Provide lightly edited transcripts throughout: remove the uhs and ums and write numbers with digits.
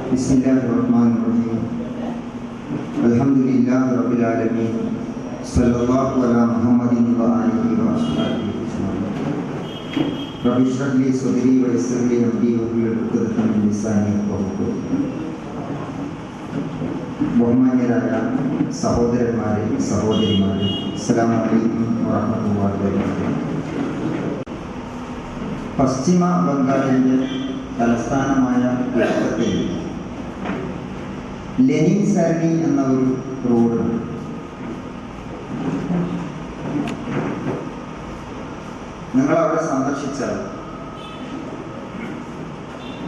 Bismillahirrahmanirrahim. Alhamdulillahi rabbil alamin. Sallallahu ala Muhammadin wa alihi wa ashabihi ajma'in. Rabbi shrah li sadri wa yassir li amri wahlul 'uqdatan min lisani yafqahu qawli. ബഹുമാന്യരായ സഹോദരന്മാരെ, സഹോദരിമാരെ, അസ്സലാമു അലൈക്കും വറഹ്മത്തുള്ളാഹി വബറകാതുഹു. പശ്ചിമ ബംഗാളിൻ്റെ തലസ്ഥാനമായ കൊൽക്കത്തയിൽ ലെനിൻ സരണി എന്ന ഒരു റോഡുണ്ട്. നിങ്ങളവിടെ സന്ദർശിച്ചാൽ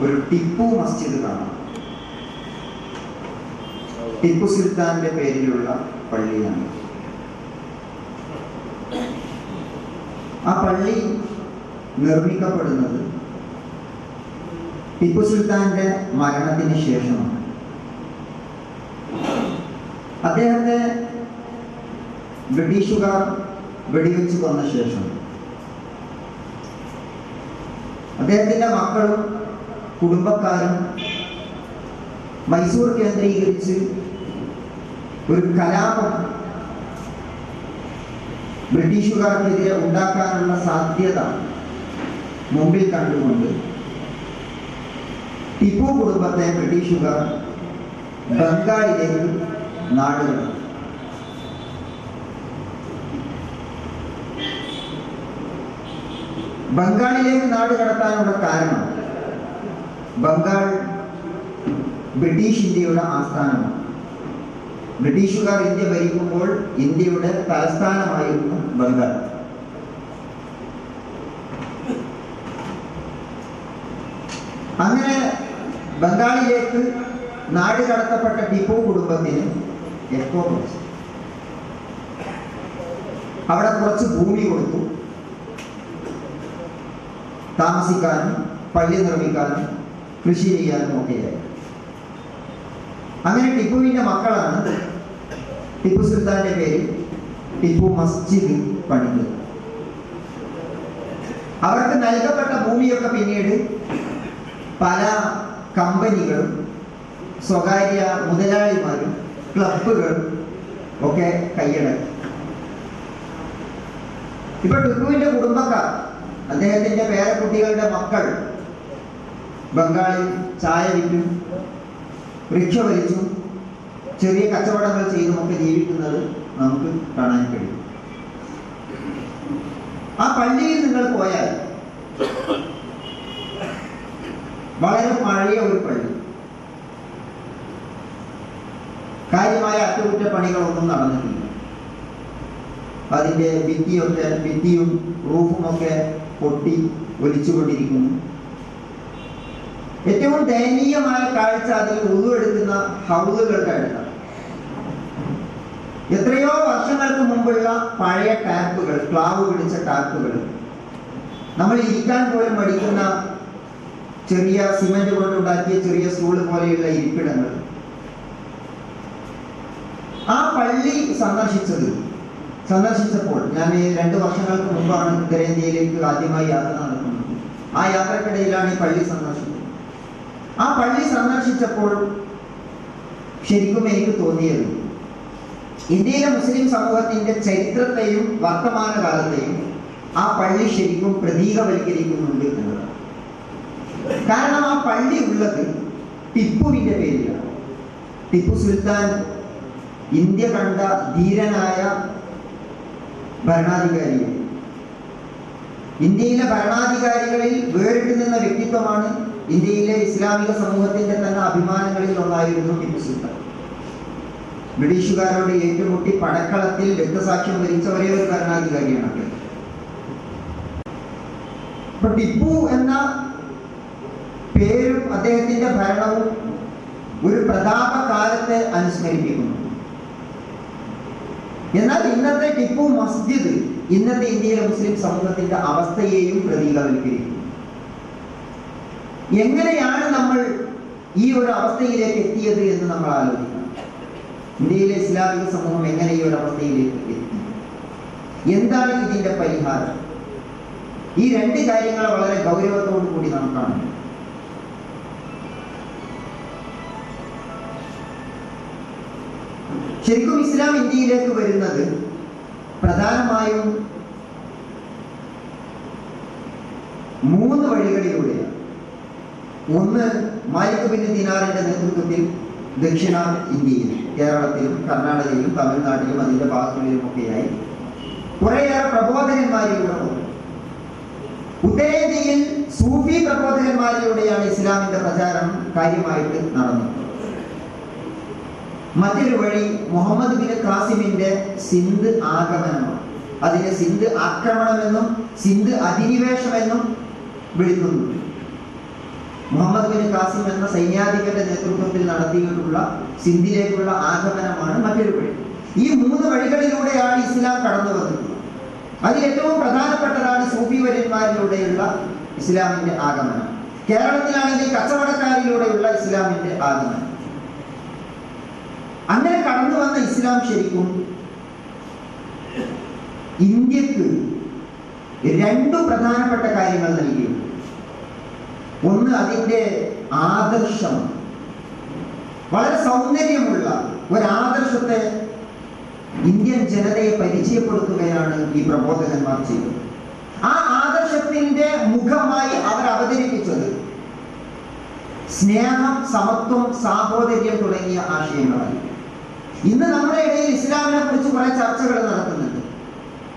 ഒരു ടിപ്പു മസ്ജിദ് കാണാം. ടിപ്പു സുൽത്താന്റെ പേരിലുള്ള പള്ളിയാണ്. ആ പള്ളി നിർമ്മിക്കപ്പെടുന്നത് ടിപ്പു സുൽത്താന്റെ മരണത്തിന് ശേഷമാണ്. അദ്ദേഹത്തെ ബ്രിട്ടീഷുകാർ വെടിവെച്ച് കൊന്ന ശേഷം അദ്ദേഹത്തിന്റെ മക്കളും കുടുംബക്കാരും മൈസൂർ കേന്ദ്രീകരിച്ച് ഒരു കലാപം ബ്രിട്ടീഷുകാർക്കെതിരെ ഉണ്ടാക്കാനുള്ള സാധ്യത മുമ്പിൽ കണ്ടുകൊണ്ട് ടിപ്പു കുടുംബത്തെ ബ്രിട്ടീഷുകാർ ബംഗാളിലേക്ക് നാടുകടത്തി. ബംഗാളിലേക്ക് നാടുകടത്താനുള്ള കാരണം ബംഗാൾ ബ്രിട്ടീഷ് ഇന്ത്യയുടെ ആസ്ഥാനമാണ്. ബ്രിട്ടീഷുകാർ ഇന്ത്യ ഭരിക്കുമ്പോൾ ഇന്ത്യയുടെ തലസ്ഥാനമായിരുന്നു ബംഗാൾ. അങ്ങനെ ബംഗാളിലേക്ക് നാടുകടത്തപ്പെട്ട ടിപ്പു കുടുംബത്തിന് എക്കോ കൊടുത്തു. അവിടെ കുറച്ച് ഭൂമി കൊടുത്തു, താമസിക്കാനും പള്ളി നിർമ്മിക്കാനും കൃഷി ചെയ്യാനും ഒക്കെയായി. അങ്ങനെ ടിപ്പുവിൻ്റെ മക്കളാണ് ടിപ്പു സുൽത്താന്റെ പേരിൽ ടിപ്പു മസ്ജിദ് പണിത്. അവർക്ക് നൽകപ്പെട്ട ഭൂമിയൊക്കെ പിന്നീട് പല കമ്പനികളും സ്വകാര്യ മുതലാളിമാരും ക്ലബുകളും ഒക്കെ കൈയടക്കി. ഇപ്പൊ ടിപ്പുവിന്റെ കുടുംബക്കാർ, അദ്ദേഹത്തിന്റെ പേരക്കുട്ടികളുടെ മക്കൾ ബംഗാളിൽ ചായ വിറ്റും റിക്ഷ വലിച്ചും ചെറിയ കച്ചവടങ്ങൾ ചെയ്തുമൊക്കെ ജീവിക്കുന്നത് നമുക്ക് കാണാൻ കഴിയും. ആ പള്ളിയിൽ നിങ്ങൾ പോയാൽ വളരെ പഴയ ഒരു പള്ളി, കാര്യമായ അറ്റകുറ്റപ്പണികളൊന്നും നടന്നിട്ടില്ല. അതിൻ്റെ ഭിത്തിയും റൂഫുമൊക്കെ പൊട്ടി ഒലിച്ചുകൊണ്ടിരിക്കുന്നു. ഏറ്റവും ദയനീയമായ കാഴ്ച അതിൽ ഉള്ളുവെടുക്കുന്ന ഹൗലുകളുടെ അടുത്താണ്. എത്രയോ വർഷങ്ങൾക്ക് മുമ്പുള്ള പഴയ ടാപ്പുകൾ, ക്ലാവ് പിടിച്ച ടാപ്പുകൾ, നമ്മൾ ഇരിക്കാൻ പോലും മടിക്കുന്ന ചെറിയ സിമന്റ് കൊണ്ടുണ്ടാക്കിയ ചെറിയ സ്റ്റൂള് പോലെയുള്ള ഇരിപ്പിടങ്ങൾ. ആ പള്ളി സന്ദർശിച്ചപ്പോൾ, ഞാൻ 2 വർഷങ്ങൾക്ക് മുമ്പാണ് ഉത്തരേന്ത്യയിലേക്ക് ആദ്യമായി യാത്ര നടത്തുന്നത്. ആ യാത്രക്കിടയിലാണ് ഈ പള്ളി സന്ദർശിച്ചത്. ആ പള്ളി സന്ദർശിച്ചപ്പോൾ ശരിക്കും എനിക്ക് തോന്നിയത് ഇന്ത്യയിലെ മുസ്ലിം സമൂഹത്തിന്റെ ചരിത്രത്തെയും വർത്തമാനകാലത്തെയും ആ പള്ളി ശരിക്കും പ്രതീകവൽക്കരിക്കുന്നുണ്ട് എന്നതാണ്. കാരണം ആ പള്ളി ഉള്ളത് ടിപ്പുവിന്റെ പേരിലാണ്. ടിപ്പു സുൽത്താൻ ഇന്ത്യ കണ്ട ധീരനായ ഭരണാധികാരിയാണ്. ഇന്ത്യയിലെ ഭരണാധികാരികളിൽ വേറിട്ട് നിന്ന വ്യക്തിത്വമാണ്. ഇന്ത്യയിലെ ഇസ്ലാമിക സമൂഹത്തിന്റെ തന്നെ അഭിമാനങ്ങളിൽ ഒന്നായിരുന്നു ടിപ്പു സുൽത്താൻ. ബ്രിട്ടീഷുകാരോട് ഏറ്റുമുട്ടി പടക്കളത്തിൽ രക്തസാക്ഷ്യം വരിച്ച ഒരേ ഒരു ഭരണാധികാരിയാണ് അദ്ദേഹം. അപ്പൊ ടിപ്പു എന്ന പേരും അദ്ദേഹത്തിന്റെ ഭരണവും ഒരു പ്രതാപകാലത്തെ അനുസ്മരിപ്പിക്കുന്നു. എന്നാൽ ഇന്നത്തെ ടിപ്പു മസ്ജിദ് ഇന്നത്തെ ഇന്ത്യയിലെ മുസ്ലിം സമൂഹത്തിന്റെ അവസ്ഥയെയും പ്രതീകവൽക്കരിക്കുന്നു. എങ്ങനെയാണ് നമ്മൾ ഈ ഒരു അവസ്ഥയിലേക്ക് എത്തിയത് എന്ന് നമ്മൾ ആലോചിക്കണം. ഇന്ത്യയിലെ ഇസ്ലാമിക സമൂഹം എങ്ങനെ ഈ ഒരു അവസ്ഥയിലേക്ക് എത്തി? എന്താണ് ഇതിന്റെ പരിഹാരം? ഈ 2 കാര്യങ്ങൾ വളരെ ഗൗരവത്തോടു കൂടി നാം കാണുന്നു. ശരിക്കും ഇസ്ലാം ഇന്ത്യയിലേക്ക് വരുന്നത് പ്രധാനമായും 3 വഴികളിലൂടെയാണ്. ഒന്ന്, മാലിക് ബിൻ ദിനാറിന്റെ നേതൃത്വത്തിൽ ദക്ഷിണ ഇന്ത്യയിൽ, കേരളത്തിലും കർണാടകയിലും തമിഴ്നാട്ടിലും അതിന്റെ ഭാഗങ്ങളിലുമൊക്കെയായി കുറേയേറെ പ്രബോധകന്മാരിലൂടെ വന്നു. ഉത്തരേന്ത്യയിൽ സൂഫി പ്രബോധകന്മാരിലൂടെയാണ് ഇസ്ലാമിന്റെ പ്രചാരം കാര്യമായിട്ട് നടന്നത്. മറ്റൊരു വഴി മുഹമ്മദ് ബിൻ ഖാസിമിന്റെ സിന്ധ് ആഗമനമാണ്. അതിനെ സിന്ധ് ആക്രമണമെന്നും സിന്ധ് അധിനിവേശമെന്നും വിളിക്കുന്നു. മുഹമ്മദ് ബിൻ ഖാസിം എന്ന സൈന്യാധിപന്റെ നേതൃത്വത്തിൽ നടത്തിയിട്ടുള്ള സിന്ധിലേക്കുള്ള ആഗമനമാണ് മറ്റൊരു വഴി. ഈ 3 വഴികളിലൂടെയാണ് ഇസ്ലാം കടന്നു വന്നിട്ടുള്ളത്. അതിൽ ഏറ്റവും പ്രധാനപ്പെട്ടതാണ് സൂഫി വര്യന്മാരിലൂടെയുള്ള ഇസ്ലാമിന്റെ ആഗമനം. കേരളത്തിലാണെങ്കിൽ കച്ചവടക്കാരിലൂടെയുള്ള ഇസ്ലാമിന്റെ ആഗമനം. അങ്ങനെ കടന്നു വന്ന ഇസ്ലാം ശരിക്കും ഇന്ത്യക്ക് 2 പ്രധാനപ്പെട്ട കാര്യങ്ങൾ നൽകിയിട്ടുണ്ട്. ഒന്ന്, അതിൻ്റെ ആദർശം. വളരെ സൗന്ദര്യമുള്ള ഒരാദർശത്തെ ഇന്ത്യൻ ജനതയെ പരിചയപ്പെടുത്തുകയാണ് ഈ പ്രബോധകന്മാർ ചെയ്തത്. ആ ആദർശത്തിന്റെ മുഖമായി അവർ അവതരിപ്പിച്ചത് സ്നേഹം, സമത്വം, സാഹോദര്യം തുടങ്ങിയ ആശയങ്ങളായി. ഇന്ന് നമ്മുടെ ഇടയിൽ ഇസ്ലാമിനെ കുറിച്ച് കുറെ ചർച്ചകൾ നടക്കുന്നുണ്ട്.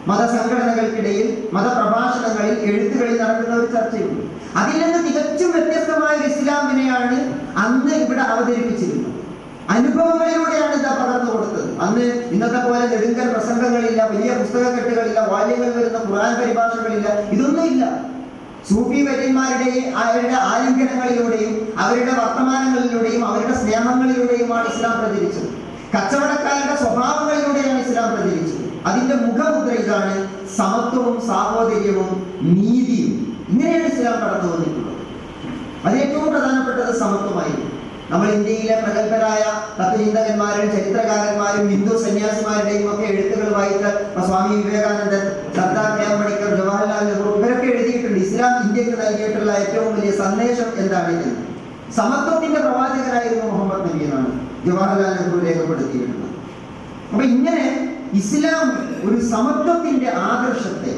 മതസംഘടനകൾക്കിടയിൽ, മതപ്രഭാഷണങ്ങളിൽ, എഴുത്തുകളിൽ നടക്കുന്ന ഒരു ചർച്ചയുണ്ട്. അതിൽ നിന്ന് തികച്ചും വ്യത്യസ്തമായ ഒരു ഇസ്ലാമിനെയാണ് അന്ന് ഇവിടെ അവതരിപ്പിച്ചിരുന്നത്. അനുഭവങ്ങളിലൂടെയാണ് ഇത് പകർന്നു കൊടുത്തത്. അന്ന് ഇന്നത്തെ പോലെ നെടുങ്കൽ പ്രസംഗങ്ങളില്ല, വലിയ പുസ്തകക്കെട്ടുകളില്ല, വാല്യങ്ങൾ വരുന്ന ഖുർആൻ പരിഭാഷകളില്ല, ഇതൊന്നുമില്ല. സൂഫി വര്യന്മാരുടെയും അവരുടെ ആലിംഗനങ്ങളിലൂടെയും അവരുടെ വർത്തമാനങ്ങളിലൂടെയും അവരുടെ സ്നേഹങ്ങളിലൂടെയുമാണ് ഇസ്ലാം പ്രചരിച്ചത്. കച്ചവടക്കാരുടെ സ്വഭാവങ്ങളിലൂടെയാണ് ഇസ്ലാം പ്രചരിച്ചത്. അതിന്റെ മുഖമുദ്ര ഇതാണ്: സമത്വവും സാഹോദര്യവും നീതിയും. ഇങ്ങനെയാണ് ഇസ്ലാം കടന്നു വന്നിട്ടുള്ളത്. അത് ഏറ്റവും പ്രധാനപ്പെട്ടത് സമത്വമായിരുന്നു. നമ്മൾ ഇന്ത്യയിലെ പ്രഗത്ഭരായ തത്വചിന്തകന്മാരും ചരിത്രകാരന്മാരും ഹിന്ദു സന്യാസിമാരുടെയും ഒക്കെ എഴുത്തുകൾ വായിച്ചാൽ സ്വാമി വിവേകാനന്ദൻ, സർദാർ പണിക്കർ, ജവഹർലാൽ നെഹ്റു ഇവരൊക്കെ എഴുതിയിട്ടുണ്ട് ഇന്ത്യ ഇന്ത്യക്ക് നൽകിയിട്ടുള്ള ഏറ്റവും വലിയ സന്ദേശം എന്താണ് എന്ന്. സമത്വത്തിന്റെ പ്രവാചകനായിരുന്നു മുഹമ്മദ് നബി എന്നാണ് ജവഹർലാൽ നെഹ്റു രേഖപ്പെടുത്തിയിട്ടുള്ളത്. അപ്പൊ ഇങ്ങനെ ഇസ്ലാം ഒരു സമത്വത്തിന്റെ ആദർശത്തെ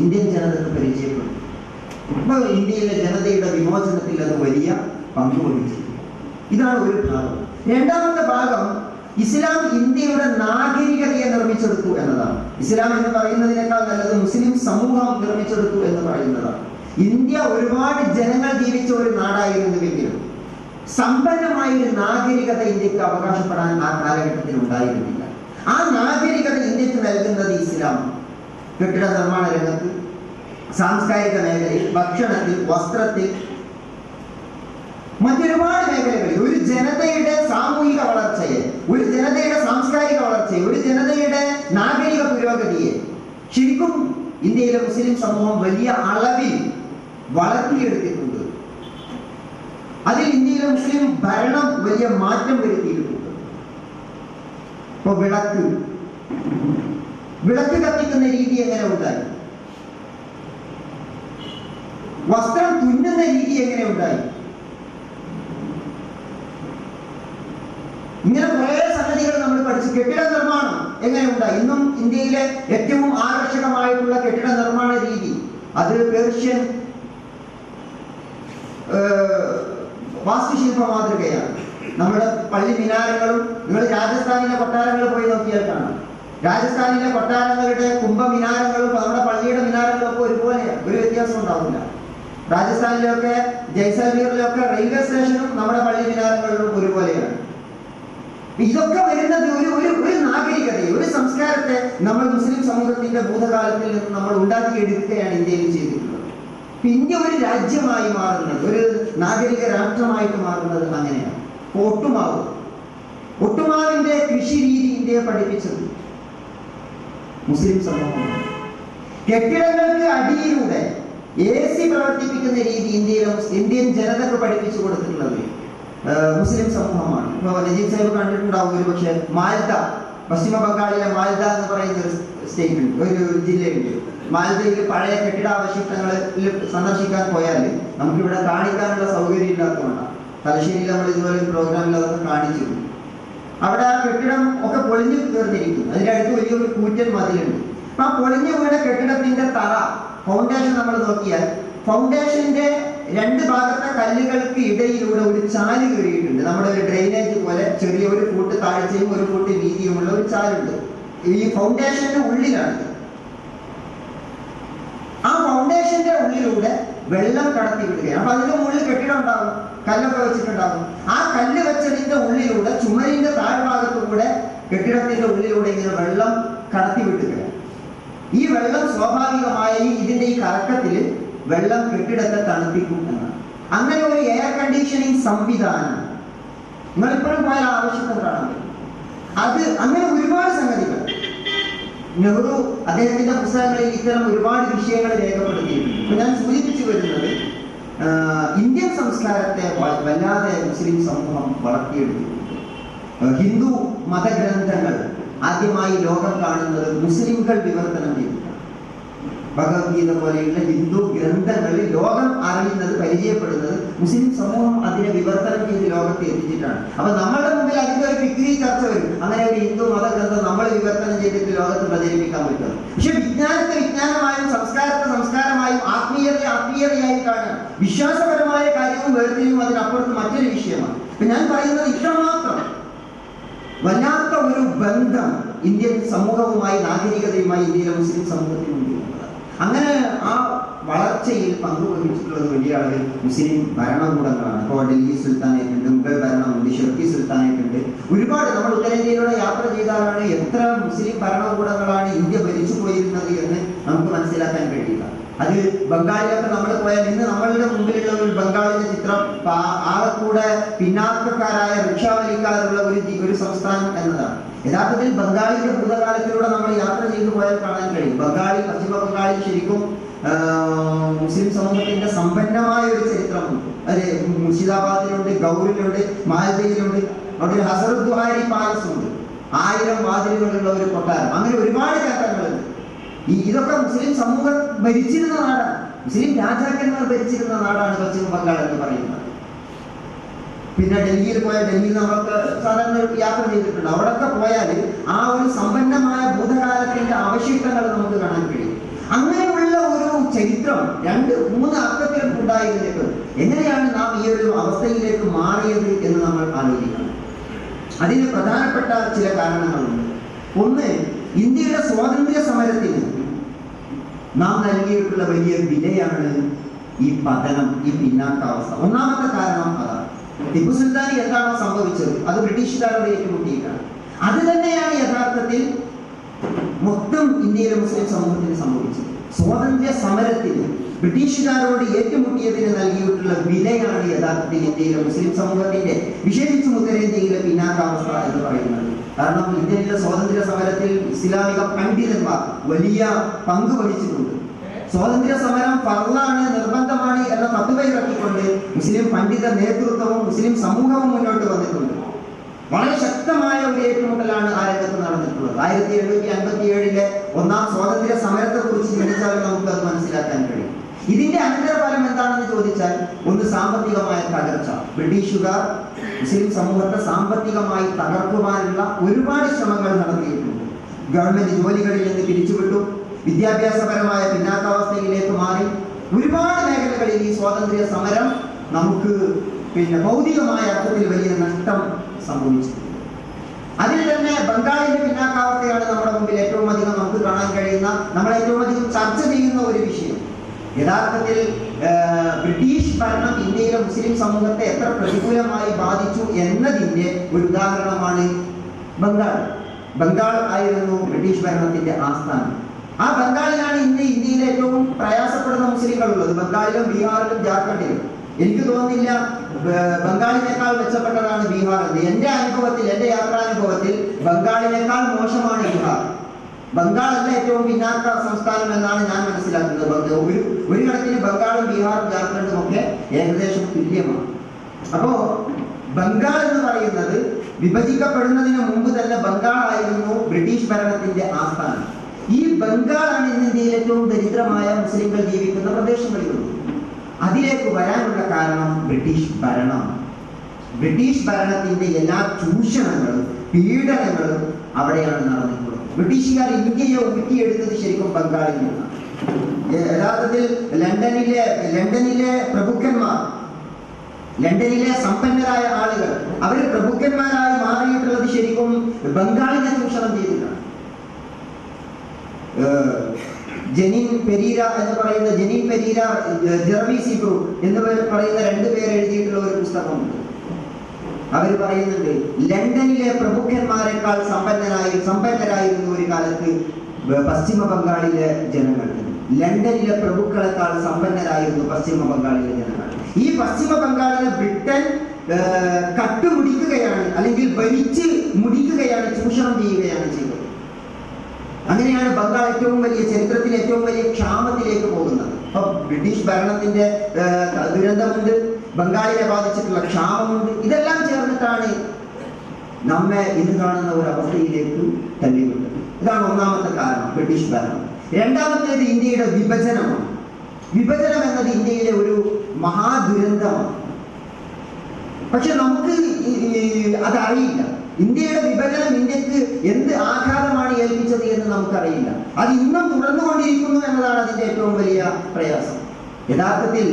ഇന്ത്യൻ ജനതയ്ക്ക് പരിചയപ്പെടുത്തി. ഇപ്പൊ ഇന്ത്യയിലെ ജനതയുടെ വിമോചനത്തിൽ അത് വലിയ പങ്കുവഹിച്ചു. ഇതാണ് ഒരു ഭാഗം. രണ്ടാമത്തെ ഭാഗം ഇസ്ലാം ഇന്ത്യയുടെ നാഗരികതയെ നിർമ്മിച്ചെടുത്തു എന്നതാണ്. ഇസ്ലാം എന്ന് പറയുന്നതിനേക്കാൾ നല്ലത് മുസ്ലിം സമൂഹം നിർമ്മിച്ചെടുത്തു എന്ന് പറയുന്നതാണ്. ഇന്ത്യ ഒരുപാട് ജനങ്ങൾ ജീവിച്ച ഒരു നാടായിരുന്നുവെങ്കിലും സമ്പന്നമായ ഒരു നാഗരികത ഇന്ത്യക്ക് അവകാശപ്പെടാൻ ആ കാലഘട്ടത്തിൽ ഉണ്ടായിരുന്നില്ല. ആ നാഗരികത ഇന്ത്യക്ക് നൽകുന്നത് ഇസ്ലാം. കെട്ടിട നിർമ്മാണ രംഗത്ത്, സാംസ്കാരിക മേഖലയിൽ, ഭക്ഷണത്തിൽ, വസ്ത്രത്തിൽ, മറ്റൊരുപാട് മേഖലകളിൽ ഒരു ജനതയുടെ സാമൂഹിക വളർച്ചയെ, ഒരു ജനതയുടെ സാംസ്കാരിക വളർച്ചയെ, ഒരു ജനതയുടെ നാഗരിക പുരോഗതിയെ ശരിക്കും ഇന്ത്യയിലെ മുസ്ലിം സമൂഹം വലിയ അളവിൽ വളർത്തിയെടുത്തിട്ടുണ്ട്. അതിൽ ഇന്ത്യയിലെ മുസ്ലിം ഭരണം വലിയ മാറ്റം വരുത്തിയിട്ടുണ്ട്. ഇപ്പൊ വിളക്ക് കത്തിക്കുന്ന രീതി എങ്ങനെ ഉണ്ടായി? വസ്ത്രം തുന്നുന്ന രീതി എങ്ങനെ ഉണ്ടായി? ഇങ്ങനെ കുറെ സംഗതികൾ നമ്മൾ പഠിച്ചു. കെട്ടിട നിർമ്മാണം എങ്ങനെ ഉണ്ടായി? ഇന്നും ഇന്ത്യയിലെ ഏറ്റവും ആകർഷകമായിട്ടുള്ള കെട്ടിട നിർമ്മാണ രീതി അത് പേർഷ്യൻ വാസ്തുശില്പ മാതൃകയാണ്. നമ്മുടെ പള്ളി മിനാരങ്ങളും, നിങ്ങൾ രാജസ്ഥാനിലെ കൊട്ടാരങ്ങൾ പോയി നോക്കിയാൽ കാണാം. രാജസ്ഥാനിലെ കൊട്ടാരങ്ങളുടെ കുംഭമിനാരങ്ങളും നമ്മുടെ പള്ളിയുടെ മിനാരങ്ങളും ഒക്കെ ഒരുപോലെയാണ്, ഒരു വ്യത്യാസം ഉണ്ടാവില്ല. രാജസ്ഥാനിലൊക്കെ ജയ്സാൽമീറിലൊക്കെ റെയിൽവേ സ്റ്റേഷനും നമ്മുടെ പള്ളി മിനാരങ്ങളിലും ഒരുപോലെയാണ്. ഇതൊക്കെ വരുന്നത് ഒരു നാഗരികതയെ, ഒരു സംസ്കാരത്തെ നമ്മൾ മുസ്ലിം സമൂഹത്തിന്റെ ഭൂതകാലത്തിൽ നിന്ന് നമ്മൾ ഉണ്ടാക്കിയെടുക്കുകയാണ് ഇന്ത്യയിൽ ചെയ്തിട്ടുള്ളത്. ഇന്ത്യ ഒരു രാജ്യമായി മാറുന്നത്, ഒരു നാഗരിക രാഷ്ട്രമായിട്ട് മാറുന്നത് അങ്ങനെയാണ്. ഒട്ടുമാവിന്റെ കൃഷി രീതി ഇന്ത്യയെ പഠിപ്പിച്ചത് മുസ്ലിം സമൂഹമാണ്. കെട്ടിടങ്ങൾക്ക് അടിയിലൂടെ AC പ്രവർത്തിപ്പിക്കുന്ന രീതി ഇന്ത്യൻ ജനതക്ക് പഠിപ്പിച്ചു കൊടുത്തിട്ടുള്ളത് മുസ്ലിം സമൂഹമാണ്. ഇപ്പൊ നജീബ് സാഹിബ് കണ്ടിട്ടുണ്ടാവും ഒരു പക്ഷേ, മാൽദ, പശ്ചിമ ബംഗാളിലെ മാൽദ എന്ന് പറയുന്ന ഒരു സ്റ്റേറ്റ് ഉണ്ട്, ഒരു ജില്ലയുണ്ട്. മാൽദയിൽ പഴയ കെട്ടിടാവശിഷ്ടങ്ങളിൽ സന്ദർശിക്കാൻ പോയാൽ നമുക്കിവിടെ കാണിക്കാനുള്ള സൗകര്യം ഇല്ലാത്തതുകൊണ്ടാണ്. തലശ്ശേരിയിൽ നമ്മൾ ഇതുപോലെ ഒരു പ്രോഗ്രാമിൽ അതൊക്കെ കാണിച്ചിരുന്നു. അവിടെ ആ കെട്ടിടം ഒക്കെ പൊളിഞ്ഞു തീർന്നിരിക്കും. അതിൻ്റെ അടുത്ത് വലിയൊരു കൂറ്റൻ മതിലുണ്ട്. അപ്പൊ ആ പൊളിഞ്ഞു വീണ കെട്ടിടത്തിന്റെ തറ ഫൗണ്ടേഷൻ നമ്മൾ നോക്കിയാൽ ഫൗണ്ടേഷന്റെ രണ്ട് ഭാഗത്തെ കല്ലുകൾക്ക് ഇടയിലൂടെ ഒരു ചാല് കീറിയിട്ടുണ്ട്. നമ്മുടെ ഒരു ഡ്രെയിനേജ് പോലെ ചെറിയ ഒരു ഫൂട്ട് താഴ്ചയും ഒരു ഫൂട്ട് വീതിയുമുള്ള ഒരു ചാലുണ്ട്. ഈ ഫൗണ്ടേഷന്റെ ഉള്ളിലാണ്. ആ ഫൗണ്ടേഷന്റെ ഉള്ളിലൂടെ വെള്ളം കടത്തി വിടുകയാണ്. അപ്പൊ അതിന്റെ മുകളിൽ കെട്ടിടം ഉണ്ടാകും, കല്ലൊക്കെ വെച്ചിട്ടുണ്ടാകും. ആ കല്ല് വെച്ചതിന്റെ ഉള്ളിലൂടെ ചുമരിന്റെ താഴ്ഭാഗത്തുകൂടെ കെട്ടിടത്തിന്റെ ഉള്ളിലൂടെ ഇങ്ങനെ വെള്ളം കടത്തി വിട്ടുകയാണ്. ഈ വെള്ളം സ്വാഭാവികമായി ഇതിന്റെ ഈ കറക്കത്തിൽ വെള്ളം കെട്ടിടത്തെ തണുപ്പിക്കും എന്നാണ്. അങ്ങനെ ഒരു എയർ കണ്ടീഷനിങ് സംവിധാനം നിങ്ങൾ ഇപ്പോഴും പോയാൽ ആവശ്യത്തെ കാണാൻ പറ്റും. അത് അങ്ങനെ ഒരുപാട് സംഗതികൾ നെഹ്റു അദ്ദേഹത്തിന്റെ പുസ്തകങ്ങളിൽ ഇത്തരം ഒരുപാട് വിഷയങ്ങൾ രേഖപ്പെടുത്തിയിട്ടുണ്ട്. അപ്പൊ ഞാൻ സൂചിപ്പിച്ചു വരുന്നത് ഇന്ത്യൻ സംസ്കാരത്തെ വല്ലാതെ മുസ്ലിം സമൂഹം വളർത്തിയെടുത്തിട്ടുണ്ട്. ഹിന്ദു മതഗ്രന്ഥങ്ങൾ ആദ്യമായി ലോകം കാണുന്നത് മുസ്ലിംകൾ വിവർത്തനം ചെയ്തിട്ടാണ്. ഭഗവത്ഗീത പോലെയുള്ള ഹിന്ദു ഗ്രന്ഥങ്ങളിൽ ലോകം അറിയുന്നത്, പരിചയപ്പെടുന്നത് മുസ്ലിം സമൂഹം അതിനെ വിവർത്തനം ചെയ്ത് ലോകത്തെ എത്തിച്ചിട്ടാണ്. അപ്പൊ നമ്മളുടെ മുമ്പിൽ അതിന്റെ ഒരു ഫിക്രി ചർച്ച വരും. അങ്ങനെ ഒരു ഹിന്ദു മതഗ്രന്ഥം നമ്മൾ വിവർത്തനം ചെയ്തിട്ട് ലോകത്ത് പ്രചരിപ്പിക്കാൻ പറ്റും. പക്ഷെ വിജ്ഞാനത്തെ വിജ്ഞാനമായും സംസ്കാരത്തെ സംസ്കാരമായും ആത്മീയതയെ ആത്മീയതയായി കാണാൻ വിശ്വാസപരമായ കാര്യവും വേർതിരിവും അതിനപ്പുറത്ത് മറ്റൊരു വിഷയമാണ്. അപ്പൊ ഞാൻ പറയുന്നത് ഇത്രമാത്രം വല്ലാത്ത ഒരു ബന്ധം ഇന്ത്യൻ സമൂഹവുമായി നാഗരികതയുമായി ഇന്ത്യയിലെ മുസ്ലിം സമൂഹത്തിനുണ്ട്. അങ്ങനെ ആ വളർച്ചയിൽ പങ്കുവഹിച്ചിട്ടുള്ളത് വലിയ അളവിൽ മുസ്ലിം ഭരണകൂടങ്ങളാണ്. ഇപ്പോൾ ഡൽഹി സുൽത്താനേറ്റുണ്ട്, മുഗൾ ഭരണമുണ്ട്, ഷെർക്കി സുൽത്താനേറ്റുണ്ട്. ഒരുപാട് നമ്മൾ ഉത്തരേന്ത്യയിലൂടെ യാത്ര ചെയ്താലാണ് എത്ര മുസ്ലിം ഭരണകൂടങ്ങളാണ് ഇന്ത്യ ഭരിച്ചു പോയിരുന്നത് എന്ന് നമുക്ക് മനസ്സിലാക്കാൻ കഴിയില്ല. അത് ബംഗാളിലൊക്കെ നമ്മൾ പോയാൽ ഇന്ന് നമ്മളുടെ മുമ്പിലുള്ള ഒരു ബംഗാളിന്റെ ചിത്രം ആകെക്കൂടെ പിന്നാക്കക്കാരായ റിക്ഷാവലിക്കാരുള്ള ഒരു സംസ്ഥാനം എന്നതാണ്. യഥാർത്ഥത്തിൽ ബംഗാളിന്റെ ഭൂതകാലത്തിലൂടെ നമ്മൾ യാത്ര ചെയ്തു പോയാൽ കാണാൻ കഴിയും. ബംഗാളിൽ, പശ്ചിമ ബംഗാളിൽ ശരിക്കും മുസ്ലിം സമൂഹത്തിന്റെ സമ്പന്നമായ ഒരു ചരിത്രമുണ്ട്. അത് മുർഷിദാബാദിലുണ്ട്, ഗൗരിലുണ്ട്, മാൽദയിലുണ്ട്. അവിടെ ഒരു ഹസറുദ്ദുഹാരി പാലസ് ഉണ്ട്, 1000 വാതിലുകളുള്ള ഒരു കൊട്ടാരം. അങ്ങനെ ഒരുപാട് ക്ഷേത്രങ്ങളുണ്ട്. ഇതൊക്കെ മുസ്ലിം സമൂഹം ഭരിച്ചിരുന്ന നാടാണ്. മുസ്ലിം രാജാക്കന്മാർ ഭരിച്ചിരുന്ന നാടാണ് പശ്ചിമ ബംഗാൾ എന്ന് പറയുന്നത്. പിന്നെ ഡൽഹിയിൽ പോയാൽ, ഡൽഹിയിൽ നമ്മൾക്ക് സാധാരണ യാത്ര ചെയ്തിട്ടുണ്ട്. അവിടെയൊക്കെ പോയാൽ ആ ഒരു സമ്പന്നമായ ഭൂതകാലത്തിന്റെ അവശിഷ്ടങ്ങൾ നമുക്ക് കാണാൻ കഴിയും. അങ്ങനെയുള്ള ഒരു ചരിത്രം 2-3 അർത്ഥത്തിലും ഉണ്ടായിരുന്നിട്ട് എങ്ങനെയാണ് നാം ഈ ഒരു അവസ്ഥയിലേക്ക് മാറിയത് എന്ന് നമ്മൾ ആലോചിക്കണം. അതിന് പ്രധാനപ്പെട്ട ചില കാരണങ്ങളുണ്ട്. ഒന്ന്, ഇന്ത്യയുടെ സ്വാതന്ത്ര്യ സമരത്തിന് നാം നൽകിയിട്ടുള്ള വലിയ വിലയാണ് ഈ പതനം, ഈ പിന്നാക്കാവസ്ഥ. ഒന്നാമത്തെ കാരണം അതാണ്. ടിപ്പു സുൽത്താൻ എന്താണോ സംഭവിച്ചത് അത് ബ്രിട്ടീഷുകാരോട് ഏറ്റുമുട്ടിയിട്ടാണ്. അത് തന്നെയാണ് യഥാർത്ഥത്തിൽ മൊത്തം ഇന്ത്യയിലെ മുസ്ലിം സമൂഹത്തിന് സംഭവിച്ചത്. സ്വാതന്ത്ര്യ സമരത്തിന് ബ്രിട്ടീഷുകാരോട് ഏറ്റുമുട്ടിയതിന് നൽകിയിട്ടുള്ള വിലയാണ് യഥാർത്ഥത്തിൽ ഇന്ത്യയിലെ മുസ്ലിം സമൂഹത്തിന്റെ, വിശേഷിച്ചും ഉത്തരേന്ത്യയിലെ പിന്നാക്കാവസ്ഥ എന്ന് പറയുന്നത്. കാരണം ഇന്ത്യയിലെ സ്വാതന്ത്ര്യ സമരത്തിൽ ഇസ്ലാമിക പണ്ഡിതന്മാർ വലിയ പങ്ക് വഹിച്ചിട്ടുണ്ട്. സ്വാതന്ത്ര്യ സമരം ഫർളാണ്, നിർബന്ധമാണ് എന്ന ഫത്വ ഇറക്കിക്കൊണ്ട് മുസ്ലിം പണ്ഡിത നേതൃത്വവും മുസ്ലിം സമൂഹവും മുന്നോട്ട് വന്നിട്ടുണ്ട്. വളരെ ശക്തമായ ഒരു ഏറ്റുമുട്ടലാണ് ആ രംഗത്ത് നടന്നിട്ടുള്ളത്. 1757 ഒന്നാം സ്വാതന്ത്ര്യ സമരത്തെ കുറിച്ച് ചിന്തിച്ചാൽ നമുക്ക് അത് മനസ്സിലാക്കാൻ കഴിയും. ഇതിന്റെ അനന്തരഫലം എന്താണെന്ന് ചോദിച്ചാൽ, ഒന്ന് സാമ്പത്തികമായ തകർച്ച. ബ്രിട്ടീഷുകാർ മുസ്ലിം സമൂഹത്തെ സാമ്പത്തികമായി തകർക്കുവാനുള്ള ഒരുപാട് ശ്രമങ്ങൾ നടത്തിയിട്ടുണ്ട്. ഗവൺമെന്റ് ജോലികളിൽ നിന്ന് പിരിച്ചുവിട്ടു, വിദ്യാഭ്യാസപരമായ പിന്നാക്കാവസ്ഥയിലേക്ക് മാറി. ഒരുപാട് മേഖലകളിൽ ഈ സ്വാതന്ത്ര്യ സമരം നമുക്ക് ഭൗതികമായ അർത്ഥത്തിൽ വലിയ നഷ്ടം സംഭവിച്ചിട്ടുണ്ട്. അതിൽ തന്നെ ബംഗാളിന്റെ പിന്നാക്കാവസ്ഥയാണ് നമ്മുടെ മുമ്പിൽ ഏറ്റവും അധികം നമുക്ക് കാണാൻ കഴിയുന്ന, നമ്മൾ ഏറ്റവും അധികം ചർച്ച ചെയ്യുന്ന ഒരു വിഷയം. യഥാർത്ഥത്തിൽ ബ്രിട്ടീഷ് ഭരണം ഇന്ത്യയിലെ മുസ്ലിം സമൂഹത്തെ എത്ര പ്രതികൂലമായി ബാധിച്ചു എന്നതിന്റെ ഒരു ഉദാഹരണമാണ് ബംഗാൾ. ബംഗാൾ ആയിരുന്നു ബ്രിട്ടീഷ് ഭരണത്തിന്റെ ആസ്ഥാനം. ആ ബംഗാളിലാണ് ഇന്ന് ഇന്ത്യയിലെ ഏറ്റവും പ്രയാസപ്പെടുന്ന മുസ്ലിങ്ങളുള്ളത്. ബംഗാളിലും ബീഹാറിലും ജാർഖണ്ഡിലും. എനിക്ക് തോന്നുന്നില്ല ബംഗാളിനേക്കാൾ മെച്ചപ്പെട്ടതാണ് ബീഹാർ എന്ന്. എന്റെ അനുഭവത്തിൽ, എന്റെ യാത്രാനുഭവത്തിൽ ബംഗാളിനേക്കാൾ മോശമാണ് ബീഹാർ. ബംഗാളല്ല ഏറ്റവും പിന്നാക്ക സംസ്ഥാനം എന്നാണ് ഞാൻ മനസ്സിലാക്കുന്നത്. ഒരു കണക്കിന് ബംഗാളും ബീഹാറും ജാർഖണ്ഡും ഒക്കെ ഏകദേശം തുല്യമാണ്. അപ്പോ ബംഗാൾ എന്ന് പറയുന്നത് വിഭജിക്കപ്പെടുന്നതിന് മുമ്പ് തന്നെ ബംഗാൾ ആയിരുന്നു ബ്രിട്ടീഷ് ഭരണത്തിന്റെ ആസ്ഥാനം. ഈ ബംഗാളാണ് ഇന്ന് ഇന്ത്യയിൽ ഏറ്റവും ദരിദ്രമായ മുസ്ലിംകൾ ജീവിക്കുന്ന പ്രദേശങ്ങളിലുള്ളത്. അതിലേക്ക് വരാനുള്ള കാരണം ബ്രിട്ടീഷ് ഭരണം. ബ്രിട്ടീഷ് ഭരണത്തിന്റെ എല്ലാ ചൂഷണങ്ങളും പീഡനങ്ങളും അവിടെയാണ് നടന്നിട്ടുള്ളത്. ബ്രിട്ടീഷുകാർ ഇന്ത്യയെ ഊറ്റിയെടുത്തത് ശരിക്കും ബംഗാളിൽ നിന്നാണ്. യഥാർത്ഥത്തിൽ ലണ്ടനിലെ പ്രഭുക്കന്മാർ, ലണ്ടനിലെ സമ്പന്നരായ ആളുകൾ, അവർ പ്രഭുക്കന്മാരായി മാറിയിട്ടുള്ളത് ശരിക്കും ബംഗാളിനെ ചൂഷണം ചെയ്തിട്ടാണ്. ജെനിൻ പെരീര എന്ന് പറയുന്ന ജെർമി സീബ്രൂ എന്ന് പറയുന്ന രണ്ടുപേർ എഴുതിയിട്ടുള്ള ഒരു പുസ്തകമുണ്ട്. അവർ പറയുന്നുണ്ട്, ലണ്ടനിലെ പ്രഭുക്കന്മാരെക്കാൾ സമ്പന്നരായിരുന്നു ഒരു കാലത്ത് പശ്ചിമ ബംഗാളിലെ ജനങ്ങൾ. ലണ്ടനിലെ പ്രഭുക്കളെക്കാൾ സമ്പന്നരായിരുന്നു പശ്ചിമ ബംഗാളിലെ ജനങ്ങൾ. ഈ പശ്ചിമ ബംഗാളിലെ ബ്രിട്ടൻ കട്ടുമുടിക്കുകയാണ്, അല്ലെങ്കിൽ ഭരിച്ച് മുടിക്കുകയാണ്, ചൂഷണം ചെയ്യുകയാണ് ചെയ്തത്. അങ്ങനെയാണ് ബംഗാൾ ചരിത്രത്തിൽ ഏറ്റവും വലിയ ക്ഷാമത്തിലേക്ക് പോകുന്നത്. അപ്പൊ ബ്രിട്ടീഷ് ഭരണത്തിന്റെ ദുരന്തമുണ്ട്, ബംഗാളിനെ ബാധിച്ചിട്ടുള്ള ക്ഷാമമുണ്ട്. ഇതെല്ലാം ചേർന്നിട്ടാണ് നമ്മെ ഇന്ന് കാണുന്ന ഒരു അവസ്ഥയിലേക്ക് തള്ളിവിട്ടത്. ഇതാണ് ഒന്നാമത്തെ കാരണം, ബ്രിട്ടീഷ് ഭരണം. രണ്ടാമത്തേത് ഇന്ത്യയുടെ വിഭജനമാണ്. വിഭജനം എന്നത് ഇന്ത്യയിലെ ഒരു മഹാദുരന്തമാണ്. പക്ഷെ നമുക്ക് അതറിയില്ല. ഇന്ത്യയുടെ വിഭജനം ഇന്ത്യക്ക് എന്ത് ആഘാതമാണ് ഏൽപ്പിച്ചത് എന്ന് നമുക്കറിയില്ല. അത് ഇന്നും തുടർന്നുകൊണ്ടിരിക്കുന്നു എന്നതാണ് അതിന്റെ ഏറ്റവും വലിയ പ്രയാസം. യഥാർത്ഥത്തിൽ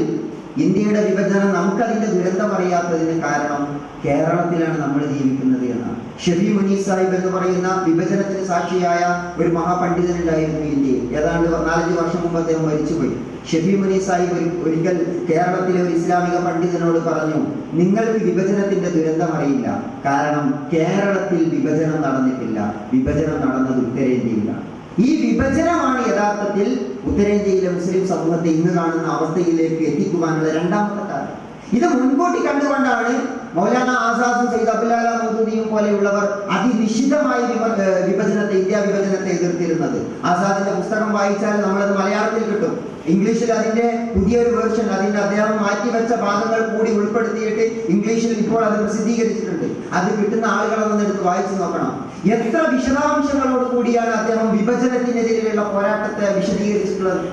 ഇന്ത്യയുടെ വിഭജനം നമുക്കതിന്റെ ദുരന്തം അറിയാത്തതിന് കാരണം കേരളത്തിലാണ് നമ്മൾ ജീവിക്കുന്നത് എന്നാണ്. ഷെഫി മുനീർ സാഹിബ് എന്ന് പറയുന്ന വിഭജനത്തിന് സാക്ഷിയായ ഒരു മഹാപണ്ഡിതൻ ഉണ്ടായിരുന്നു ഇന്ത്യയിൽ. ഏതാണ്ട് 4-5 വർഷം മുമ്പ് അദ്ദേഹം മരിച്ചുപോയി. ഷെഫി മുനീർ സാഹിബ് ഒരിക്കൽ കേരളത്തിലെ ഒരു ഇസ്ലാമിക പണ്ഡിതനോട് പറഞ്ഞു, നിങ്ങൾക്ക് വിഭജനത്തിന്റെ ദുരന്തം അറിയില്ല, കാരണം കേരളത്തിൽ വിഭജനം നടന്നിട്ടില്ല, വിഭജനം നടന്നത് ഉത്തരേന്ത്യയിലാണ്. ഈ വിഭജനമാണ് യഥാർത്ഥത്തിൽ ഉത്തരേന്ത്യയിലെ മുസ്ലിം സമൂഹത്തെ ഇന്ന് കാണുന്ന അവസ്ഥയിലേക്ക് എത്തിക്കുവാനുള്ള രണ്ടാമത്തെ കാരണം. ഇത് മുൻകൂട്ടി കണ്ടുകൊണ്ടാണ് മൗലാന ആസാദും സയ്യിദ് അബ്ദുൽ മൗദൂദിയും പോലെയുള്ളവർ അതിനിശ്ചിതമായി ഇന്ത്യ വിഭജനത്തെ എതിർത്തിരുന്നത്. ആസാദിന്റെ പുസ്തകം വായിച്ചാൽ നമ്മളത് മലയാളത്തിൽ കിട്ടും. ഇംഗ്ലീഷിൽ അതിന്റെ പുതിയൊരു വേർഷൻ, അദ്ദേഹം മാറ്റിവെച്ച ഭാഗങ്ങൾ കൂടി ഉൾപ്പെടുത്തിയിട്ട് ഇംഗ്ലീഷിൽ ഇപ്പോൾ അത് പ്രസിദ്ധീകരിച്ചിട്ടുണ്ട്. അത് കിട്ടുന്ന ആളുകളൊന്നും എടുത്ത് വായിച്ചു നോക്കണം. എത്ര വിശദാംശങ്ങളോട് കൂടിയാണ് അദ്ദേഹം വിഭജനത്തിനെതിരെയുള്ള പോരാട്ടത്തെ വിശദീകരിച്ചിട്ടുള്ളത്.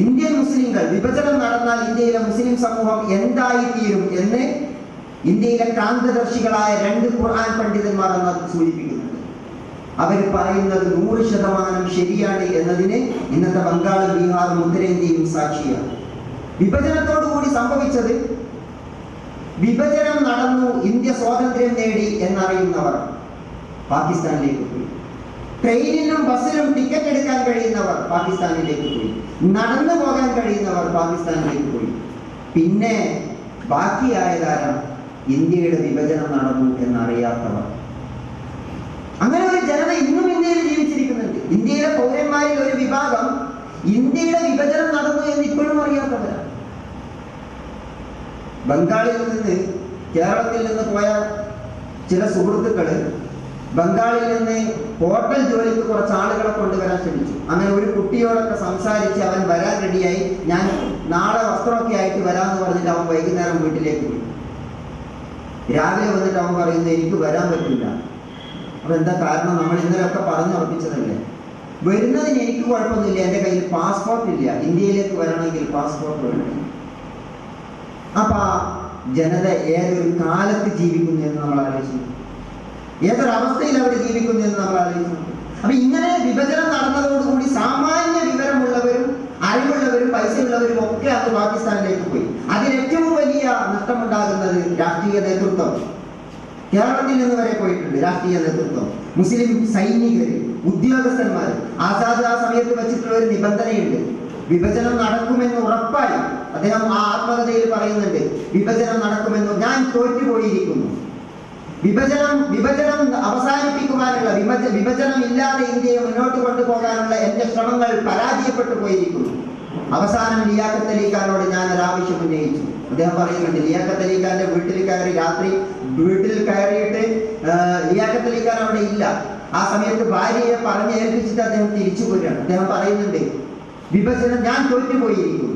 ഇന്ത്യൻ മുസ്ലിങ്ങൾ വിഭജനം നടന്നാൽ ഇന്ത്യയിലെ മുസ്ലിം സമൂഹം എന്തായിത്തീരും എന്ന് ഇന്ത്യയിലെ ക്രാന്തദർശികളായ 2 ഖുർആൻ പണ്ഡിതന്മാർ എന്ന് സൂചിപ്പിക്കുന്നുണ്ട്. അവർ പറയുന്നത് 100% ശരിയാണ് എന്നതിന് ഇന്നത്തെ ബംഗാളും ബീഹാറും ഉത്തരേന്ത്യയും സാക്ഷിയാണ്. വിഭജനത്തോടു കൂടി സംഭവിച്ചത്, വിഭജനം നടന്നു, ഇന്ത്യ സ്വാതന്ത്ര്യം നേടി എന്നറിയുന്നവർ പാകിസ്ഥാനിലേക്ക് പോയി. ട്രെയിനിനും ബസ്സിലും ടിക്കറ്റ് എടുക്കാൻ കഴിയുന്നവർ പാകിസ്ഥാനിലേക്ക് പോയി. നടന്നു പോകാൻ കഴിയുന്നവർ പാകിസ്ഥാനിലേക്ക് പോയി. പിന്നെ ബാക്കിയായതാരം ഇന്ത്യയുടെ വിഭജനം നടന്നു എന്നറിയാത്തവർ. അങ്ങനെ ഒരു ജനത ഇന്നും ഇന്ത്യയിൽ ജീവിച്ചിരിക്കുന്നുണ്ട്. ഇന്ത്യയിലെ പൗരന്മാരിൽ ഒരു വിഭാഗം ഇന്ത്യയുടെ വിഭജനം നടന്നു എന്ന് ഇപ്പോഴും അറിയാത്തവരാണ്. ബംഗാളിൽ നിന്ന്, കേരളത്തിൽ നിന്ന് പോയ ചില സുഹൃത്തുക്കള് ബംഗാളിൽ നിന്ന് ഹോട്ടൽ ജോലിക്ക് കുറച്ച് ആളുകളെ കൊണ്ടുവരാൻ ശ്രമിച്ചു. അങ്ങനെ ഒരു കുട്ടിയോടൊക്കെ സംസാരിച്ച് അവൻ വരാൻ റെഡിയായി. ഞാൻ നാളെ വസ്ത്രമൊക്കെ ആയിട്ട് വരാമെന്ന് പറഞ്ഞിട്ട് അവൻ വൈകുന്നേരം വീട്ടിലേക്ക് പോയി. രാവിലെ വന്നിട്ട് അവൻ പറയുന്നത്, എനിക്ക് വരാൻ പറ്റില്ല. അപ്പൊ എന്താ കാരണം? നമ്മൾ ഇന്നലെയൊക്കെ പറഞ്ഞുറപ്പിച്ചതല്ലേ. വരുന്നതിന് എനിക്ക് കുഴപ്പമൊന്നുമില്ല, എൻ്റെ കയ്യിൽ പാസ്പോർട്ട് ഇല്ല, ഇന്ത്യയിലേക്ക് വരണമെങ്കിൽ പാസ്പോർട്ട് വേണം. അപ്പൊ ജനത ഏതൊരു കാലത്ത് ജീവിക്കുന്നു എന്ന് നമ്മൾ ആലോചിച്ചു, ഏതൊരവസ്ഥയിൽ അവർ ജീവിക്കുന്നു എന്ന് നമ്മൾ ആലോചിച്ചു. അപ്പൊ ഇങ്ങനെ വിഭജനം നടന്നതോടുകൂടി സാമാന്യ വിവരമുള്ളവരും അറിവുള്ളവരും പൈസയുള്ളവരും ഒക്കെ അത് പാകിസ്ഥാനിലേക്ക് പോയി. അതിൽ ഏറ്റവും വലിയ നഷ്ടമുണ്ടാകുന്നത് രാഷ്ട്രീയ നേതൃത്വം. കേരളത്തിൽ നിന്ന് വരെ പോയിട്ടുണ്ട് രാഷ്ട്രീയ നേതൃത്വം, മുസ്ലിം സൈനികര്, ഉദ്യോഗസ്ഥന്മാർ. ആസാദ് ആ സമയത്ത് വെച്ചിട്ടുള്ള ഒരു നിബന്ധനയുണ്ട്, വിഭജനം നടക്കുമെന്ന് ഉറപ്പായി. അദ്ദേഹം ആ ആത്മകഥയിൽ പറയുന്നുണ്ട്, വിഭജനം നടക്കുമെന്ന് ഞാൻ തോറ്റുപോയിരിക്കുന്നു. വിഭജനം അവസാനിപ്പിക്കുവാനുള്ള, വിഭജനം ഇല്ലാതെ ഇന്ത്യയെ മുന്നോട്ട് കൊണ്ടുപോകാനുള്ള എന്റെ ശ്രമങ്ങൾ പരാജയപ്പെട്ടു പോയിരിക്കുന്നു. അവസാനം ലിയാഖത്ത് അലി ഖാനോട് ഞാൻ ഒരാവശ്യം ഉന്നയിച്ചു. അദ്ദേഹം പറയുന്നുണ്ട്, ലിയാഖത്ത് അലി ഖാന്റെ വീട്ടിൽ കയറി, രാത്രി വീട്ടിൽ കയറിയിട്ട് ലിയാഖത്ത് അലി ഖാൻ അവിടെ ഇല്ല. ആ സമയത്ത് ഭാര്യയെ പറഞ്ഞ് ഏൽപ്പിച്ചിട്ട് അദ്ദേഹം തിരിച്ചു പോരുകയാണ്. അദ്ദേഹം പറയുന്നുണ്ട്, വിഭജനം ഞാൻ തോറ്റുപോയിരിക്കുന്നു,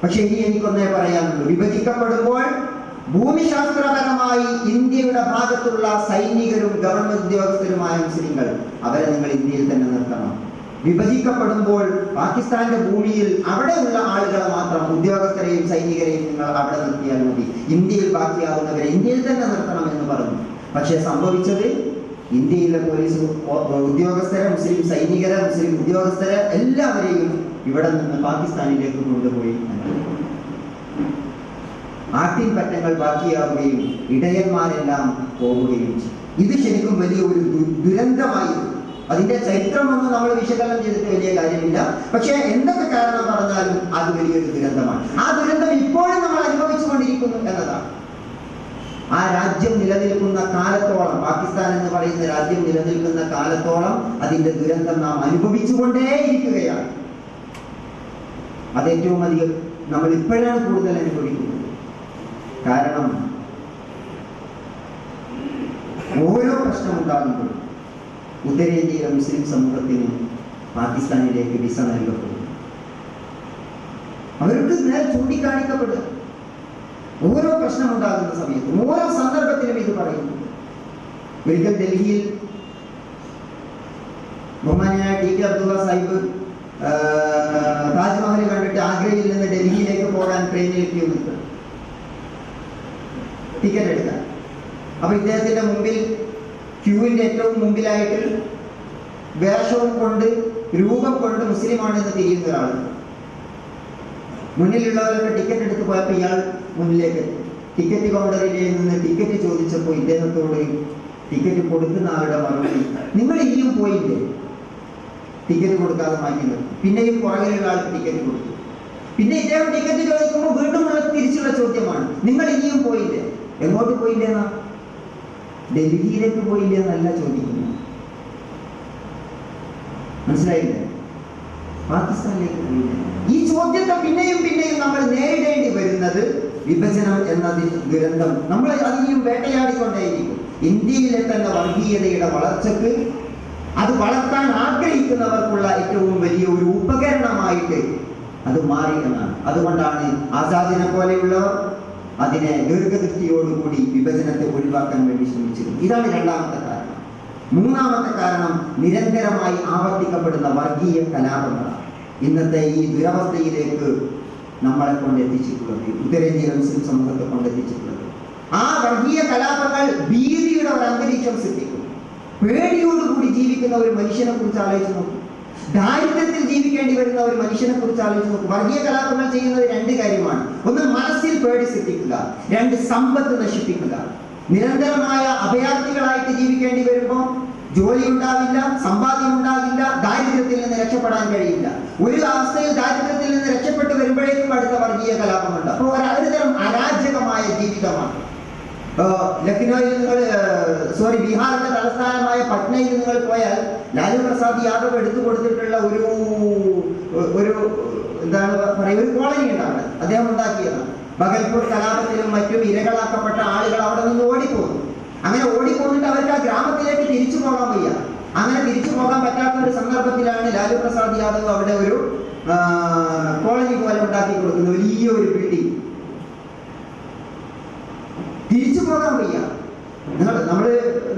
പക്ഷെ ഇനി എനിക്കൊന്നേ പറയാനുള്ളൂ, വിഭജിക്കപ്പെടുമ്പോൾ ഭൂമിശാസ്ത്രപരമായി ഇന്ത്യയുടെ ഭാഗത്തുള്ള സൈനികരും ഗവൺമെന്റ് ഉദ്യോഗസ്ഥരുമായ മുസ്ലിങ്ങൾ, അവരെ നിങ്ങൾ ഇന്ത്യയിൽ തന്നെ നിർത്തണം. വിഭജിക്കപ്പെടുമ്പോൾ പാകിസ്ഥാന്റെ ഭൂമിയിൽ അവിടെയുള്ള ആളുകളെ മാത്രം, ഉദ്യോഗസ്ഥരെയും സൈനികരെയും നിങ്ങൾ അവിടെ നിർത്തിയാൽ മതി. ഇന്ത്യയിൽ ബാക്കിയാവുന്നവരെ ഇന്ത്യയിൽ തന്നെ നിർത്തണം എന്ന് പറഞ്ഞു. പക്ഷെ സംഭവിച്ചത് ഇന്ത്യയിലെ പോലീസ് ഉദ്യോഗസ്ഥരെ, മുസ്ലിം സൈനികരെ, മുസ്ലിം ഉദ്യോഗസ്ഥരെ എല്ലാവരെയും ഇവിടെ നിന്ന് പാകിസ്ഥാനിലേക്ക് കൊണ്ടുപോയി. ആട്ടിൻപറ്റങ്ങൾ ബാക്കിയാവുകയും ഇടയന്മാരെല്ലാം പോവുകയും ചെയ്തു. ഇത് ശരിക്കും വലിയ ഒരു ദുരന്തമായിരുന്നു. അതിന്റെ ചരിത്രമൊന്നും നമ്മൾ വിശകലനം ചെയ്തിട്ട് വലിയ കാര്യമില്ല. പക്ഷെ എന്തൊക്കെ കാരണം പറഞ്ഞാലും അത് വലിയൊരു ദുരന്തമാണ്. ആ ദുരന്തം ഇപ്പോഴും നമ്മൾ അനുഭവിച്ചുകൊണ്ടിരിക്കുന്നു എന്നതാണ്. ആ രാജ്യം നിലനിൽക്കുന്ന കാലത്തോളം, പാകിസ്ഥാൻ എന്ന് പറയുന്ന രാജ്യം നിലനിൽക്കുന്ന കാലത്തോളം അതിന്റെ ദുരന്തം നാം അനുഭവിച്ചുകൊണ്ടേയിരിക്കുകയാണ്. അത് ഏറ്റവും അധികം നമ്മൾ ഇപ്പോഴാണ് കൂടുതൽ അനുഭവിക്കുന്നത്. കാരണം ഓരോ പ്രശ്നമുണ്ടാകുമ്പോഴും ഉത്തരേന്ത്യയിലെ മുസ്ലിം സമൂഹത്തിന് പാകിസ്ഥാനിലേക്ക് വിസ നൽകപ്പെടുന്നു. അവർക്ക് നേരെ ചൂണ്ടിക്കാണിക്കപ്പെടുക. ഓരോ പ്രശ്നമുണ്ടാകുന്ന സമയത്തും ഓരോ സന്ദർഭത്തിലും ഇത് പറയുന്നു. ഒരിക്കൽ ഡൽഹിയിൽ ബഹുമാന്യനായ ടി കെ അബ്ദുള്ള സാഹിബ് താജ്മഹൽ കണ്ടിട്ട് ആഗ്രയിൽ നിന്ന് ഡൽഹിയിലേക്ക് പോകാൻ ട്രെയിനിൽ ക്യൂ നിൽക്കുക, ടിക്കറ്റ് എടുക്കാൻ. അപ്പൊ ഇദ്ദേഹത്തിന്റെ മുമ്പിൽ ക്യൂവിന്റെ ഏറ്റവും മുമ്പിലായിട്ട് വേഷവും കൊണ്ട് രൂപം കൊണ്ട് മുസ്ലിമാണെന്ന് തിരിയുന്ന ഒരാൾ. മുന്നിലുള്ളവരൊക്കെ ടിക്കറ്റ് എടുത്ത് പോയപ്പോൾ ഇയാൾ മുന്നിലേക്ക് ടിക്കറ്റ് കൗണ്ടറിലെ നിന്ന് ടിക്കറ്റ് ചോദിച്ചപ്പോൾ ഇദ്ദേഹത്തോട് ടിക്കറ്റ് കൊടുക്കുന്ന ആളുടെ മറുപടി, നിങ്ങൾ ഇനിയും പോയില്ലേ? ടിക്കറ്റ് കൊടുക്കാതെ മാറ്റി നിർത്തി. പിന്നെയും പുറകിലുള്ള ആൾക്ക് ടിക്കറ്റ് കൊടുത്തു. പിന്നെ ഇദ്ദേഹം ടിക്കറ്റ് ചോദിക്കുമ്പോൾ വീണ്ടും തിരിച്ചുള്ള ചോദ്യമാണ്, നിങ്ങൾ ഇനിയും പോയില്ലേ? എങ്ങോട്ട് പോയില്ലേന്നാ? ഡൽഹിയിലേക്ക് പോയില്ലേ എന്നല്ല ചോദിക്കുന്നു. മനസ്സിലായില്ലേ? പാകിസ്ഥാനിലേക്ക് പോയില്ലേ? ഈ ചോദ്യത്തെ പിന്നെയും പിന്നെയും നമ്മൾ നേരിടേണ്ടി വരുന്നത് വിഭജനം എന്ന ദുരന്തം നമ്മൾ അതിനെയും വേട്ടയാടിക്കൊണ്ടേയിരിക്കും. ഇന്ത്യയിലെ തന്നെ വർഗീയതയുടെ വളർച്ചക്ക്, അത് വളർത്താൻ ആഗ്രഹിക്കുന്നവർക്കുള്ള ഏറ്റവും വലിയ ഒരു ഉപകരണമായിട്ട് അത് മാറി എന്നാണ്. അതുകൊണ്ടാണ് ആസാദിനെ പോലെയുള്ളവർ അതിനെ ദീർഘദൃഷ്ടിയോടുകൂടി വിഭജനത്തെ ഒഴിവാക്കാൻ വേണ്ടി ശ്രമിച്ചിരുന്നു. ഇതാണ് രണ്ടാമത്തെ കാരണം. മൂന്നാമത്തെ കാരണം നിരന്തരമായി ആവർത്തിക്കപ്പെടുന്ന വർഗീയ കലാപങ്ങളാണ് ഇന്നത്തെ ഈ ദുരവസ്ഥയിലേക്ക് നമ്മളെ കൊണ്ടെത്തിച്ചിട്ടുള്ളത്, ഉത്തരേന്ത്യയിലെ മുസ്ലിം സമൂഹത്തെ കൊണ്ടെത്തിച്ചിട്ടുള്ളത്. ആ വർഗീയ കലാപങ്ങൾ ഭീതിയുടെ ഒരു അന്തരീക്ഷം സൃഷ്ടിക്കും. പേടിയോടുകൂടി ജീവിക്കുന്ന ഒരു മനുഷ്യനെ കുറിച്ച് ആലോചിച്ച് നോക്കും. ദാരിദ്ര്യത്തിൽ ജീവിക്കേണ്ടി വരുന്ന ഒരു മനുഷ്യനെ കുറിച്ച് ആലോചിച്ച് നോക്കും. വർഗീയ കലാപങ്ങൾ ചെയ്യുന്നത് രണ്ട് കാര്യമാണ്. ഒന്ന്, മനസ്സിൽ പേടി സൃഷ്ടിക്കുക. രണ്ട്, സമ്പത്ത് നശിപ്പിക്കുക. നിരന്തരമായ അഭയാർത്ഥികളായിട്ട് ജീവിക്കേണ്ടി വരുമ്പോൾ ജോലി ഉണ്ടാവില്ല, സമ്പാദ്യം ഉണ്ടാകില്ല, ദാരിദ്ര്യത്തിൽ നിന്ന് രക്ഷപ്പെടാൻ കഴിയില്ല. ഒരു അവസ്ഥയിൽ ദാരിദ്ര്യത്തിൽ നിന്ന് രക്ഷപ്പെട്ടു വരുമ്പോഴേക്കും അടുത്ത വർഗീയ കലാപമുണ്ട്. അപ്പോൾ ഒരുതരം അരാജകമായ ജീവിതമാണ്. ലക്നൌവിൽ നിങ്ങൾ ബീഹാറിന്റെ തലസ്ഥാനമായ പട്നയിൽ നിങ്ങൾ പോയാൽ ലാലു പ്രസാദ് യാദവ് എടുത്തു കൊടുത്തിട്ടുള്ള ഒരു എന്താണ് പറയുക, ഒരു കോളനി ഉണ്ടാണ്. അദ്ദേഹം ഉണ്ടാക്കിയതാണ്. ബഗൽപൂർ കലാപത്തിലും മറ്റും ഇരകളാക്കപ്പെട്ട ആളുകൾ അവിടെ നിന്ന് ഓടിപ്പോകുന്നു. അങ്ങനെ ഓടിപ്പോന്നിട്ട് അവർക്ക് ആ ഗ്രാമത്തിലേക്ക് തിരിച്ചു പോകാൻ വയ്യ. അങ്ങനെ തിരിച്ചു പോകാൻ പറ്റാത്ത ഒരു സന്ദർഭത്തിലാണ് ലാലു പ്രസാദ് യാദവ് അവിടെ ഒരു കോളനി പോലെ ഉണ്ടാക്കി കൊടുക്കുന്നത്, വലിയ ഒരു ബിൽഡിംഗ്. തിരിച്ചു പോകാൻ വയ്യ.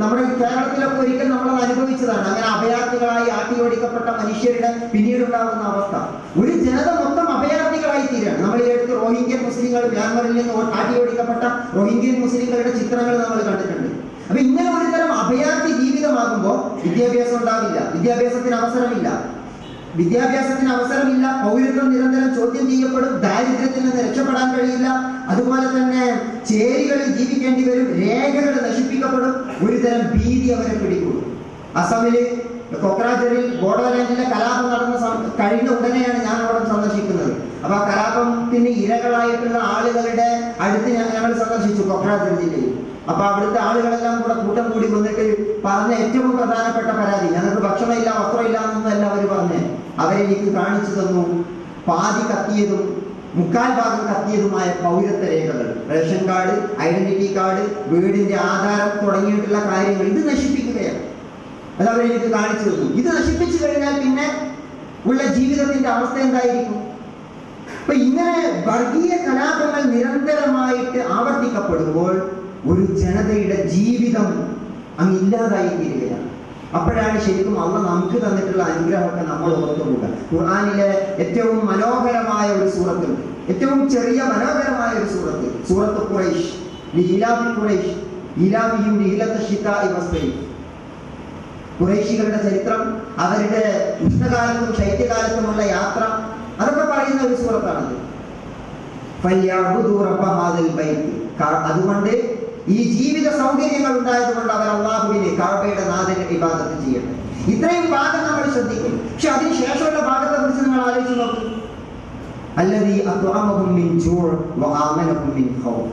നമ്മുടെ കേരളത്തിലൊക്കെ ഒരിക്കൽ നമ്മളത് അനുഭവിച്ചതാണ്. അങ്ങനെ അഭയാർത്ഥികളായി ആട്ടിയോടിക്കപ്പെട്ട മനുഷ്യരുടെ പിന്നീടുണ്ടാകുന്ന അവസ്ഥ. ഒരു ജനത മൊത്തം അഭയാർത്ഥികളായി തീരാണ്. നമ്മൾ ഈ അടുത്ത് റോഹിംഗ്യൻ മുസ്ലിങ്ങൾ മ്യാൻമറിൽ നിന്ന് ആട്ടിയോടിക്കപ്പെട്ട റോഹിംഗ്യൻ മുസ്ലിങ്ങളുടെ ചിത്രങ്ങൾ നമ്മൾ കണ്ടിട്ടുണ്ട്. അപ്പൊ ഇങ്ങനെ ഒരു തരം അഭയാർത്ഥി ജീവിതമാകുമ്പോൾ വിദ്യാഭ്യാസം ഉണ്ടാവില്ല, വിദ്യാഭ്യാസത്തിന് അവസരമില്ല, പൗരത്വം നിരന്തരം ചോദ്യം ചെയ്യപ്പെടും, ദാരിദ്ര്യത്തിൽ നിന്ന് രക്ഷപ്പെടാൻ കഴിയില്ല. അതുപോലെ തന്നെ ചേരികളിൽ ജീവിക്കേണ്ടി വരും, രേഖകൾ നശിപ്പിക്കപ്പെടും. ഒരു തരം ഭീതി അവരെ പിടികൂടും. അസമില് കൊക്രാജറിൽ ബോഡോലാൻഡിലെ കലാപം കഴിഞ്ഞ ഉടനെയാണ് ഞാൻ അവിടെ സന്ദർശിക്കുന്നത്. അപ്പൊ ആ കലാപത്തിന് ഇരകളായിട്ടുള്ള ആളുകളുടെ അടുത്ത് ഞങ്ങൾ സന്ദർശിച്ചു കൊക്രാജർ ജില്ലയിൽ. അപ്പൊ അവിടുത്തെ ആളുകളെല്ലാം കൂടെ കൂട്ടം കൂടി വന്നിട്ട് പറഞ്ഞ ഏറ്റവും പ്രധാനപ്പെട്ട പരാതി, ഞങ്ങൾക്ക് ഭക്ഷണമില്ല, വസ്ത്രമില്ല എന്നല്ല അവർ പറഞ്ഞേ. അവരെനിക്ക് കാണിച്ചു തന്നു പാതി കത്തിയതും മുക്കാൽ ഭാഗം കത്തിയതുമായ പൗരത്വ രേഖകൾ, റേഷൻ കാർഡ്, ഐഡന്റിറ്റി കാർഡ്, വീടിന്റെ ആധാരം തുടങ്ങിയിട്ടുള്ള കാര്യങ്ങൾ. ഇത് നശിപ്പിക്കുകയാണ്. അത് അവരെനിക്ക് കാണിച്ചു തന്നു. ഇത് നശിപ്പിച്ചു കഴിഞ്ഞാൽ പിന്നെ ഉള്ള ജീവിതത്തിന്റെ അവസ്ഥ എന്തായിരിക്കും? അപ്പൊ ഇങ്ങനെ വർഗീയ കലാപങ്ങൾ നിരന്തരമായിട്ട് ആവർത്തിക്കപ്പെടുമ്പോൾ ഒരു ജനതയുടെ ജീവിതം അങ്ങ് ഇല്ലാതായി തീരുകയാണ്. അപ്പോഴാണ് ശരിക്കും അള്ളാഹ് നമുക്ക് തന്നിട്ടുള്ള അനുഗ്രഹമൊക്കെ നമ്മൾ ഓർത്തുപോകുക. ഖുർആനിലെ ഏറ്റവും മനോഹരമായ ഒരു സൂറത്തുണ്ട്, ഏറ്റവും ചെറിയ മനോഹരമായ ഒരു സൂറത്ത് ഖുറൈശ്, ലിഇലാഫി ഖുറൈശ്. ഇലാഹിയും നീലത്ത ശിതാഇ വസ്സൈഫ്. ഖുറൈശികളുടെ ചരിത്രം, അവരുടെ ഉഷ്ണകാലത്തും ശൈത്യകാലത്തുമുള്ള യാത്ര, അതൊക്കെ പറയുന്ന ഒരു സൂറത്താണത്. ഫല്യഅബ്ദു റബ്ബ ഹാദിൽ ബൈത്ത്. അതുകൊണ്ട് ഈ ജീവിത സൗകര്യങ്ങൾ ഉണ്ടായതുകൊണ്ട് അവർ അള്ളാഹുവിനെ, കഅബയുടെ നാഥനെ ഇബാദത്ത് ചെയ്യട്ടെ. ഇത്രയും ഭാഗം നമ്മൾ ശ്രദ്ധിക്കും. പക്ഷെ അതിന് ശേഷമുള്ള ഭാഗത്തെ കുറിച്ച് നിങ്ങൾ ആലോചിച്ച് നോക്കും. അല്ലദീ അത്അമഹും മിൻ ജൂഅ് വആമനഹും മിൻ ഖൗഫ്.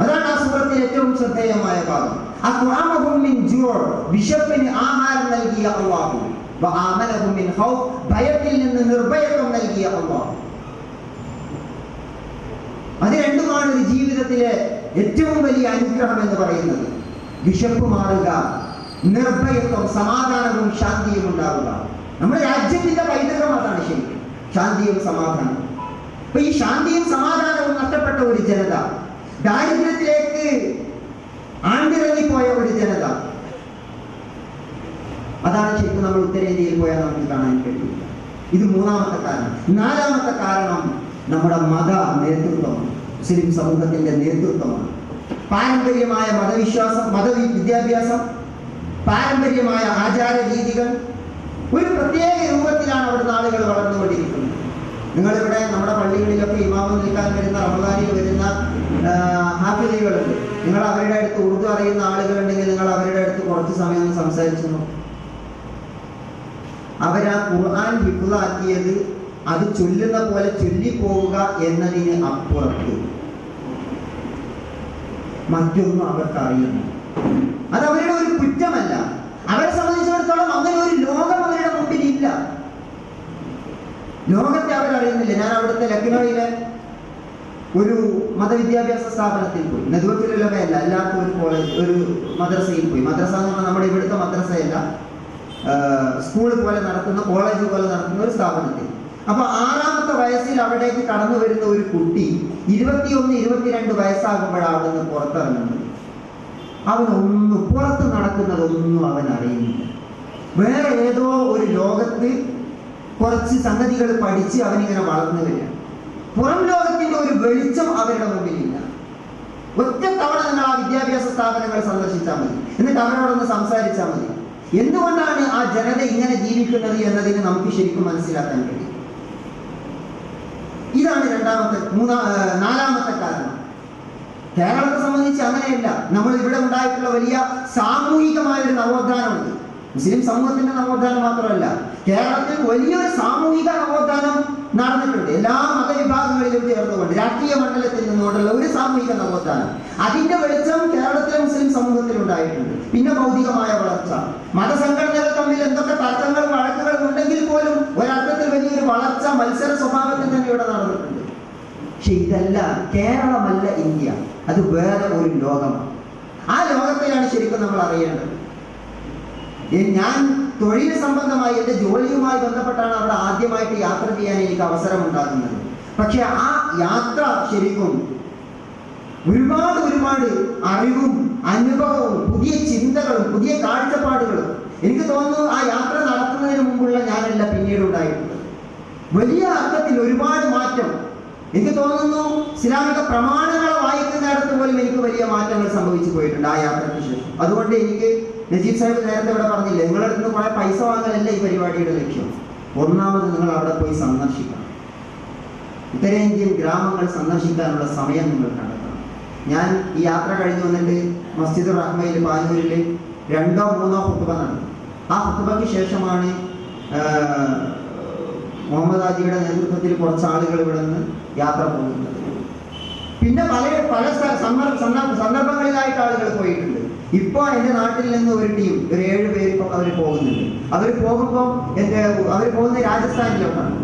അതാണ് ആ സൂറത്തിൽ ഏറ്റവും ശ്രദ്ധേയമായ ഭാഗം. അത്അമഹും മിൻ ജൂഅ്, വിശപ്പിന് ആഹാരം നൽകിയ അല്ലാഹു. വആമനഹും മിൻ ഖൗഫ്, ഭയത്തിൽ നിന്ന് നിർഭയത്വം നൽകിയ അല്ലാഹു. അത് രണ്ടുമാണ് ഒരു ജീവിതത്തിലെ ഏറ്റവും വലിയ അനുഗ്രഹം എന്ന് പറയുന്നത്. വിശപ്പ് മാറുക, നിർഭയത്വം, സമാധാനവും ശാന്തിയും ഉണ്ടാവുക. നമ്മുടെ രാജ്യത്തിന്റെ പൈതൃകം അതാണ് ശരിക്കും, ശാന്തിയും സമാധാനവും. അപ്പൊ ഈ ശാന്തിയും സമാധാനവും നഷ്ടപ്പെട്ട ഒരു ജനത, ദാരിദ്ര്യത്തിലേക്ക് ആണ്ടിറങ്ങിപ്പോയ ഒരു ജനത, അതാണ് ശരിക്കും നമ്മൾ ഉത്തരേന്ത്യയിൽ പോയാൽ നമുക്ക് കാണാൻ കഴിയില്ല. ഇത് മൂന്നാമത്തെ കാരണം. നാലാമത്തെ കാരണം നമ്മുടെ മത നേതൃത്വമാണ്, മുസ്ലിം സമൂഹത്തിന്റെ നേതൃത്വമാണ്. പാരമ്പര്യമായ മതവിശ്വാസം, വിദ്യാഭ്യാസം, പാരമ്പര്യമായ ആചാര രീതികൾ ഒരു പ്രത്യേക രൂപത്തിലാണ് അവിടുന്ന് ആളുകൾ വളർന്നുകൊണ്ടിരിക്കുന്നത്. നിങ്ങളിവിടെ നമ്മുടെ പള്ളികളിലൊക്കെ ഇമാമ് നിൽക്കാൻ വരുന്ന, റമദാനിൽ വരുന്ന ഹാഫിളുകളുണ്ട്. നിങ്ങൾ അവരുടെ അടുത്ത് ഉറുദു അറിയുന്ന ആളുകളുണ്ടെങ്കിൽ നിങ്ങൾ അവരുടെ അടുത്ത് കുറച്ച് സമയം ഒന്ന് സംസാരിച്ചു നോക്കും. അവരാ ഖുർആൻ ഹിഫ്ളാക്കിയത് അത് ചൊല്ലുന്ന പോലെ ചൊല്ലിപ്പോവുക എന്നതിന് അപ്പുറത്ത് മറ്റൊന്നും അവർക്ക് അറിയുന്നു. അത് അവരുടെ ഒരു കുറ്റമല്ല. അവരെ സംബന്ധിച്ചിടത്തോളം അങ്ങനെ ഒരു ലോകം അവരുടെ മുമ്പിൽ ഇല്ല. ലോകത്തെ അവരറിയുന്നില്ല. ഞാൻ അവിടുത്തെ ലക്നൌവിലെ ഒരു മതവിദ്യാഭ്യാസ സ്ഥാപനത്തിൽ പോയി. നദ്വത്തുൽ ഉലമയല്ല, അല്ലാത്ത ഒരു കോളേജ്, ഒരു മദ്രസയിൽ പോയി. മദ്രസ എന്ന് പറഞ്ഞാൽ നമ്മുടെ ഇവിടുത്തെ മദ്രസയല്ല, സ്കൂൾ പോലെ നടത്തുന്ന, കോളേജ് പോലെ നടത്തുന്ന ഒരു സ്ഥാപനത്തിൽ. അപ്പൊ 6ാമത്തെ വയസ്സിൽ അവിടേക്ക് കടന്നു വരുന്ന ഒരു കുട്ടി 21-22 വയസ്സാകുമ്പോഴാണ് അവിടെ നിന്ന് പുറത്തിറങ്ങുന്നത്. അവനൊന്നും, പുറത്ത് നടക്കുന്നതൊന്നും അവൻ അറിയുന്നില്ല. വേറെ ഏതോ ഒരു ലോകത്ത് കുറച്ച് സംഗതികൾ പഠിച്ച് അവനിങ്ങനെ വളർന്നു വരിക. പുറം ലോകത്തിന്റെ ഒരു വെളിച്ചം അവരുടെ മുമ്പിലില്ല. ഒറ്റ തവണ നിങ്ങൾ ആ വിദ്യാഭ്യാസ സ്ഥാപനങ്ങൾ സന്ദർശിച്ചാൽ മതി, എന്നിട്ട് അവരോടൊന്ന് സംസാരിച്ചാൽ മതി. എന്തുകൊണ്ടാണ് ആ ജനത ഇങ്ങനെ ജീവിക്കുന്നത് എന്നതിന് നമുക്ക് ശരിക്കും മനസ്സിലാക്കാൻ കഴിയും. ഇതാണ് നാലാമത്തെ കാരണം. കേരളത്തെ സംബന്ധിച്ച് അങ്ങനെയല്ല. നമ്മൾ ഇവിടെ ഉണ്ടായിട്ടുള്ള വലിയ സാമൂഹികമായ ഒരു നവോത്ഥാനമുണ്ട്. മുസ്ലിം സമൂഹത്തിന്റെ നവോത്ഥാനം മാത്രമല്ല, കേരളത്തിൽ വലിയൊരു സാമൂഹിക നവോത്ഥാനം നടന്നിട്ടുണ്ട്. എല്ലാ മതവിഭാഗങ്ങളിലും ചേർന്നുകൊണ്ട് രാഷ്ട്രീയ മണ്ഡലത്തിൽ നിന്നുകൊണ്ടുള്ള ഒരു സാമൂഹിക നവോത്ഥാനം, അതിന്റെ വെളിച്ചം കേരളത്തിലെ മുസ്ലിം സമൂഹത്തിൽ ഉണ്ടായിട്ടുണ്ട്. പിന്നെ ഭൗതികമായ വളർച്ച, മതസംഘടനകൾ തമ്മിൽ എന്തൊക്കെ തർക്കങ്ങളും വഴക്കുകളും ഉണ്ടെങ്കിൽ പോലും ഒരർത്ഥത്തിൽ വലിയൊരു വളർച്ച, മത്സര സ്വഭാവത്തിൽ തന്നെ ഇവിടെ നടന്നിട്ടുണ്ട്. പക്ഷെ ഇതല്ല, കേരളമല്ല ഇന്ത്യ, അത് വേറെ ഒരു ലോകമാണ്. ആ ലോകത്തെയാണ് ശരിക്കും നമ്മൾ അറിയേണ്ടത്. ഞാൻ തൊഴിൽ സംബന്ധമായി എൻ്റെ ജോലിയുമായി ബന്ധപ്പെട്ടാണ് അവിടെ ആദ്യമായിട്ട് യാത്ര ചെയ്യാൻ എനിക്ക് അവസരം ഉണ്ടാകുന്നത്. പക്ഷെ ആ യാത്ര ശരിക്കും ഒരുപാട് അറിവും അനുഭവവും പുതിയ ചിന്തകളും പുതിയ കാഴ്ചപ്പാടുകളും, എനിക്ക് തോന്നുന്നു ആ യാത്ര നടത്തുന്നതിന് മുമ്പുള്ള ഞാനല്ല പിന്നീട് ഉണ്ടായിട്ടുള്ളത്. വലിയ അർത്ഥത്തിൽ ഒരുപാട് മാറ്റം എനിക്ക് തോന്നുന്നു. ഇസ്ലാമിക പ്രമാണങ്ങൾ വായിക്കുന്നിടത്ത് പോലും എനിക്ക് വലിയ മാറ്റങ്ങൾ സംഭവിച്ചു പോയിട്ടുണ്ട് ആ യാത്രയ്ക്ക് ശേഷം. അതുകൊണ്ട് എനിക്ക് നജീബ് സാഹിബ് നേരത്തെ ഇവിടെ പറഞ്ഞില്ലേ, നിങ്ങളുടെ അടുത്ത് നിന്ന് കുറെ പൈസ വാങ്ങലല്ല ഈ പരിപാടിയുടെ ലക്ഷ്യം. ഒന്നാമത് നിങ്ങൾ അവിടെ പോയി സന്ദർശിക്കണം. ഉത്തരേന്ത്യൻ ഗ്രാമങ്ങൾ സന്ദർശിക്കാനുള്ള സമയം നിങ്ങൾ കണ്ടെത്തണം. ഞാൻ ഈ യാത്ര കഴിഞ്ഞ് വന്നിട്ട് മസ്ജിദുർ റഹ്മയിൽ പാനൂരിൽ 2ഓ 3ഓ ഖുത്ബ നടന്നു. ആ ഖുത്ബയ്ക്ക് ശേഷമാണ് മുഹമ്മദ് ഹാജിയുടെ നേതൃത്വത്തിൽ കുറച്ച് ആളുകൾ ഇവിടെ നിന്ന് യാത്ര പോകുന്നത്. പിന്നെ പല സന്ദർഭങ്ങളിലായിട്ട് ആളുകൾ പോയിട്ടുണ്ട്. ഇപ്പൊ എൻ്റെ നാട്ടിൽ നിന്ന് ഒരു ടീം, ഒരു 7 പേര് ഇപ്പം അവർ പോകുന്നുണ്ട്. അവർ പോകുന്ന രാജസ്ഥാനിലോട്ടാണ്.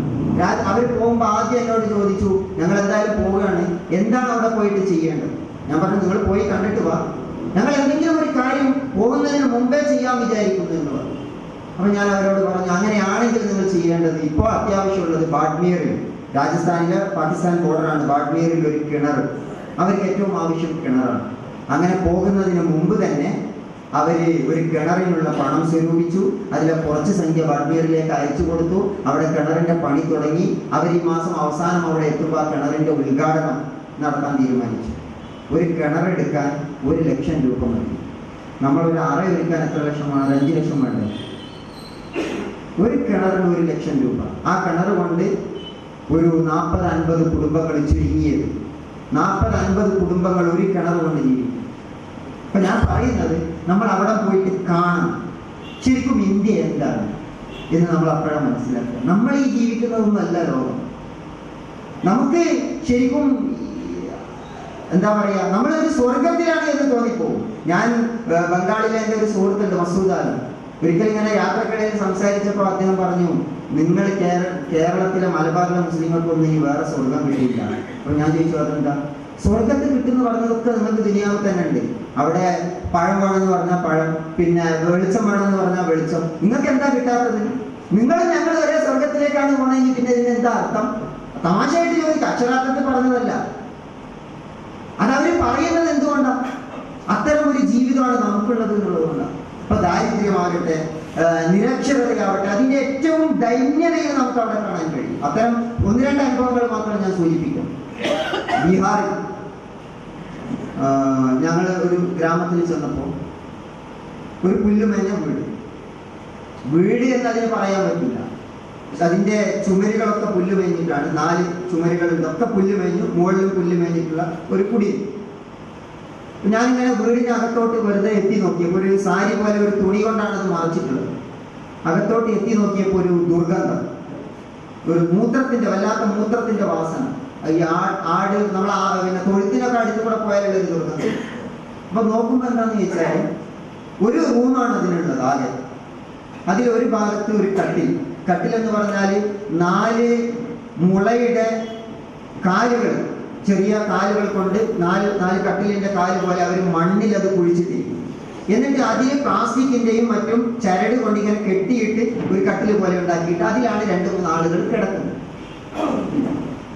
അവർ പോകുമ്പോൾ ആദ്യം എന്നോട് ചോദിച്ചു, ഞങ്ങൾ എന്തായാലും പോവുകയാണ്, എന്താണ് അവിടെ പോയിട്ട് ചെയ്യേണ്ടത്? ഞാൻ പറഞ്ഞു, നിങ്ങൾ പോയി കണ്ടിട്ട് വാ, ഞങ്ങൾ എന്തെങ്കിലും ഒരു കാര്യം പോകുന്നതിന് മുമ്പേ ചെയ്യാൻ വിചാരിക്കുന്നു എന്ന് പറഞ്ഞു. അപ്പൊ ഞാൻ അവരോട് പറഞ്ഞു, അങ്ങനെയാണെങ്കിൽ നിങ്ങൾ ചെയ്യേണ്ടത് ഇപ്പോൾ അത്യാവശ്യമുള്ളത് ബാഡ്മീറിൽ, രാജസ്ഥാനിലെ പാകിസ്ഥാൻ ബോർഡറാണ്, ബാഡ്മീറിൽ ഒരു കിണർ, അവർക്ക് ഏറ്റവും ആവശ്യം കിണറാണ്. അങ്ങനെ പോകുന്നതിന് മുമ്പ് തന്നെ അവർ ഒരു കിണറിനുള്ള പണം സ്വരൂപിച്ചു. അതിലെ കുറച്ച് സംഖ്യ ബാഡ്മീറിലേക്ക് അയച്ചു കൊടുത്തു. അവിടെ കിണറിന്റെ പണി തുടങ്ങി. അവർ ഈ മാസം അവസാനം അവിടെ എത്തുമ്പോൾ കിണറിന്റെ ഉദ്ഘാടനം നടത്താൻ തീരുമാനിച്ചു. ഒരു കിണറെടുക്കാൻ 1,00,000 രൂപ മതി. നമ്മളൊരു അറ ഒരുക്കാൻ എത്ര ലക്ഷമാണ്? 5 ലക്ഷം വേണ്ടേ? ഒരു കിണറിന് 1,00,000 രൂപ. ആ കിണർ കൊണ്ട് ഒരു 40-50 കുടുംബങ്ങൾ, ചുരുങ്ങിയത് 40-50 കുടുംബങ്ങൾ ഒരു കിണർ കൊണ്ട് ജീവിക്കും. അപ്പൊ ഞാൻ പറയുന്നത്, നമ്മൾ അവിടെ പോയിട്ട് കാണണം ശരിക്കും ഇന്ത്യ എന്താണ് എന്ന് നമ്മൾ അപ്പോഴാണ് മനസ്സിലാക്കുക. നമ്മൾ ഈ ജീവിക്കുന്നതൊന്നുമല്ല ലോകം. നമുക്ക് ശരിക്കും എന്താ പറയാ, നമ്മളൊരു സ്വർഗത്തിലാണ് എന്ന് തോന്നിപ്പോകും. ഞാൻ ബംഗാളിലെ എൻ്റെ ഒരു സുഹൃത്തുണ്ട്, മസൂദാണ്. ഒരിക്കലും ഇങ്ങനെ യാത്രക്കിടയിൽ സംസാരിച്ചപ്പോൾ അദ്ദേഹം പറഞ്ഞു, നിങ്ങൾ കേരളത്തിലെ മലബാറിലെ മുസ്ലിങ്ങൾക്കൊന്നും ഇനി വേറെ സ്വർഗം കിട്ടിയില്ല. അപ്പോൾ ഞാൻ ചോദിച്ചു, അതെന്താ? സ്വർഗത്തിൽ കിട്ടുന്ന പറഞ്ഞതൊക്കെ നിങ്ങൾക്ക് ദുനിയാവിൽ തന്നെ ഉണ്ട്. അവിടെ പഴം വേണമെന്ന് പറഞ്ഞാൽ പഴം, പിന്നെ വെളിച്ചം വേണമെന്ന് പറഞ്ഞാൽ വെളിച്ചം. നിങ്ങൾക്ക് എന്താ കിട്ടാത്തത്? നിങ്ങൾ ഞങ്ങൾ ഒരേ സ്വർഗത്തിലേക്കാണ് പോകണമെങ്കിൽ പിന്നെ ഇതിന് എന്താ അർത്ഥം? തമാശയായിട്ട് ചോദിക്കുക, അക്ഷരാർത്ഥത്തിൽ പറഞ്ഞതല്ല. അതവർ പറയുന്നത് എന്തുകൊണ്ടാണ്? അത്തരം ഒരു ജീവിതമാണ് നമുക്കുള്ളത് എന്നുള്ളതുകൊണ്ടാണ്. അപ്പൊ ദാരിദ്ര്യമാകട്ടെ, നിരക്ഷരതയാവട്ടെ, അതിന്റെ ഏറ്റവും ദൈന്യതയെ നമുക്ക് അവിടെ കാണാൻ കഴിയും. അത്തരം 1-2 അനുഭവങ്ങൾ മാത്രം ഞാൻ സൂചിപ്പിക്കും. ബീഹാറിൽ ഞങ്ങൾ ഒരു ഗ്രാമത്തിൽ ചെന്നപ്പോൾ ഒരു പുല്ലുമേഞ്ഞ വീട് എന്നതിന് പറയാൻ പറ്റില്ല. അതിന്റെ ചുമരുകളൊക്കെ പുല്ല് മേഞ്ഞിട്ടാണ്. 4 ചുമരുകൾ ഇതൊക്കെ പുല്ല് മേഞ്ഞു, മുകളിലും പുല്ല് മേഞ്ഞിട്ടുള്ള ഒരു കുടി. ഞാനിങ്ങനെ വീടിന്റെ അകത്തോട്ട് വെറുതെ എത്തി നോക്കിയപ്പോൾ ഒരു സാരി പോലെ ഒരു തുണി കൊണ്ടാണ് അത് മറച്ചിട്ടുള്ളത്. അകത്തോട്ട് എത്തി നോക്കിയപ്പോൾ ഒരു ദുർഗന്ധം, ഒരു മൂത്രത്തിന്റെ, വല്ലാത്ത മൂത്രത്തിന്റെ വാസന. ഈ ആട് നമ്മൾ പിന്നെ തൊഴുത്തിനൊക്കെ അടുത്ത് കൂടെ പോയാലുള്ള ഒരു ദുർഗന്ധം. അപ്പൊ നോക്കുമ്പോ എന്താന്ന് ചോദിച്ചാൽ, ഒരു റൂമാണ് അതിനുള്ളത്. ആകെ അതിൽ ഒരു ഭാഗത്ത് ഒരു കട്ടിൽ എന്ന് പറഞ്ഞാൽ 4 മുളയുടെ കാലുകൾ, ചെറിയ കാലുകൾ കൊണ്ട് 4 കട്ടിലിന്റെ കാല് പോലെ അവർ മണ്ണിൽ അത് കുഴിച്ചിട്ടിരിക്കും. എന്നിട്ട് അതിൽ പ്ലാസ്റ്റിക്കിന്റെയും മറ്റും ചരട് കൊണ്ട് ഇങ്ങനെ കെട്ടിയിട്ട് ഒരു കട്ടിൽ പോലെ ഉണ്ടാക്കിയിട്ട് അതിലാണ് 2-3 ആളുകൾ കിടക്കുന്നത്.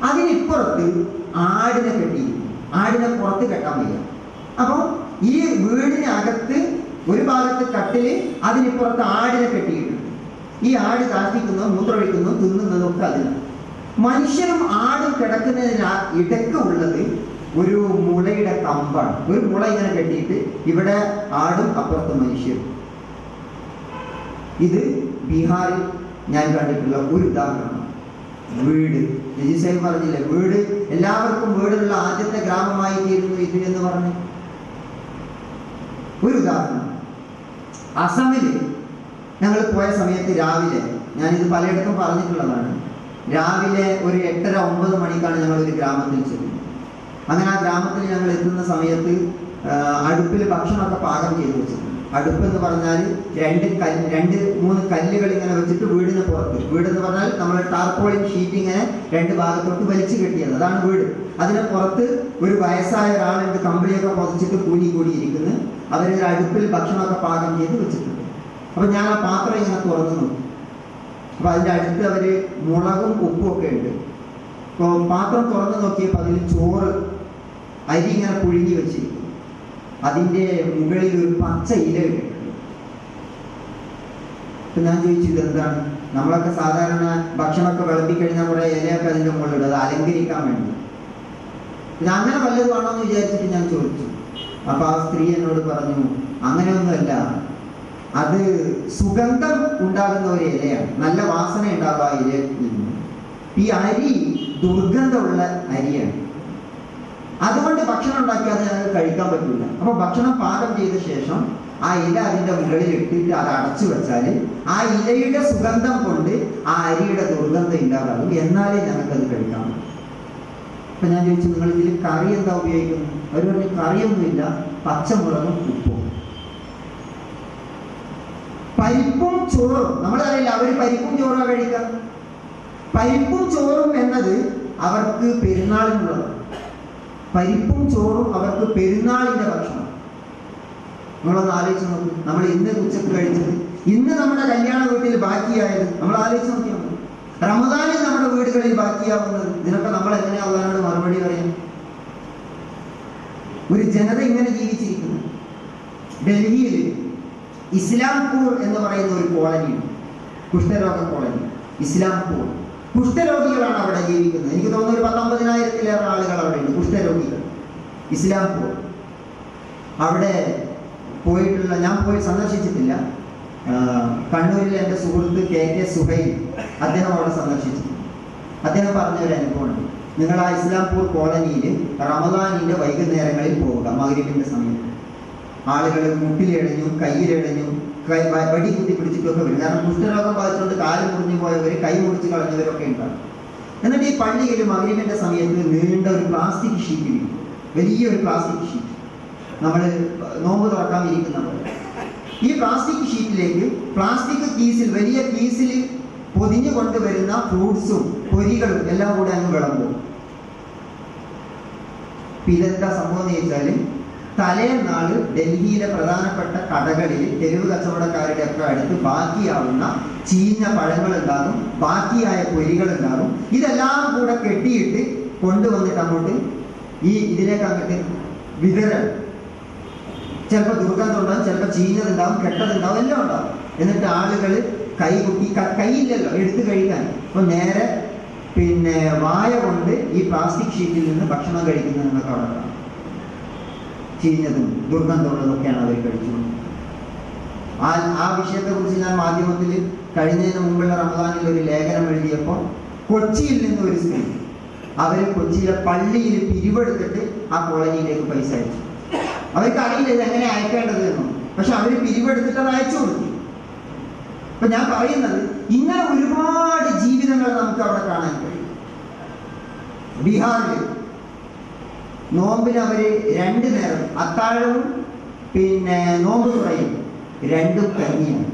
അതിനിപ്പുറത്ത് ആടിനെ കെട്ടിയിരിക്കും. ആടിനെ പുറത്ത് കെട്ടാൻ വയ്യ. അപ്പം ഈ വീടിനകത്ത് ഒരു ഭാഗത്ത് കട്ടില്, അതിനിപ്പുറത്ത് ആടിനെ കെട്ടിയിട്ടുണ്ട്. ഈ ആട് കാഷ്ടിക്കുന്നു, മൂത്രമൊഴിക്കുന്നു, തിന്നുന്നതും ഒക്കെ അതിലാണ്. മനുഷ്യരും ആടും കിടക്കുന്നതിന് ഇടയ്ക്ക് ഉള്ളത് ഒരു മുളയുടെ കമ്പാണ്. ഒരു മുള ഇങ്ങനെ കെട്ടിയിട്ട് ഇവിടെ ആടും അപ്പുറത്ത് മനുഷ്യരും. ഇത് ബീഹാറിൽ ഞാൻ കണ്ടിട്ടുള്ള ഒരു ഉദാഹരണമാണ്. വീട്, രജിസൈൻ പറഞ്ഞില്ലേ, വീട് എല്ലാവർക്കും വീടുള്ള ആദ്യത്തെ ഗ്രാമമായി തീരുന്നു ഇത് എന്ന് പറഞ്ഞ് ഒരു ഉദാഹരണം. അസമിൽ ഞങ്ങൾ പോയ സമയത്ത് രാവിലെ, ഞാനിത് പലയിടത്തും പറഞ്ഞിട്ടുള്ളതാണ്, രാവിലെ ഒരു 8:30-9 മണിക്കാണ് ഞങ്ങൾ ഒരു ഗ്രാമത്തിൽ ചെല്ലുന്നത്. അങ്ങനെ ആ ഗ്രാമത്തിൽ ഞങ്ങൾ എത്തുന്ന സമയത്ത് അടുപ്പിൽ ഭക്ഷണമൊക്കെ പാകം ചെയ്ത് വെച്ചിട്ടുണ്ട്. അടുപ്പ് എന്ന് പറഞ്ഞാൽ 2-3 കല്ലുകൾ ഇങ്ങനെ വെച്ചിട്ട് വീടിന് പുറത്ത്, വീടെന്ന് പറഞ്ഞാൽ നമ്മൾ ടാർപോളിൻ ഷീറ്റ് ഇങ്ങനെ 2 ഭാഗത്തോട്ട് വലിച്ചു കെട്ടിയത്, അതാണ് വീട്. അതിന് പുറത്ത് ഒരു വയസ്സായ ഒരാളുണ്ട്, കമ്പിളിയൊക്കെ പൊതിച്ചിട്ട് കൂടിയിരിക്കുന്നു. അവരൊരു അടുപ്പിൽ ഭക്ഷണമൊക്കെ പാകം ചെയ്ത് വെച്ചിട്ടുണ്ട്. അപ്പൊ ഞാൻ ആ പാത്രം ഇങ്ങനെ തുറന്നു നോക്കി. അപ്പൊ അതിൻ്റെ അടുത്ത് അവര് മുളകും ഉപ്പും ഒക്കെ ഉണ്ട്. അപ്പോൾ പാത്രം തുറന്നു നോക്കിയപ്പോൾ അതിൽ ചോറ്, അരി ഇങ്ങനെ പുഴുങ്ങി വെച്ചിരിക്കുന്നു. അതിൻ്റെ മുകളിൽ ഒരു പച്ച ഇല ഇട്ടിട്ടുണ്ട്. അപ്പൊ ഞാൻ ചോദിച്ചു, ഇതെന്താണ്? നമ്മളൊക്കെ സാധാരണ ഭക്ഷണമൊക്കെ വിളമ്പിക്കഴിഞ്ഞാൽ കുറെ ഇലയൊക്കെ അതിൻ്റെ മുകളിലിടും, അത് അലങ്കരിക്കാൻ വേണ്ടി. പിന്നെ അങ്ങനെ വല്ലതുമാണോ എന്ന് വിചാരിച്ചിട്ട് ഞാൻ ചോദിച്ചു. അപ്പൊ ആ സ്ത്രീ എന്നോട് പറഞ്ഞു, അങ്ങനെയൊന്നുമല്ല, അത് സുഗന്ധം ഉണ്ടാകുന്ന ഒരു ഇലയാണ്, നല്ല വാസന ഉണ്ടാകുക ആ ഇലയിൽ നിന്ന്. ഈ അരി ദുർഗന്ധമുള്ള അരിയാണ്, അതുകൊണ്ട് ഭക്ഷണം ഉണ്ടാക്കി അത് ഞങ്ങൾക്ക് കഴിക്കാൻ പറ്റില്ല. അപ്പൊ ഭക്ഷണം പാകം ചെയ്ത ശേഷം ആ ഇല അതിന്റെ മുകളിൽ ഇട്ടിട്ട് അത് അടച്ചു വെച്ചാൽ ആ ഇലയുടെ സുഗന്ധം കൊണ്ട് ആ അരിയുടെ ദുർഗന്ധം ഇല്ലാതാകും, എന്നാലേ ഞങ്ങൾക്കത് കഴിക്കാൻ പറ്റും. അപ്പൊ ഞാൻ ചോദിച്ചു, നിങ്ങൾ ഇതിൽ കറി എന്താ ഉപയോഗിക്കുന്നത്? അവർ പറഞ്ഞു, കറിയൊന്നുമില്ല, പച്ചമുളകും ഉപ്പും. പരിപ്പും ചോറും നമ്മളറിയില്ല, അവർ പരിപ്പും ചോറും കഴിക്കാം. പരിപ്പും ചോറും എന്നത് അവർക്ക് പെരുന്നാളിനുള്ളത്. പരിപ്പും ചോറും അവർക്ക് പെരുന്നാളിന്റെ ഭക്ഷണം. നമ്മളൊന്ന് ആലോചിച്ച് നോക്കും. നമ്മൾ ഇന്ന് ഉച്ചക്ക് കഴിച്ചത്, ഇന്ന് നമ്മുടെ കല്യാണ വീട്ടിൽ ബാക്കിയായത് നമ്മൾ ആലോചിച്ച് നോക്കിയാൽ മതി. റമദാനിൽ നമ്മുടെ വീടുകളിൽ ബാക്കിയാവുന്നത്. ഇതിനൊക്കെ നമ്മൾ എങ്ങനെയാ അള്ളാഹുവിനോട് മറുപടി പറയാം? ഒരു ജനത ഇങ്ങനെ ജീവിച്ചിരിക്കുന്നു. ഡൽഹിയിൽ ഇസ്ലാംപൂർ എന്ന് പറയുന്ന ഒരു കോളനിയുണ്ട്, കുഷ്ഠരോഗ കോളനി. ഇസ്ലാംപൂർ കുഷ്ഠരോഗികളാണ് അവിടെ ജീവിക്കുന്നത്. എനിക്ക് തോന്നുന്നു ഒരു 19,000-ലേറെ ആളുകൾ അവിടെ ഉണ്ട്, കുഷ്ഠരോഗികൾ. ഇസ്ലാംപൂർ. അവിടെ പോയിട്ടുള്ള, ഞാൻ പോയി സന്ദർശിച്ചിട്ടില്ല. കണ്ണൂരിലെ എൻ്റെ സുഹൃത്ത് KK സുഹൈൽ, അദ്ദേഹം അവിടെ സന്ദർശിച്ചു. അദ്ദേഹം പറഞ്ഞൊരു അനുഭവമുണ്ട്. നിങ്ങൾ ആ ഇസ്ലാംപൂർ കോളനിയിൽ റമദാനിൻ്റെ വൈകുന്നേരങ്ങളിൽ പോവുക. മഗ്‌രിബിൻ്റെ സമയത്ത് ആളുകൾ മുട്ടിലിഴഞ്ഞും കയ്യിലിഴഞ്ഞും വടി കുത്തി പിടിച്ചിട്ടൊക്കെ വരും. കാരണം കുഷ്ഠരോഗം ബാധിച്ചുകൊണ്ട് കാല് മുറിഞ്ഞു പോയവർ, കൈ മുറിച്ച് കളഞ്ഞവരൊക്കെ ഉണ്ടാകും. എന്നിട്ട് ഈ പള്ളിയിൽ മഗ്‌രിബിൻ്റെ സമയത്ത് നീണ്ട ഒരു പ്ലാസ്റ്റിക് ഷീറ്റ്, വലിയൊരു പ്ലാസ്റ്റിക് ഷീറ്റ്, നമ്മൾ നോമ്പ് തുറക്കാൻ ഇരിക്കുന്ന പോലെ, ഈ പ്ലാസ്റ്റിക് ഷീറ്റിലേക്ക് പ്ലാസ്റ്റിക് കീസിൽ, വലിയ കീസിൽ പൊതിഞ്ഞു കൊണ്ടുവരുന്ന ഫ്രൂട്ട്സും പൊരികളും എല്ലാം കൂടെ അങ്ങ് വിളമ്പും. ഇതെന്താ സംഭവം എന്ന് ചോദിച്ചാൽ, തലേന്നാള് ഡൽഹിയിലെ പ്രധാനപ്പെട്ട കടകളിൽ തെരുവ് കച്ചവടക്കാരുടെ ഒക്കെ അടുത്ത് ബാക്കിയാവുന്ന ചീഞ്ഞ പഴങ്ങൾ ഉണ്ടാകും, ബാക്കിയായ പൊരികൾ ഉണ്ടാകും. ഇതെല്ലാം കൂടെ കെട്ടിയിട്ട് കൊണ്ടുവന്നിട്ട് അങ്ങോട്ട് ഇതിലേക്ക് അങ്ങോട്ട് വിതരണം. ചിലപ്പോൾ ദുർഗന്ധമുണ്ടാകും, ചിലപ്പോൾ ചീഞ്ഞതുണ്ടാവും, കെട്ടതുണ്ടാവും, എല്ലാം ഉണ്ടാവും. എന്നിട്ട് ആളുകൾ കൈകുത്തി, കൈയില്ലല്ലോ എടുത്ത് കഴിക്കാൻ, അപ്പോൾ നേരെ വായ കൊണ്ട് ഈ പ്ലാസ്റ്റിക് ഷീറ്റിൽ നിന്ന് ഭക്ഷണം കഴിക്കുന്നത് നിങ്ങൾക്ക് അവിടെ കാണാം. ചീഞ്ഞതും ദുർഗന്ധമുള്ളതൊക്കെയാണ് അവർ കഴിച്ചുകൊണ്ട്. ആ വിഷയത്തെക്കുറിച്ച് ഞാൻ മാധ്യമത്തിൽ കഴിഞ്ഞതിന് മുമ്പുള്ള റമദാനിൽ ഒരു ലേഖനം എഴുതിയപ്പോൾ, കൊച്ചിയിൽ നിന്ന് ഒരു സ്ത്രീ, അവർ കൊച്ചിയിലെ പള്ളിയിൽ പിരിവെടുത്തിട്ട് ആ കോളനിയിലേക്ക് പൈസ അയച്ചു. അവർക്ക് അറിയില്ല ഇതെങ്ങനെ അയക്കേണ്ടത് എന്നും, പക്ഷെ അവർ പിരിവെടുത്തിട്ട് അത് അയച്ചു കൊടുത്തു. അപ്പൊ ഞാൻ പറയുന്നത്, ഇങ്ങനെ ഒരുപാട് ജീവിതങ്ങൾ നമുക്ക് അവിടെ കാണാൻ കഴിയും. ബീഹാറിൽ നോമ്പിന് അവര് 2 നേരം അത്താഴവും നോമ്പ് തുറയും രണ്ടും കഞ്ഞിയാണ്.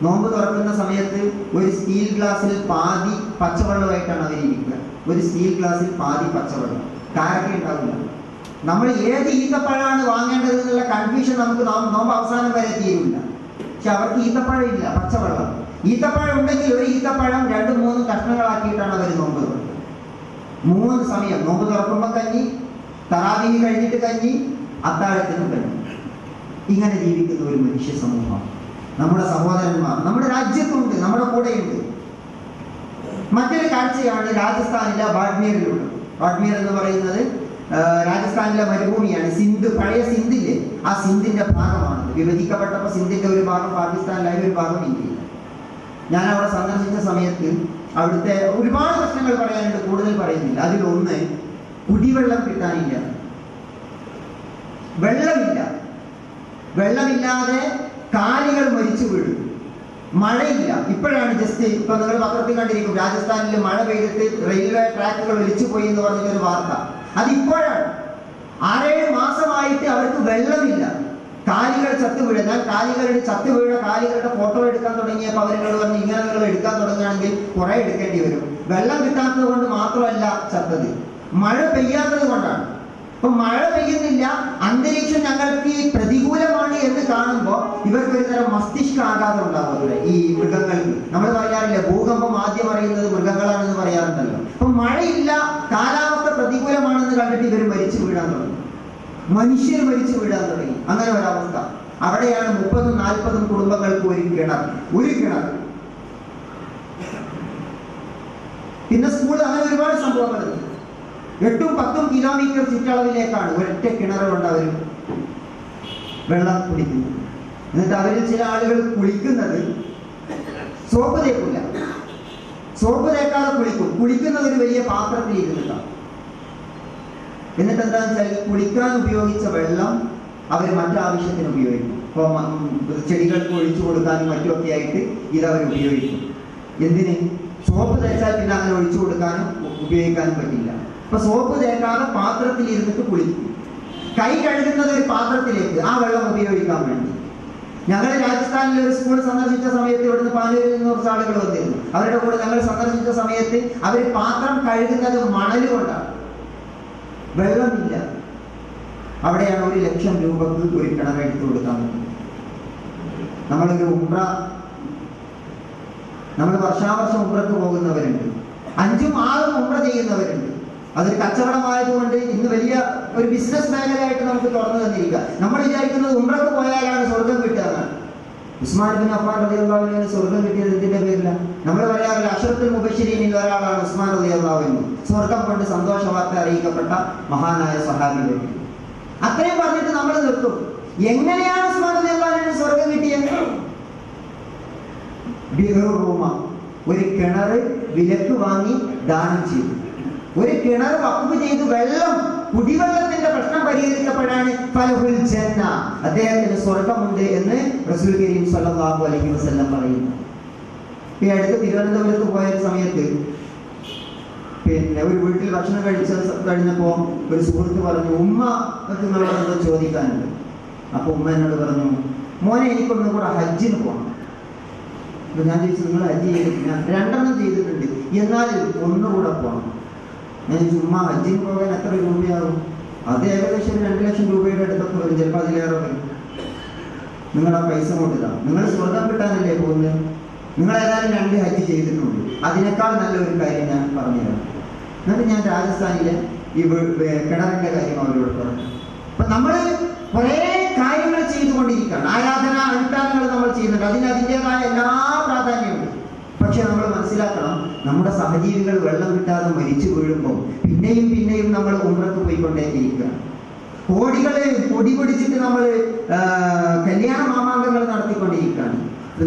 നോമ്പ് തുറക്കുന്ന സമയത്ത് ഒരു സ്റ്റീൽ ഗ്ലാസ്സിൽ പാതി പച്ചവെള്ളമായിട്ടാണ് അവരിയ്ക്കുക. ഒരു സ്റ്റീൽ ഗ്ലാസ്സിൽ പാതി പച്ചവെള്ളം. കാരൊക്കെ ഉണ്ടാവില്ല. നമ്മൾ ഏത് ഈത്തപ്പഴമാണ് വാങ്ങേണ്ടത് എന്നുള്ള കൺഫ്യൂഷൻ നമുക്ക് നോമ്പ് അവസാനം വരെ തീരില്ല. പക്ഷെ അവർക്ക് ഈത്തപ്പഴം ഇല്ല, പച്ചവെള്ളം. ഈത്തപ്പഴം ഉണ്ടെങ്കിൽ ഒരു ഈത്തപ്പഴം 2-3 കഷ്ണങ്ങളാക്കിയിട്ടാണ് അവർ നോമ്പ് തുറക്കുന്നത്. 3 സമയം നോമ്പ് തുറക്കുമ്പോൾ കഞ്ഞി, തറാവീഹ് കഴിഞ്ഞിട്ട് കഞ്ഞി, അത്താഴത്തിനും കഞ്ഞി. ഇങ്ങനെ ജീവിക്കുന്ന ഒരു മനുഷ്യ സമൂഹം നമ്മുടെ സഹോദരന്മാർ നമ്മുടെ രാജ്യത്തുണ്ട്, നമ്മുടെ കൂടെയുണ്ട്. മറ്റൊരു കാഴ്ചയാണ് രാജസ്ഥാനിലെ ബാഡ്മേറിലുള്ളത്. ബാഡ്മേർ എന്ന് പറയുന്നത് രാജസ്ഥാനിലെ മരുഭൂമിയാണ്. സിന്ധ്, പഴയ സിന്ധില്ലേ, ആ സിന്ധിന്റെ ഭാഗമാണ്. വിഭജിക്കപ്പെട്ടപ്പോൾ സിന്ധിന്റെ ഒരു ഭാഗം പാകിസ്ഥാനിലായ, ഒരു ഭാഗം ഇന്ത്യയിൽ. ഞാൻ അവിടെ സന്ദർശിച്ച സമയത്ത് അവിടുത്തെ ഒരുപാട് പ്രശ്നങ്ങൾ പറയാനുണ്ട്, കൂടുതൽ പറയുന്നില്ല. അതിലൊന്ന്, കുടിവെള്ളം കിട്ടാനില്ല, വെള്ളമില്ല. വെള്ളമില്ലാതെ കാലികൾ മരിച്ചു വീഴും. മഴയില്ല. ഇപ്പോഴാണ് ഇപ്പൊ നിങ്ങൾ പത്രത്തിൽ കണ്ടിരിക്കും, രാജസ്ഥാനിൽ മഴ പെയ്തിട്ട് റെയിൽവേ ട്രാക്കുകൾ ഒലിച്ചു പോയി എന്ന് പറഞ്ഞൊരു വാർത്ത. അതിപ്പോഴാണ്. 6-7 മാസമായിട്ട് അവർക്ക് വെള്ളമില്ല. കാലികൾ ചത്തുവീഴും. ഞാൻ ചത്തുവീഴ കാലികളുടെ ഫോട്ടോ എടുക്കാൻ തുടങ്ങിയപ്പോൾ അവരോട് പറഞ്ഞു, ഇങ്ങനെ നിങ്ങൾ എടുക്കാൻ തുടങ്ങുകയാണെങ്കിൽ കുറെ എടുക്കേണ്ടി വരും. വെള്ളം കിട്ടാത്തത് കൊണ്ട് മാത്രമല്ല ചത്തത്, മഴ പെയ്യാത്തത് കൊണ്ടാണ്. അപ്പൊ മഴ പെയ്യുന്നില്ല, അന്തരീക്ഷം ഞങ്ങൾക്ക് പ്രതികൂലമാണ് എന്ന് കാണുമ്പോൾ ഇവർക്ക് ഒരു തരം മസ്തിഷ്കാഘാതം ഉണ്ടാവുമല്ലോ ഈ മൃഗങ്ങൾക്ക്. നമ്മൾ പറയാറില്ല, ഭൂകമ്പം ആദ്യം അറിയുന്നത് മൃഗങ്ങളാണെന്ന് പറയാറുണ്ടല്ലോ. അപ്പൊ മഴയില്ല, കാലാവസ്ഥ പ്രതികൂലമാണെന്ന് കണ്ടിട്ട് ഇവർ മരിച്ചു വീഴാൻ തുടങ്ങി, മനുഷ്യർ മരിച്ചു വീഴാൻ തുടങ്ങി. അങ്ങനെ ഒരവസ്ഥ. അവിടെയാണ് 30-40 കുടുംബങ്ങൾക്ക് ഒരു കിണർ. പിന്നെ സ്കൂൾ, അങ്ങനെ ഒരുപാട് സംഭവങ്ങളുണ്ട്. 8-10 കിലോമീറ്റർ ചുറ്റളവിലേക്കാണ് ഒരൊറ്റ കിണർ കൊണ്ട് അവർ വെള്ളം കുടിക്കുന്നത്. എന്നിട്ട് അവരിൽ ചില ആളുകൾ കുളിക്കുന്നത് സോപ്പ് തേക്കില്ല, സോപ്പ് തേക്കാതെ കുളിക്കുന്നത് ഒരു വലിയ പാത്രത്തിൽ ഇരുന്നിട്ടാണ്. എന്നിട്ട് എന്താണെന്ന് വെച്ചാൽ, കുളിക്കാൻ ഉപയോഗിച്ച വെള്ളം അവർ മറ്റാവശ്യത്തിന് ഉപയോഗിക്കും. ഇപ്പോൾ ചെടികൾക്ക് ഒഴിച്ചു കൊടുക്കാനും മറ്റുമൊക്കെ ആയിട്ട് ഇതവർ ഉപയോഗിക്കും. എന്തിന്? സോപ്പ് തേച്ചാൽ പിന്നെ അങ്ങനെ ഒഴിച്ചു കൊടുക്കാനും ഉപയോഗിക്കാനും പറ്റില്ല. അപ്പൊ സോപ്പ് തേക്കാതെ പാത്രത്തിൽ ഇരുന്നിട്ട് കുളിക്കും. കൈ കഴുകുന്നത് ഒരു പാത്രത്തിലേക്ക്, ആ വെള്ളം ഉപയോഗിക്കാൻ വേണ്ടി. ഞങ്ങൾ രാജസ്ഥാനിലെ ഒരു സ്കൂൾ സന്ദർശിച്ച സമയത്ത് ഇവിടുന്ന് പാനൂരിൽ നിന്ന് കുറച്ച് ആളുകൾ വന്നിരുന്നു. അവരുടെ കൂടെ ഞങ്ങൾ സന്ദർശിച്ച സമയത്ത് അവർ പാത്രം കഴുകുന്നത് മണൽ കൊണ്ടാണ്. വെള്ളമില്ല. അവിടെയാണ് 1 ലക്ഷം രൂപക്ക് ഒരു കിണറെടുത്ത് കൊടുക്കാൻ പറ്റുന്നത്. നമ്മൾ വർഷാവർഷം ഉംറക്ക് പോകുന്നവരുണ്ട്, 5-6 ഉംറ ചെയ്യുന്നവരുണ്ട്. അതൊരു കച്ചവടമായതുകൊണ്ട് ഇന്ന് വലിയ ഒരു ബിസിനസ് മേഖലയായിട്ട് നമുക്ക് തുറന്നു തന്നിരിക്കുക. നമ്മൾ വിചാരിക്കുന്നത് ഉംറക്ക് പോയാലാണ് സ്വർഗം കിട്ടുക എന്നാണ്. ഉസ്മാൻ ബിൻ അഫ്ഫാൻ റളിയല്ലാഹു അൻഹു സ്വർഗം കിട്ടിയത് ഇതിന്റെ പേരില്ല. നമ്മൾ പറയാറില്ല, അശ്റഫുൽ മുബശ്ശിരീനിൽ ഒരാളാണ് ഉസ്മാൻ റളിയല്ലാഹു അൻഹു. സ്വർഗം കൊണ്ട് സന്തോഷ വാർത്ത അറിയിക്കപ്പെട്ട മഹാനായ സ്വഹാബി വ്യക്തി. അത്രയും പറഞ്ഞിട്ട് നമ്മൾ നിർത്തും. എങ്ങനെയാണ് ഉസ്മാൻ റളിയല്ലാഹു അൻഹു സ്വർഗം കിട്ടിയത്? റൂമ, ഒരു കിണർ വിലക്ക് വാങ്ങി ദാനം ചെയ്തു. ഒരു കിണർ വഖഫ് ചെയ്ത് വെള്ളം, കുടിവെള്ളത്തിന്റെ പ്രശ്നം പരിഹരിക്കപ്പെടാണ് ഫലഹുൽ ജന്ന, അദ്ദേഹത്തിന് സ്വർഗമുണ്ട് എന്ന് റസൂൽ കരീം സ്വല്ലല്ലാഹു അലൈഹി വസല്ലം പറയുന്നു. ഈ അടുത്ത് തിരുവനന്തപുരത്ത് പോയ സമയത്ത് ഒരു വീട്ടിൽ ഭക്ഷണം കഴിഞ്ഞപ്പോൾ ഒരു സുഹൃത്ത് പറഞ്ഞു, ഉമ്മ എന്തോ ചോദിക്കാനുണ്ട്. അപ്പൊ ഉമ്മ എന്നോട് പറഞ്ഞു, മോനെ എനിക്കൊന്നും കൂടെ ഹജ്ജിന് പോകണം. അപ്പൊ ഞാൻ ചോദിച്ചു, നിങ്ങൾ ഹജ്ജ് ചെയ്തിട്ടില്ല? 2 ചെയ്തിട്ടുണ്ട്, എന്നാലും ഒന്നുകൂടെ പോകണം. ഞാൻ ചുമ്മാ ഹജ്ജിന് പോകാൻ എത്ര രൂപയാകും? അത് ഏകദേശം 2 ലക്ഷം രൂപയുടെ അടുത്തൊക്കെ വരും, ചിലപ്പോൾ അതിലേറെ വരും. നിങ്ങൾ ആ പൈസ കൊണ്ടില്ല, നിങ്ങൾ സ്വർഗം കിട്ടാനല്ലേ പോകുന്നത്? നിങ്ങൾ ഏതായാലും 2 ഹജ്ജ് ചെയ്തിട്ടുണ്ട്, അതിനേക്കാൾ നല്ലൊരു കാര്യം ഞാൻ പറഞ്ഞുതരാം. എന്നിട്ട് ഞാൻ രാജസ്ഥാനിലെ ഈ കിണറിന്റെ കാര്യം അവരോട് പറഞ്ഞു. അപ്പൊ നമ്മൾ കുറേ കാര്യങ്ങൾ ചെയ്തുകൊണ്ടിരിക്കുകയാണ്, ആരാധന അനുഷ്ഠാനങ്ങൾ നമ്മൾ ചെയ്യുന്നുണ്ട്, അതിന് അതിൻ്റെതായ എല്ലാ പ്രാധാന്യമുണ്ട്. പക്ഷെ നമ്മൾ മനസ്സിലാക്കണം, നമ്മുടെ സഹജീവികൾ വെള്ളം കിട്ടാതെ മരിച്ചു വീഴുമ്പോൾ പിന്നെയും പിന്നെയും നമ്മൾ ഉംറക്ക് പോയിക്കൊണ്ടേയിരിക്കുകയാണ്. കോടികളെ പൊടി പിടിച്ചിട്ട് നമ്മൾ കല്യാണ മാമാങ്കങ്ങൾ നടത്തിക്കൊണ്ടിരിക്കുകയാണ്.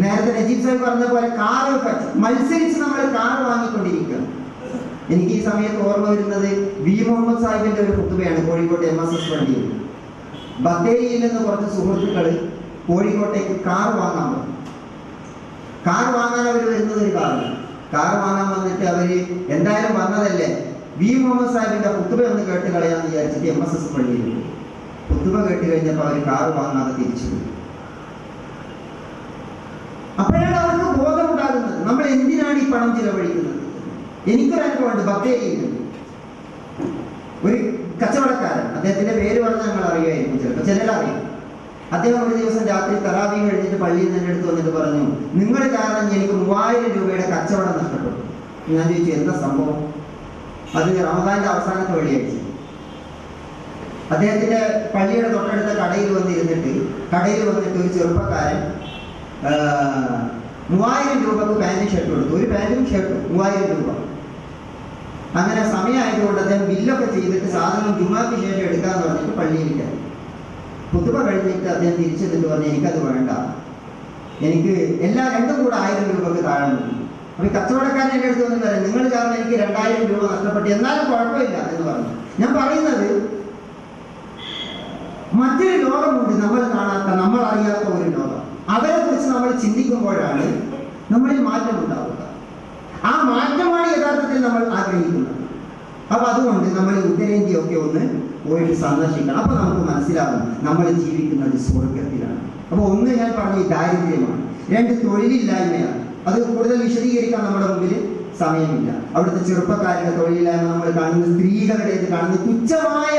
നേരത്തെ നജീബ് സാഹിബ് പറഞ്ഞ പോലെ കാറ് മത്സരിച്ച് നമ്മൾ കാറ് വാങ്ങിക്കൊണ്ടിരിക്കുകയാണ്. എനിക്ക് ഈ സമയത്ത് ഓർമ്മ വരുന്നത് വി മുഹമ്മദ് സാഹിബിന്റെ ഒരു കുത്തുബയാണ് കോഴിക്കോട് MSS പള്ളിയിൽ. ബത്തേരിയിൽ നിന്ന് കുറച്ച് സുഹൃത്തുക്കൾ കോഴിക്കോട്ടേക്ക് കാർ വാങ്ങാൻ വന്നു. കാർ വാങ്ങാൻ അവർ വരുന്നത് ഒരു കാർ വാങ്ങാൻ വന്നിട്ട് അവര് എന്തായാലും വന്നതല്ലേ, വി മുഹമ്മദ് സാഹിബിന്റെ കുത്തുബ ഒന്ന് കേട്ട് കളയാന്ന് വിചാരിച്ചിട്ട് MSS പള്ളിയിൽ കുത്തുബ കേട്ട് കഴിഞ്ഞപ്പോൾ അവർ കാർ വാങ്ങാതെ തിരിച്ചു പോയി. അപ്പോഴാണ് അവർക്ക് ബോധമുണ്ടാകുന്നത്, നമ്മൾ എന്തിനാണ് ഈ പണം ചിലവഴിക്കുന്നത്. എനിക്കൊരനുഭവമുണ്ട്. ബത്തേരിയിൽ ഒരു കച്ചവടക്കാരൻ, അദ്ദേഹത്തിന്റെ പേര് പറഞ്ഞാൽ ഞങ്ങൾ അറിയുമായിരിക്കും, ചിലപ്പോൾ ചിലരറിയും. അദ്ദേഹം ഒരു ദിവസം രാത്രി തറാവീഹ് കഴിഞ്ഞിട്ട് പള്ളിയിൽ നിന്ന് അടുത്ത് വന്നിട്ട് പറഞ്ഞു, നിങ്ങൾ കാരണം എനിക്ക് 3000 രൂപയുടെ കച്ചവടം നഷ്ടപ്പെട്ടു. ഞാൻ ചോദിച്ചു, എന്താ സംഭവം? അത് റമദാന്റെ അവസാനത്തെ വെള്ളിയാഴ്ച അദ്ദേഹത്തിന്റെ പള്ളിയുടെ തൊട്ടടുത്ത കടയിൽ വന്നിട്ട് ഒരു ചെറുപ്പക്കാരൻ 3000 രൂപക്ക് പാന്റും ഷർട്ടും എടുത്തു. ഒരു പാന്റും ഷർട്ടും 3000 രൂപ. അങ്ങനെ സമയമായതുകൊണ്ട് അദ്ദേഹം ബില്ലൊക്കെ ചെയ്തിട്ട് സാധനം ജുമാക്ക് ശേഷം എടുക്കാന്ന് പറഞ്ഞിട്ട് പള്ളിയിലിട്ടായി. കുത്തുബ കഴിഞ്ഞിട്ട് അദ്ദേഹം തിരിച്ചെന്നിട്ട് പറഞ്ഞു, എനിക്കത് വേണ്ട, എനിക്ക് എല്ലാ 2 കൂടെ 1000 രൂപക്ക് താഴെ മതി. അപ്പൊ ഈ കച്ചവടക്കാരൻ എൻ്റെ അടുത്ത് വന്ന് പറയാം, നിങ്ങൾ കാരണം എനിക്ക് 2000 രൂപ നഷ്ടപ്പെട്ടു, എന്നാലും കുഴപ്പമില്ല എന്ന് പറഞ്ഞു. ഞാൻ പറയുന്നത്, മറ്റൊരു ലോകമുണ്ട്, നമ്മൾ കാണാത്ത, നമ്മൾ അറിയാത്ത ഒരു ലോകം. അവരെ കുറിച്ച് നമ്മൾ ചിന്തിക്കുമ്പോഴാണ് നമ്മളിൽ മാറ്റം ഉണ്ടാവുക. ആ മാറ്റമാണ് യഥാർത്ഥത്തിൽ നമ്മൾ ആഗ്രഹിക്കുന്നത്. അപ്പൊ അതുകൊണ്ട് നമ്മൾ ഉത്തരേന്ത്യയൊക്കെ ഒന്ന് പോയിട്ട് സന്ദർശിക്കണം. അപ്പൊ നമുക്ക് മനസ്സിലാകും നമ്മൾ ജീവിക്കുന്നത് സ്വർഗത്തിലാണ്. അപ്പൊ ഒന്ന് ഞാൻ പറഞ്ഞ ദാരിദ്ര്യമാണ്, 2 തൊഴിലില്ലായ്മയാണ്. അത് കൂടുതൽ വിശദീകരിക്കാൻ നമ്മുടെ മുമ്പിൽ സമയമില്ല. അവിടുത്തെ ചെറുപ്പക്കാരുടെ തൊഴിലില്ലായ്മ നമ്മൾ കാണുന്നു, സ്ത്രീകളുടേത് കാണുന്നു. തുച്ഛമായ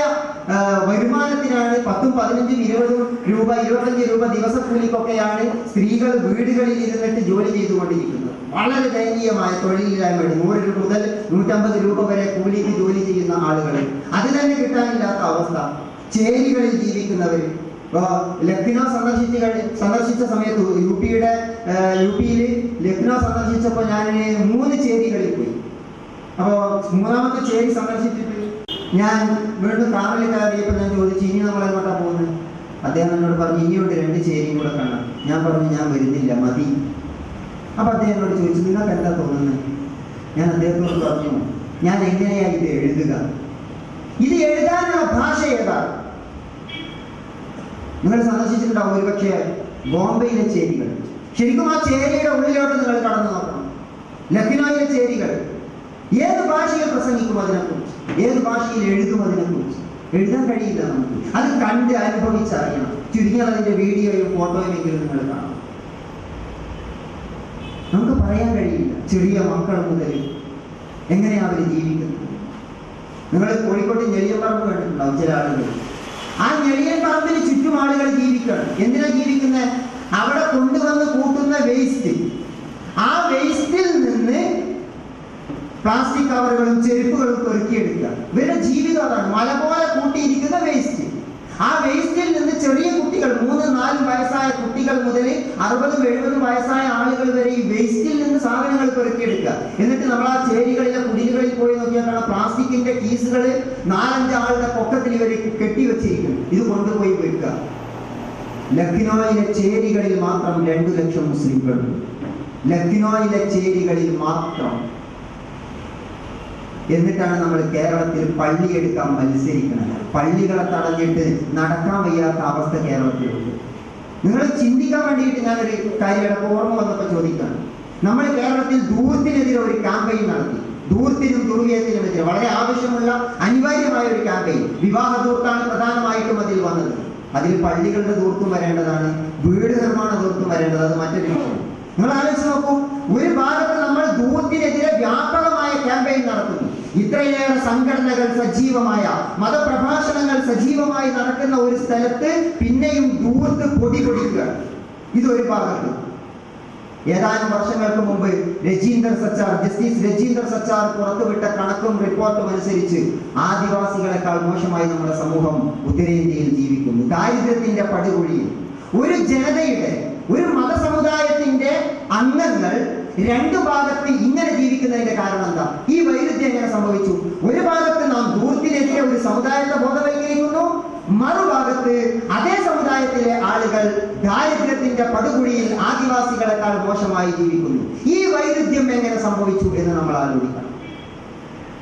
വരുമാനത്തിനാണ് 10, 15, 20 രൂപ 25 രൂപ ദിവസക്കൂലിക്കൊക്കെയാണ് സ്ത്രീകൾ വീടുകളിൽ ഇരുന്നിട്ട് ജോലി ചെയ്തുകൊണ്ടിരിക്കുന്നത്. വളരെ ദയനീയമായ തൊഴിലില്ലായ്മയാണ്. 100 രൂപ മുതൽ 150 രൂപ വരെ കൂലിക്ക് ജോലി ചെയ്യുന്ന ആളുകൾ, അത് തന്നെ കിട്ടാനില്ലാത്ത അവസ്ഥ. ചേരികളിൽ ജീവിക്കുന്നവർ. ലക്നൗ സന്ദർശിച്ച സമയത്ത് യു പിയിൽ ലക്നൗ സന്ദർശിച്ചപ്പോൾ ഞാൻ 3 ചേരികളിൽ പോയി. അപ്പോൾ 3ാമത്തെ ചേരി സന്ദർശിച്ചിട്ട് ഞാൻ വീണ്ടും കാറിൽ കയറിയപ്പോൾ ഞാൻ ചോദിച്ചു, ഇനി നമ്മൾ എങ്ങോട്ടാ പോകുന്നത്? അദ്ദേഹം എന്നോട് പറഞ്ഞു, ഇനിയുണ്ട് 2 ചേരിയും കൂടെ കാണാം. ഞാൻ പറഞ്ഞു, ഞാൻ വരുന്നില്ല, മതി. അപ്പൊ അദ്ദേഹം എന്നോട് ചോദിച്ചു, നിങ്ങൾക്ക് എന്താ തോന്നുന്നത്? ഞാൻ അദ്ദേഹത്തോട് പറഞ്ഞു, ഞാൻ എങ്ങനെയാ ഇത് എഴുതുക? ഇത് എഴുതാനുള്ള ഭാഷ ഏതാ? നിങ്ങൾ സന്ദർശിച്ചിട്ടുണ്ടാവും ഒരുപക്ഷെ ബോംബെയിലെ ചേരികൾ. ശരിക്കും ആ ചേരിയുടെ ഉള്ളിലോട്ട് നിങ്ങൾ കടന്നു നോക്കണം. ലക്നൌവിലെ ചേരികൾ ഏത് ഭാഷയിൽ പ്രസംഗിക്കും അതിനെക്കുറിച്ച്, ഏത് ഭാഷയിൽ എഴുതും അതിനെക്കുറിച്ച്? എഴുതാൻ കഴിയില്ല നമുക്ക്. അത് കണ്ട് അനുഭവിച്ചറിയണം. ചുരുങ്ങിയത് അതിന്റെ വീഡിയോയും ഫോട്ടോയും എങ്കിലും നിങ്ങൾ കാണണം. നമുക്ക് പറയാൻ കഴിയില്ല. ചെറിയ മക്കൾ മുതൽ എങ്ങനെയാണ് അവർ ജീവിക്കുന്നത്. നിങ്ങൾ കോഴിക്കോട്ട് ഞെളിയപ്പറമ്പ് കണ്ടിട്ടുണ്ടാവും ചില ആളുകൾ. ആ ഞെളിയപ്പറമ്പിന് ചുറ്റും ആളുകൾ ജീവിക്കണം. എന്തിനാ ജീവിക്കുന്നത്? അവിടെ കൊണ്ടുവന്ന് കൂട്ടുന്ന വേസ്റ്റ്, ആ വേസ്റ്റിൽ നിന്ന് പ്ലാസ്റ്റിക് കവറുകളും ചെരുപ്പുകളും പെറുക്കിയെടുക്കുക. ഇവരുടെ ജീവിതം അതാണ്. മല പോലെ കൂട്ടിയിരിക്കുന്ന വേസ്റ്റ്. ആ വേസ്റ്റിൽ നിന്ന് ചെറിയ കുട്ടികൾ, 3, 4 വയസ്സായ കുട്ടികൾ മുതൽ 60, 70 വയസ്സായ ആളുകൾ വരെ ഈ വേസ്റ്റിൽ നിന്ന് സാധനങ്ങൾ പെറുക്കിയെടുക്കുക. എന്നിട്ട് നമ്മൾ ആ ചേരികളിലെ കുടിലുകളിൽ പോയി നോക്കിയാൽ കാണാം, പ്ലാസ്റ്റിക്കിന്റെ കീ പീസുകൾ 4-5 ആളുടെ പൊക്കത്തിൽ ഇവർ കെട്ടിവെച്ചിരിക്കും. ഇത് കൊണ്ടുപോയി വെക്കുക. ലക്നോയിലെ ചേരികളിൽ മാത്രം 2 ലക്ഷം മുസ്ലിംകൾ. ലക്നോയിലെ ചേരികളിൽ മാത്രം. എന്നിട്ടാണ് നമ്മൾ കേരളത്തിൽ പള്ളി എടുക്കാൻ മത്സരിക്കുന്നത്. പള്ളികളെ തടഞ്ഞിട്ട് നടക്കാൻ വയ്യാത്ത അവസ്ഥ കേരളത്തിലുണ്ട്. നിങ്ങൾ ചിന്തിക്കാൻ വേണ്ടിയിട്ട് ഞാനൊരു കാര്യം ഓർമ്മ വന്നപ്പോൾ ചോദിക്കുകയാണ്. നമ്മൾ കേരളത്തിൽ ധൂർത്തിനെതിരെ ഒരു ക്യാമ്പയിൻ നടത്തി. ധൂർത്തിനും ദുർവ്യയത്തിനുമെതിരെ വളരെ ആവശ്യമുള്ള അനിവാര്യമായ ഒരു ക്യാമ്പയിൻ. വിവാഹ ധൂർത്താണ് പ്രധാനമായിട്ടും അതിൽ വന്നത്. അതിൽ പള്ളികളുടെ ധൂർത്തും വരേണ്ടതാണ്, വീട് നിർമ്മാണ ധൂർത്തും വരേണ്ടത്, അത് മറ്റൊരു വിഷയം. നിങ്ങൾ ആലോചിച്ച് നോക്കൂ. ഒരു ഭാഗത്ത് നമ്മൾ ധൂർത്തിനെതിരെ വ്യാപകമായ ക്യാമ്പയിൻ നടത്തുന്നു. ഇത്രയേറെ സംഘടനകൾ സജീവമായ, മതപ്രഭാഷണങ്ങൾ സജീവമായി നടക്കുന്ന ഒരു സ്ഥലത്ത് പിന്നെയും ധൂർത്ത് പൊടി പൊടിക്കുക. ഇതൊരു ഭാഗത്ത്. ഏതാനും വർഷങ്ങൾക്ക് മുമ്പ് ജസ്റ്റിസ് രജീന്ദർ സച്ചാർ പുറത്തുവിട്ട കണക്കും റിപ്പോർട്ടും അനുസരിച്ച് ആദിവാസികളെക്കാൾ മോശമായി നമ്മുടെ സമൂഹം ഉത്തരേന്ത്യയിൽ ജീവിക്കുന്നു. ദാരിദ്ര്യത്തിന്റെ പടുകുഴിയിൽ ഒരു ജനതയുടെ, ഒരു മതസമുദായത്തിന്റെ അംഗങ്ങൾ 2 ഭാഗത്ത് ഇങ്ങനെ ജീവിക്കുന്നതിന്റെ കാരണം എന്താ? ഈ വൈരുദ്ധ്യം എങ്ങനെ സംഭവിച്ചു? ഒരു ഭാഗത്ത് നാം ധൂർത്തിനെതിരെ ഒരു സമുദായത്തെ ബോധവൽക്കരിക്കുന്നു, മറുഭാഗത്ത് അതേ സമുദായത്തിലെ ആളുകൾ ദാരിദ്ര്യത്തിന്റെ പടുകുഴിയിൽ ആദിവാസികളെക്കാൾ മോശമായി ജീവിക്കുന്നു. ഈ വൈരുദ്ധ്യം എങ്ങനെ സംഭവിച്ചു എന്ന് നമ്മൾ ആലോചിക്കണം.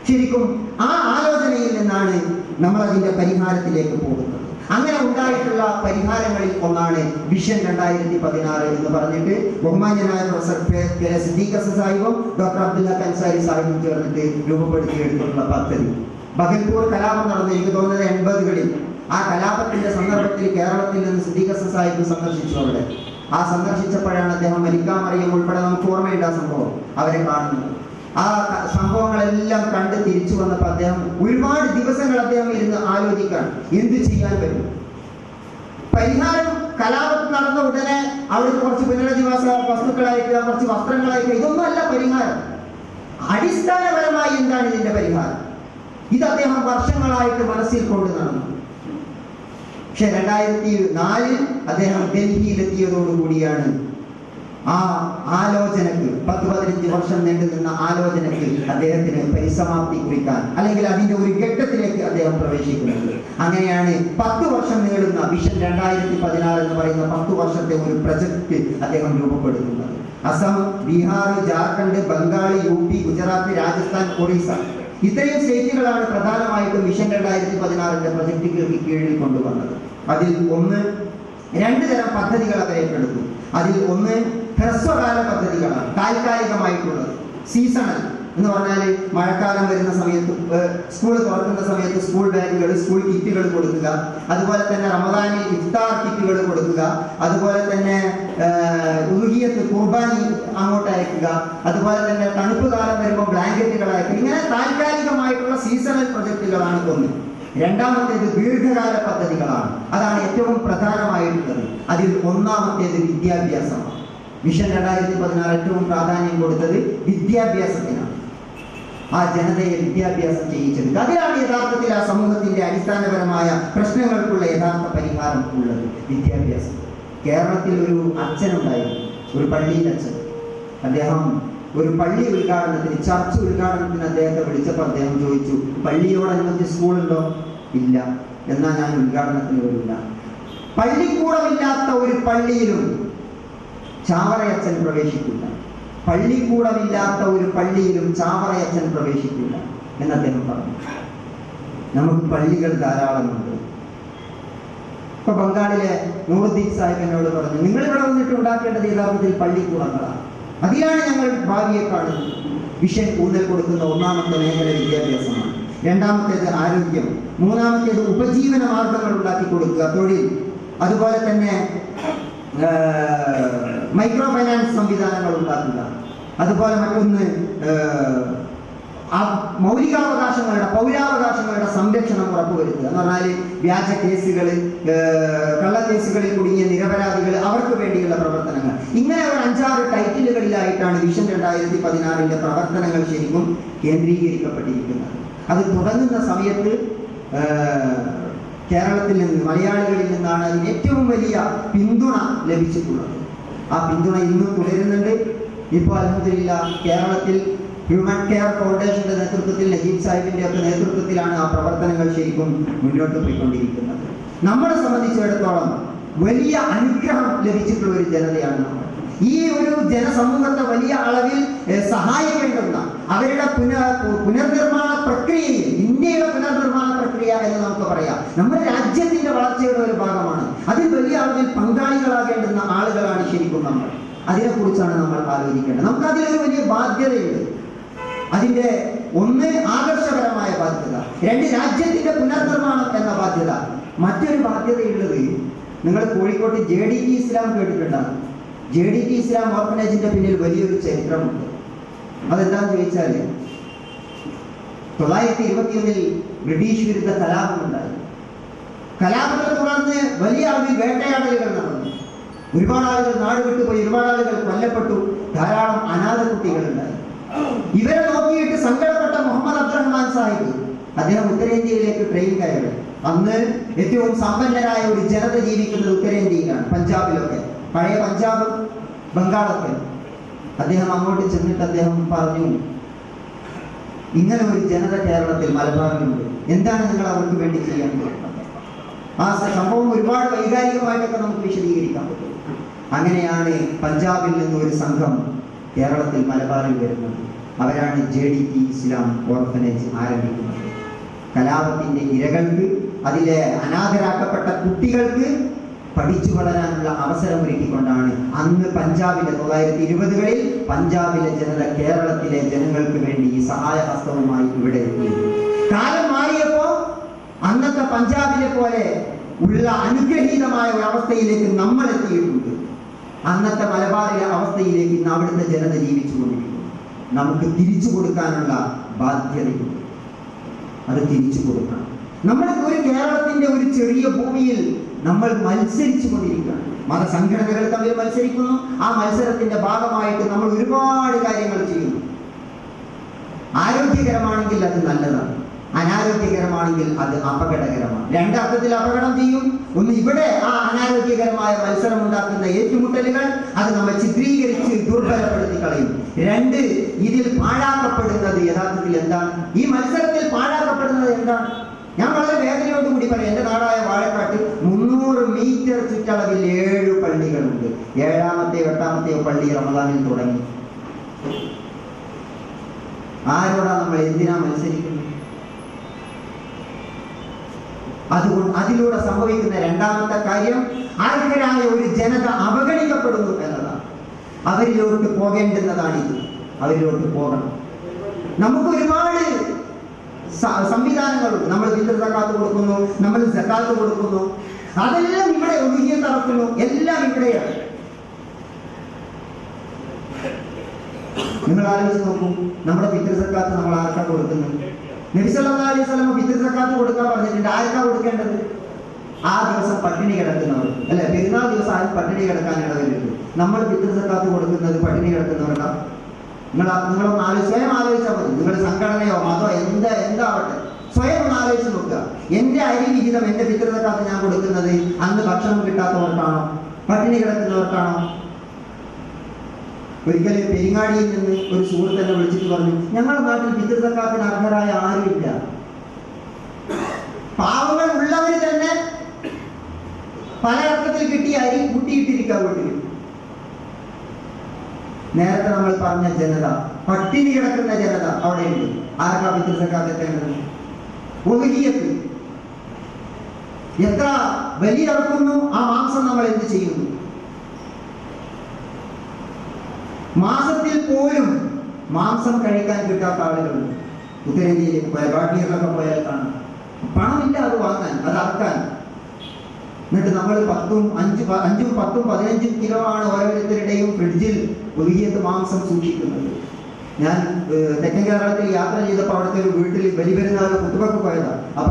ശരിക്കും ആ ആലോചനയിൽ നിന്നാണ് നമ്മൾ അതിന്റെ പരിഹാരത്തിലേക്ക് പോകുന്നത്. അങ്ങനെ ഉണ്ടായിട്ടുള്ള പരിഹാരങ്ങളിൽ ഒന്നാണ് വിഷൻ 2016 എന്ന് പറഞ്ഞിട്ട് ബഹുമാന്യനായ പ്രൊഫസർ സിദ്ദീഖ് ഹസൻ സാഹിബും ഡോക്ടർ അബ്ദുല്ല അൻസാരി സാഹിബും ചേർന്നിട്ട് രൂപപ്പെടുത്തിയെടുത്തിട്ടുള്ള പദ്ധതി. ബഗൽപൂർ കലാപം നടന്നു, എനിക്ക് തോന്നുന്നത് 80കളിൽ. ആ കലാപത്തിന്റെ സന്ദർഭത്തിൽ കേരളത്തിൽ നിന്ന് സിദ്ദീഖ് ഹസൻ സാഹിബ് സന്ദർശിച്ചു. അവിടെ ആ സന്ദർശിച്ചപ്പോഴാണ് അദ്ദേഹം മലിക്കാ മറിയം ഉൾപ്പെടെ, നമുക്ക് ഓർമ്മയുണ്ട് ആ സംഭവം, അവരെ കാണുന്നത്. ആ സംഭവങ്ങളെല്ലാം കണ്ട് തിരിച്ചു വന്നപ്പോൾ അദ്ദേഹം ഒരുപാട് ദിവസങ്ങൾ അദ്ദേഹം ഇരുന്ന് ആലോചിക്കാൻ എന്ത് ചെയ്യാൻ പറ്റും. പരിഹാരം കലാപം നടന്ന ഉടനെ അവിടെ കുറച്ച് പുനരധിവാസ വസ്തുക്കളായിട്ട്, കുറച്ച് വസ്ത്രങ്ങളായിട്ട്, ഇതൊന്നും അല്ല പരിഹാരം. അടിസ്ഥാനപരമായി എന്താണ് ഇതിന്റെ പരിഹാരം? ഇത് അദ്ദേഹം വർഷങ്ങളായിട്ട് മനസ്സിൽ കൊണ്ട് നടന്നു. പക്ഷെ 2004 അദ്ദേഹം ഡൽഹിയിലെത്തിയതോടുകൂടിയാണ് ആ ആലോചനക്ക്, 10-15 വർഷം നീണ്ടു നിന്ന ആലോചനക്ക് അദ്ദേഹത്തിന് പരിസമാപ്തി കുറിക്കാൻ, അല്ലെങ്കിൽ അതിന്റെ ഒരു ഘട്ടത്തിലേക്ക് അദ്ദേഹം പ്രവേശിക്കുന്നത്. അങ്ങനെയാണ് 10 വർഷം നീളുന്ന വിഷൻ 2016 എന്ന് പറയുന്ന 10 വർഷത്തെ ഒരു പ്രൊജക്ട് അദ്ദേഹം രൂപപ്പെടുത്തുന്നത്. അസം, ബീഹാർ, ജാർഖണ്ഡ്, ബംഗാൾ, UP, ഗുജറാത്ത്, രാജസ്ഥാൻ, ഒറീസ, ഇത്രയും സ്റ്റേറ്റുകളാണ് പ്രധാനമായിട്ടും വിഷൻ 2016 പ്രൊജക്ടുകൾക്ക് കീഴിൽ കൊണ്ടുവന്നത്. അതിൽ 2 തരം പദ്ധതികൾ അവർ ഏറ്റെടുത്തു. അതിൽ ഒന്ന് ഹ്രസ്വകാല പദ്ധതികളാണ്, താൽക്കാലികമായിട്ടുള്ളത്. സീസണൽ എന്ന് പറഞ്ഞാൽ മഴക്കാലം വരുന്ന സമയത്ത്, സ്കൂൾ തുറക്കുന്ന സമയത്ത് സ്കൂൾ ബാഗുകൾ, സ്കൂൾ കിറ്റുകൾ കൊടുക്കുക. അതുപോലെ തന്നെ റമദാനിൽ ഇഫ്താർ കിറ്റുകൾ കൊടുക്കുക. അതുപോലെ തന്നെ ഉലുഹിയത്ത്, കുർബാനി അങ്ങോട്ട് അയക്കുക. അതുപോലെ തന്നെ തണുപ്പ് കാലം വരുമ്പോൾ ബ്ലാങ്കറ്റുകൾ അയക്കുക. ഇങ്ങനെ താൽക്കാലികമായിട്ടുള്ള സീസണൽ പ്രൊജക്ടുകളാണ് ഒന്ന്. രണ്ടാമത്തേത് ദീർഘകാല പദ്ധതികളാണ്. അതാണ് ഏറ്റവും പ്രധാനമായിട്ടുള്ളത്. അതിൽ ഒന്നാമത്തേത് വിദ്യാഭ്യാസമാണ്. വിഷൻ 2016 ഏറ്റവും പ്രാധാന്യം കൊടുത്തത് വിദ്യാഭ്യാസത്തിനാണ്. ആ ജനതയെ വിദ്യാഭ്യാസം ചെയ്യിച്ചത്. അതിലാണ് യഥാർത്ഥത്തിൽ ആ സമൂഹത്തിന്റെ അടിസ്ഥാനപരമായ പ്രശ്നങ്ങൾക്കുള്ള യഥാർത്ഥ പരിഹാരം ഉള്ളത്, വിദ്യാഭ്യാസം. കേരളത്തിൽ ഒരു അച്ഛനുണ്ടായിരുന്നു, ഒരു പള്ളിയിൽ അച്ഛൻ. അദ്ദേഹം ഒരു പള്ളി ഉദ്ഘാടനത്തിന്, ചർച്ച് ഉദ്ഘാടനത്തിന് അദ്ദേഹത്തെ വിളിച്ചപ്പോൾ അദ്ദേഹം ചോദിച്ചു, പള്ളിയോടനുബന്ധിച്ച് സ്കൂളുണ്ടോ? ഇല്ല. എന്നാൽ ഞാൻ ഉദ്ഘാടനത്തിന് വരില്ല. പള്ളിക്കൂടമില്ലാത്ത ഒരു പള്ളിയിലും ചാവറയച്ചൻ പ്രവേശിക്കില്ല. പള്ളിക്കൂടമില്ലാത്ത ഒരു പള്ളിയിലും ചാവറയച്ചൻ പ്രവേശിക്കില്ല എന്ന് അദ്ദേഹം പറഞ്ഞു. നമുക്ക് പള്ളികൾ ധാരാളമുണ്ട്. ഇപ്പൊ ബംഗാളിലെ നൂറുദ്ദീൻ സാഹിബ് എന്നോട് പറഞ്ഞു, നിങ്ങൾ ഇവിടെ വന്നിട്ട് ഉണ്ടാക്കേണ്ടത് യഥാർത്ഥത്തിൽ പള്ളിക്കൂടങ്ങളാണ്. അതിലാണ് ഞങ്ങൾ ഭാവിയെ കാണുന്നത്. വിഷൻ ഊന്നൽ കൊടുക്കുന്ന ഒന്നാമത്തെ മേഖല വിദ്യാഭ്യാസമാണ്. രണ്ടാമത്തേത് ആരോഗ്യം. മൂന്നാമത്തേത് ഉപജീവന മാർഗങ്ങൾ ഉണ്ടാക്കി കൊടുക്കുക, തൊഴിൽ. അതുപോലെ തന്നെ മൈക്രോ ഫൈനാൻസ് സംവിധാനങ്ങൾ ഉണ്ടാക്കുക. അതുപോലെ മറ്റൊന്ന് മൗലികാവകാശങ്ങളുടെ, പൗരാവകാശങ്ങളുടെ സംരക്ഷണം ഉറപ്പുവരുത്തുക. എന്ന് പറഞ്ഞാൽ വ്യാജ കേസുകൾ, കള്ളക്കേസുകളിൽ കുടുങ്ങിയ നിരപരാധികൾ, അവർക്ക് വേണ്ടിയുള്ള പ്രവർത്തനങ്ങൾ. ഇങ്ങനെ ഒരു 5-6 ടൈറ്റിലുകളിലായിട്ടാണ് വിഷൻ 2016 പ്രവർത്തനങ്ങൾ ശരിക്കും കേന്ദ്രീകരിക്കപ്പെട്ടിരിക്കുന്നത്. അത് തുടങ്ങുന്ന സമയത്ത് കേരളത്തിൽ നിന്ന്, മലയാളികളിൽ നിന്നാണ് അതിന് ഏറ്റവും വലിയ പിന്തുണ ലഭിച്ചിട്ടുള്ളത്. ആ പിന്തുണ ഇന്നും തുടരുന്നുണ്ട്. ഇപ്പോൾ അൽഹംദുലില്ലാഹ് കേരളത്തിൽ ഹ്യൂമൻ കെയർ ഫൗണ്ടേഷന്റെ നേതൃത്വത്തിൽ, നജീബ് സാഹിബിന്റെ ഒക്കെ നേതൃത്വത്തിലാണ് ആ പ്രവർത്തനങ്ങൾ ശരിക്കും മുന്നോട്ട് പോയിക്കൊണ്ടിരിക്കുന്നത്. നമ്മളെ സംബന്ധിച്ചിടത്തോളം വലിയ അനുഗ്രഹം ലഭിച്ചിട്ടുള്ള ഒരു ജനതയാണ് നമ്മൾ. ഈ ഒരു ജനസമൂഹത്തെ വലിയ അളവിൽ സഹായിക്കേണ്ടുന്ന അവരുടെ പുനർനിർമ്മാണ പ്രക്രിയയിൽ, ഇന്ത്യയുടെ പുനർനിർമ്മാണ പ്രക്രിയ എന്ന് നമുക്ക് പറയാം, നമ്മുടെ രാജ്യത്തിന്റെ വളർച്ചയുടെ ഒരു ഭാഗമാണ്. അതിൽ വലിയ അളവിൽ പങ്കാളികളാകേണ്ടുന്ന ആളുകളാണ് ശരിക്കും നമ്മൾ. അതിനെക്കുറിച്ചാണ് നമ്മൾ ആലോചിക്കേണ്ടത്. നമുക്ക് അതിലൊരു വലിയ ബാധ്യതയുണ്ട്. അതിന്റെ ഒന്ന് ആദർശപരമായ ബാധ്യത, രണ്ട് രാജ്യത്തിന്റെ പുനർനിർമ്മാണം എന്ന ബാധ്യത. മറ്റൊരു ബാധ്യതയുള്ളത്, നിങ്ങൾ കോഴിക്കോട്ട് JDT ഇസ്ലാം കേട്ടിട്ടുണ്ടാകും. JDT ഇസ്ലാം ഓർഫനേജിന്റെ പിന്നിൽ വലിയൊരു ചരിത്രമുണ്ട്. അതെന്താണെന്ന് ചോദിച്ചാൽ 921 ബ്രിട്ടീഷ് വിരുദ്ധ കലാപമുണ്ടായി. കലാപത്തെ തുടർന്ന് വലിയ അളവിൽ വേട്ടയാടലുകൾ നടന്നു. ഒരുപാട് ആളുകൾ നാട് വിട്ടുപോയി, ഒരുപാട് ആളുകൾ കൊല്ലപ്പെട്ടു, ധാരാളം അനാഥ കുട്ടികളുണ്ടായി. ഇവരെ നോക്കിയിട്ട് സങ്കടപ്പെട്ട മുഹമ്മദ് അബ്ദുറഹ്മാൻ സാഹിബ് അദ്ദേഹം ഉത്തരേന്ത്യയിലേക്ക് ട്രെയിൻ കയറി. അന്ന് ഏറ്റവും സമ്പന്നരായ ഒരു ജനത ജീവിക്കുന്നത് ഉത്തരേന്ത്യയിലാണ്, പഞ്ചാബിലൊക്കെ, പഴയ പഞ്ചാബ്, ബംഗാളൊക്കെ. അദ്ദേഹം അങ്ങോട്ട് ചെന്നിട്ട് അദ്ദേഹം പറഞ്ഞു, ഇങ്ങനെ ഒരു ജനത കേരളത്തിൽ മലബാറിലുണ്ട്, എന്താണ് നിങ്ങൾ അവർക്ക് വേണ്ടി ചെയ്യാൻ പോകുന്നത്? ആ സംഭവം ഒരുപാട് വൈകാരികമായിട്ടൊക്കെ നമുക്ക് വിശദീകരിക്കാൻ പറ്റും. അങ്ങനെയാണ് പഞ്ചാബിൽ നിന്ന് ഒരു സംഘം കേരളത്തിൽ മലബാറിൽ വരുന്നത്. അവരാണ് JDT ഇസ്ലാം ഓർഫനേജ് ആരംഭിക്കുന്നത്. കലാപത്തിന്റെ ഇരകൾക്ക്, അതിലെ അനാഥരാക്കപ്പെട്ട കുട്ടികൾക്ക് പഠിച്ചു വളരാനുള്ള അവസരമൊരുക്കിക്കൊണ്ടാണ് അന്ന് പഞ്ചാബിലെ 920കളിൽ പഞ്ചാബിലെ ജനത കേരളത്തിലെ ജനങ്ങൾക്ക് വേണ്ടി ഈ സഹായഹസ്തവുമായി ഇവിടെ എത്തിയത്. കാലം മാറിയപ്പോ അന്നത്തെ പഞ്ചാബിലെ പോലെ ഉള്ള അനുഗ്രഹീതമായ ഒരു അവസ്ഥയിലേക്ക് നമ്മൾ എത്തിയിട്ടുണ്ട്. അന്നത്തെ മലബാറിലെ അവസ്ഥയിലേക്ക് ഇന്ന് അവിടുത്തെ ജനത ജീവിച്ചുകൊണ്ടിരിക്കുന്നു. നമുക്ക് തിരിച്ചു കൊടുക്കാനുള്ള ബാധ്യതയുണ്ട്. അത് തിരിച്ചു കൊടുക്കണം. നമ്മൾ ഒരു കേരളത്തിന്റെ ഒരു ചെറിയ ഭൂമിയിൽ നമ്മൾ മത്സരിച്ചു കൊണ്ടിരിക്കുകയാണ്. മതസംഘടനകൾ തമ്മിൽ മത്സരിക്കുന്നു. ആ മത്സരത്തിന്റെ ഭാഗമായിട്ട് നമ്മൾ ഒരുപാട് കാര്യങ്ങൾ ചെയ്യുന്നു. ആരോഗ്യകരമാണെങ്കിൽ അത് നല്ലതാണ്, അനാരോഗ്യകരമാണെങ്കിൽ അത് അപകടകരമാണ്. രണ്ടർത്ഥത്തിൽ അപകടം ചെയ്യും. ഒന്ന്, ഇവിടെ ആ അനാരോഗ്യകരമായ മത്സരം ഉണ്ടാക്കുന്ന ഏറ്റുമുട്ടലുകൾ അത് നമ്മെ ചിത്രീകരിച്ച് ദുർബലപ്പെടുത്തി കളയും. രണ്ട്, ഇതിൽ പാഴാക്കപ്പെടുന്നത് യഥാർത്ഥത്തിൽ എന്താണ്? ഈ മത്സരത്തിൽ പാഴാക്കപ്പെടുന്നത് എന്താണ്? ഞാൻ വളരെ വേദനയോടുകൂടി പറയാം. എൻ്റെ നാടായ വാഴക്കാട്ട് 300 മീറ്റർ ചുറ്റളവിൽ 7 പള്ളികളുണ്ട്. 7ാമത്തെയോ 8ാമത്തെയോ പള്ളി റമദാനിൽ തുടങ്ങി. ആരോടാ നമ്മൾ എന്തിനാ മത്സരിക്കുന്നത്? അതുകൊണ്ട് അതിലൂടെ സംഭവിക്കുന്ന രണ്ടാമത്തെ കാര്യം, അർഹരായ ഒരു ജനത അവഗണിക്കപ്പെടുന്നു എന്നതാണ്. അവരിലോട്ട് പോകേണ്ടുന്നതാണിത്. അവരിലോട്ട് പോകണം. നമുക്ക് ഒരുപാട് സംവിധാനങ്ങളുണ്ട്. നമ്മൾ ഫിത്ർ സക്കാത്ത് കൊടുക്കുന്നു, നമ്മൾ സക്കാത്ത് കൊടുക്കുന്നു, അതെല്ലാം ഇവിടെ ഒഴുകിയ നടക്കുന്നു, എല്ലാം ഇവിടെയാണ്. നിങ്ങൾ ആലോചിച്ച് നോക്കൂ, നമ്മുടെ ഫിത്ർ സക്കാത്ത് നമ്മൾ ആർക്കാ കൊടുക്കുന്നത്? നബി സല്ലല്ലാഹു അലൈഹി വസല്ലം ഫിത്ർ സക്കാത്ത് കൊടുക്കാൻ പറഞ്ഞിട്ടുണ്ട്. ആർക്കാ കൊടുക്കേണ്ടത്? ആ ദിവസം പട്ടിണി കിടക്കുന്നവർക്ക്, അല്ലെ? പെരുന്നാൾ ദിവസം ആരും പട്ടിണി കിടക്കാൻ ഇടവരുത്. നമ്മൾ ഫിത്ർ സക്കാത്ത് കൊടുക്കുന്നത് പട്ടിണി കിടക്കുന്നവർക്കാ? നിങ്ങളൊന്ന് സ്വയം ആലോചിച്ചാൽ മതി. നിങ്ങൾ സംഘടനയോ മതോ എന്താവട്ടെ, സ്വയം ഒന്ന് ആലോചിച്ച് നോക്കുക. എൻ്റെ അരി വിഹിതം, എൻ്റെ ഫിത്ർ സക്കാത്ത് ഞാൻ കൊടുക്കുന്നത് അന്ന് ഭക്ഷണം കിട്ടാത്തവർക്കാണോ, പട്ടിണി കിടക്കുന്നവർക്കാണോ? ഒരിക്കലും പെരിങ്ങാടിയിൽ നിന്ന് ഒരു സുഹൃത്തിനെ വിളിച്ചിട്ട് പറഞ്ഞു, ഞങ്ങളുടെ നാട്ടിൽ ഫിത്ർ സക്കാത്തിന് അർഹരായ ആരുമില്ല. പാവങ്ങൾ ഉള്ളവർ തന്നെ പലയിടത്തിൽ കിട്ടിയ അരി കൂട്ടിയിട്ടിരിക്കാൻ വീട്ടിൽ. നേരത്തെ നമ്മൾ പറഞ്ഞ ജനത, പട്ടിണി കിടക്കുന്ന ജനത അവിടെയുണ്ട്. ആർക്കാ ഫിത്ർ സക്കാത്ത് എത്തേണ്ടത്? ഉദ്ഹിയ്യത്ത് എത്ര ബലി ഇറക്കുന്നു, ആ മാംസം നമ്മൾ എന്ത് ചെയ്യുന്നു? മാസത്തിൽ പോലും മാംസം കഴിക്കാൻ കിട്ടാത്ത ആളുകളുണ്ട്. ഉത്തരേന്ത്യയിലേക്ക് പോയാൽ, കാശ്മീരിലൊക്കെ പോയാൽ കാണാം. പണമില്ല അത് വാങ്ങാൻ, അത് അറക്കാൻ. എന്നിട്ട് നമ്മൾ 5ഉം 10ഉം 15ഉം കിലോ ആണ് ഓരോരുത്തരുടെയും ഫ്രിഡ്ജിൽ ഉദ്ഹിയ്യത്ത് മാംസം സൂക്ഷിക്കുന്നത്. ഞാൻ തെക്കൻ കേരളത്തിൽ യാത്ര ചെയ്തപ്പോൾ അവിടുത്തെ ഒരു വീട്ടിൽ ബലിപെരുന്നാൾ കുത്തുവക്ക് പോയതാണ്. അപ്പൊ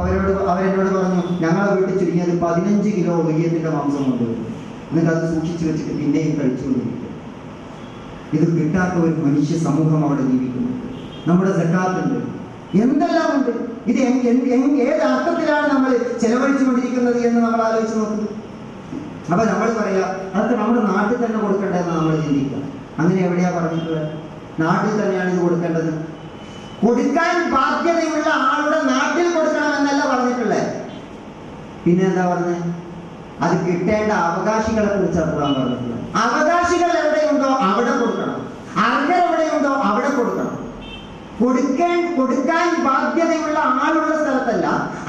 അവരെന്നോട് പറഞ്ഞു, ഞങ്ങളെ വീട്ടിൽ ചുരുങ്ങിയത് 15 കിലോ ഉദ്ഹിയ്യത്തിന്റെ മാംസം കൊണ്ടുവരും. എന്നിട്ട് അത് സൂക്ഷിച്ചു വെച്ചിട്ട് പിന്നെയും കഴിച്ചുകൊണ്ടിരിക്കും. ഇത് കിട്ടാത്ത ഒരു മനുഷ്യ സമൂഹം അവിടെ ജീവിക്കുന്നു. നമ്മുടെ സക്കാത്തുണ്ട്, എന്തെല്ലാം ഉണ്ട്. ഇത് ഏത് അർത്ഥത്തിലാണ് നമ്മൾ ചെലവഴിച്ചു കൊണ്ടിരിക്കുന്നത് എന്ന് നമ്മൾ ആലോചിച്ച് നോക്കുന്നു. അപ്പൊ നമ്മൾ പറയാ, അതൊക്കെ നമ്മുടെ നാട്ടിൽ തന്നെ കൊടുക്കേണ്ടതെന്ന് നമ്മൾ ചിന്തിക്കുക. അങ്ങനെ എവിടെയാ പറഞ്ഞിട്ടുള്ളത്? നാട്ടിൽ തന്നെയാണ് ഇത് കൊടുക്കേണ്ടത്. കൊടുക്കാൻ ബാധ്യതയുള്ള ആളുടെ നാട്ടിൽ കൊടുക്കണം എന്നല്ല പറഞ്ഞിട്ടുള്ളത്. പിന്നെ എന്താ പറഞ്ഞത്? അത് കിട്ടേണ്ട അവകാശികളെ കുറിച്ചാണ് ഖുർആൻ പറഞ്ഞിട്ടുള്ളത്. അവകാശികൾ എവിടെയുണ്ടോ അവിടെ കൊടുക്കണം, അർഹർ എവിടെയുണ്ടോ അവിടെ കൊടുക്കണം. കൊടുക്കാൻ ബാധ്യതയുള്ള ആളുള്ള സ്ഥലത്തല്ല,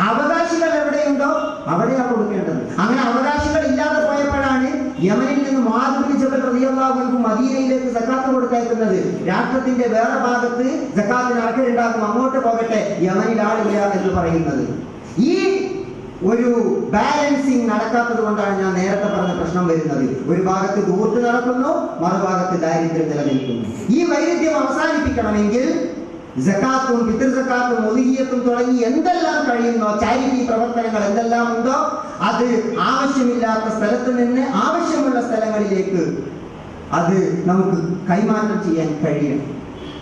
അവകാശികൾ എവിടെയുണ്ടോ അവിടെയാണ് കൊടുക്കേണ്ടത്. അങ്ങനെ അവകാശികൾ ഇല്ലാതെ പോയപ്പോഴാണ് യമനിൽ നിന്ന് മുആദ് ബിൻ ജബൽ റളിയല്ലാഹു അൻഹു മദീനയിലേക്ക് സക്കാത്ത് കൊടുത്തയക്കുന്നത്. രാഷ്ട്രത്തിന്റെ വേറെ ഭാഗത്ത് സക്കാത്തിന് അർഹരുണ്ടാകും, അങ്ങോട്ട് പോകട്ടെ, യമനിൽ ആളില്ല എന്ന് പറയുന്നത്. ഈ ഒരു ബാലൻസിങ് നടക്കാത്തത് കൊണ്ടാണ് ഞാൻ നേരത്തെ പറഞ്ഞ പ്രശ്നം വരുന്നത്. ഒരു ഭാഗത്ത് ദൂർത്ത് നടക്കുന്നു, മറുഭാഗത്ത് ദാരിദ്ര്യം നിലനിൽക്കുന്നു. ഈ വൈരുദ്ധ്യം അവസാനിപ്പിക്കണമെങ്കിൽ സക്കാത്തും ഫിത്ർ സക്കാത്തും ഉദ്ഹിയ്യത്തും തുടങ്ങി എന്തെല്ലാം കഴിയുന്നോ, ചാരിറ്റി പ്രവർത്തനങ്ങൾ എന്തെല്ലാം ഉണ്ടോ, അത് ആവശ്യമില്ലാത്ത സ്ഥലത്ത് നിന്ന് ആവശ്യമുള്ള സ്ഥലങ്ങളിലേക്ക് അത് നമുക്ക് കൈമാറ്റം ചെയ്യാൻ കഴിയണം.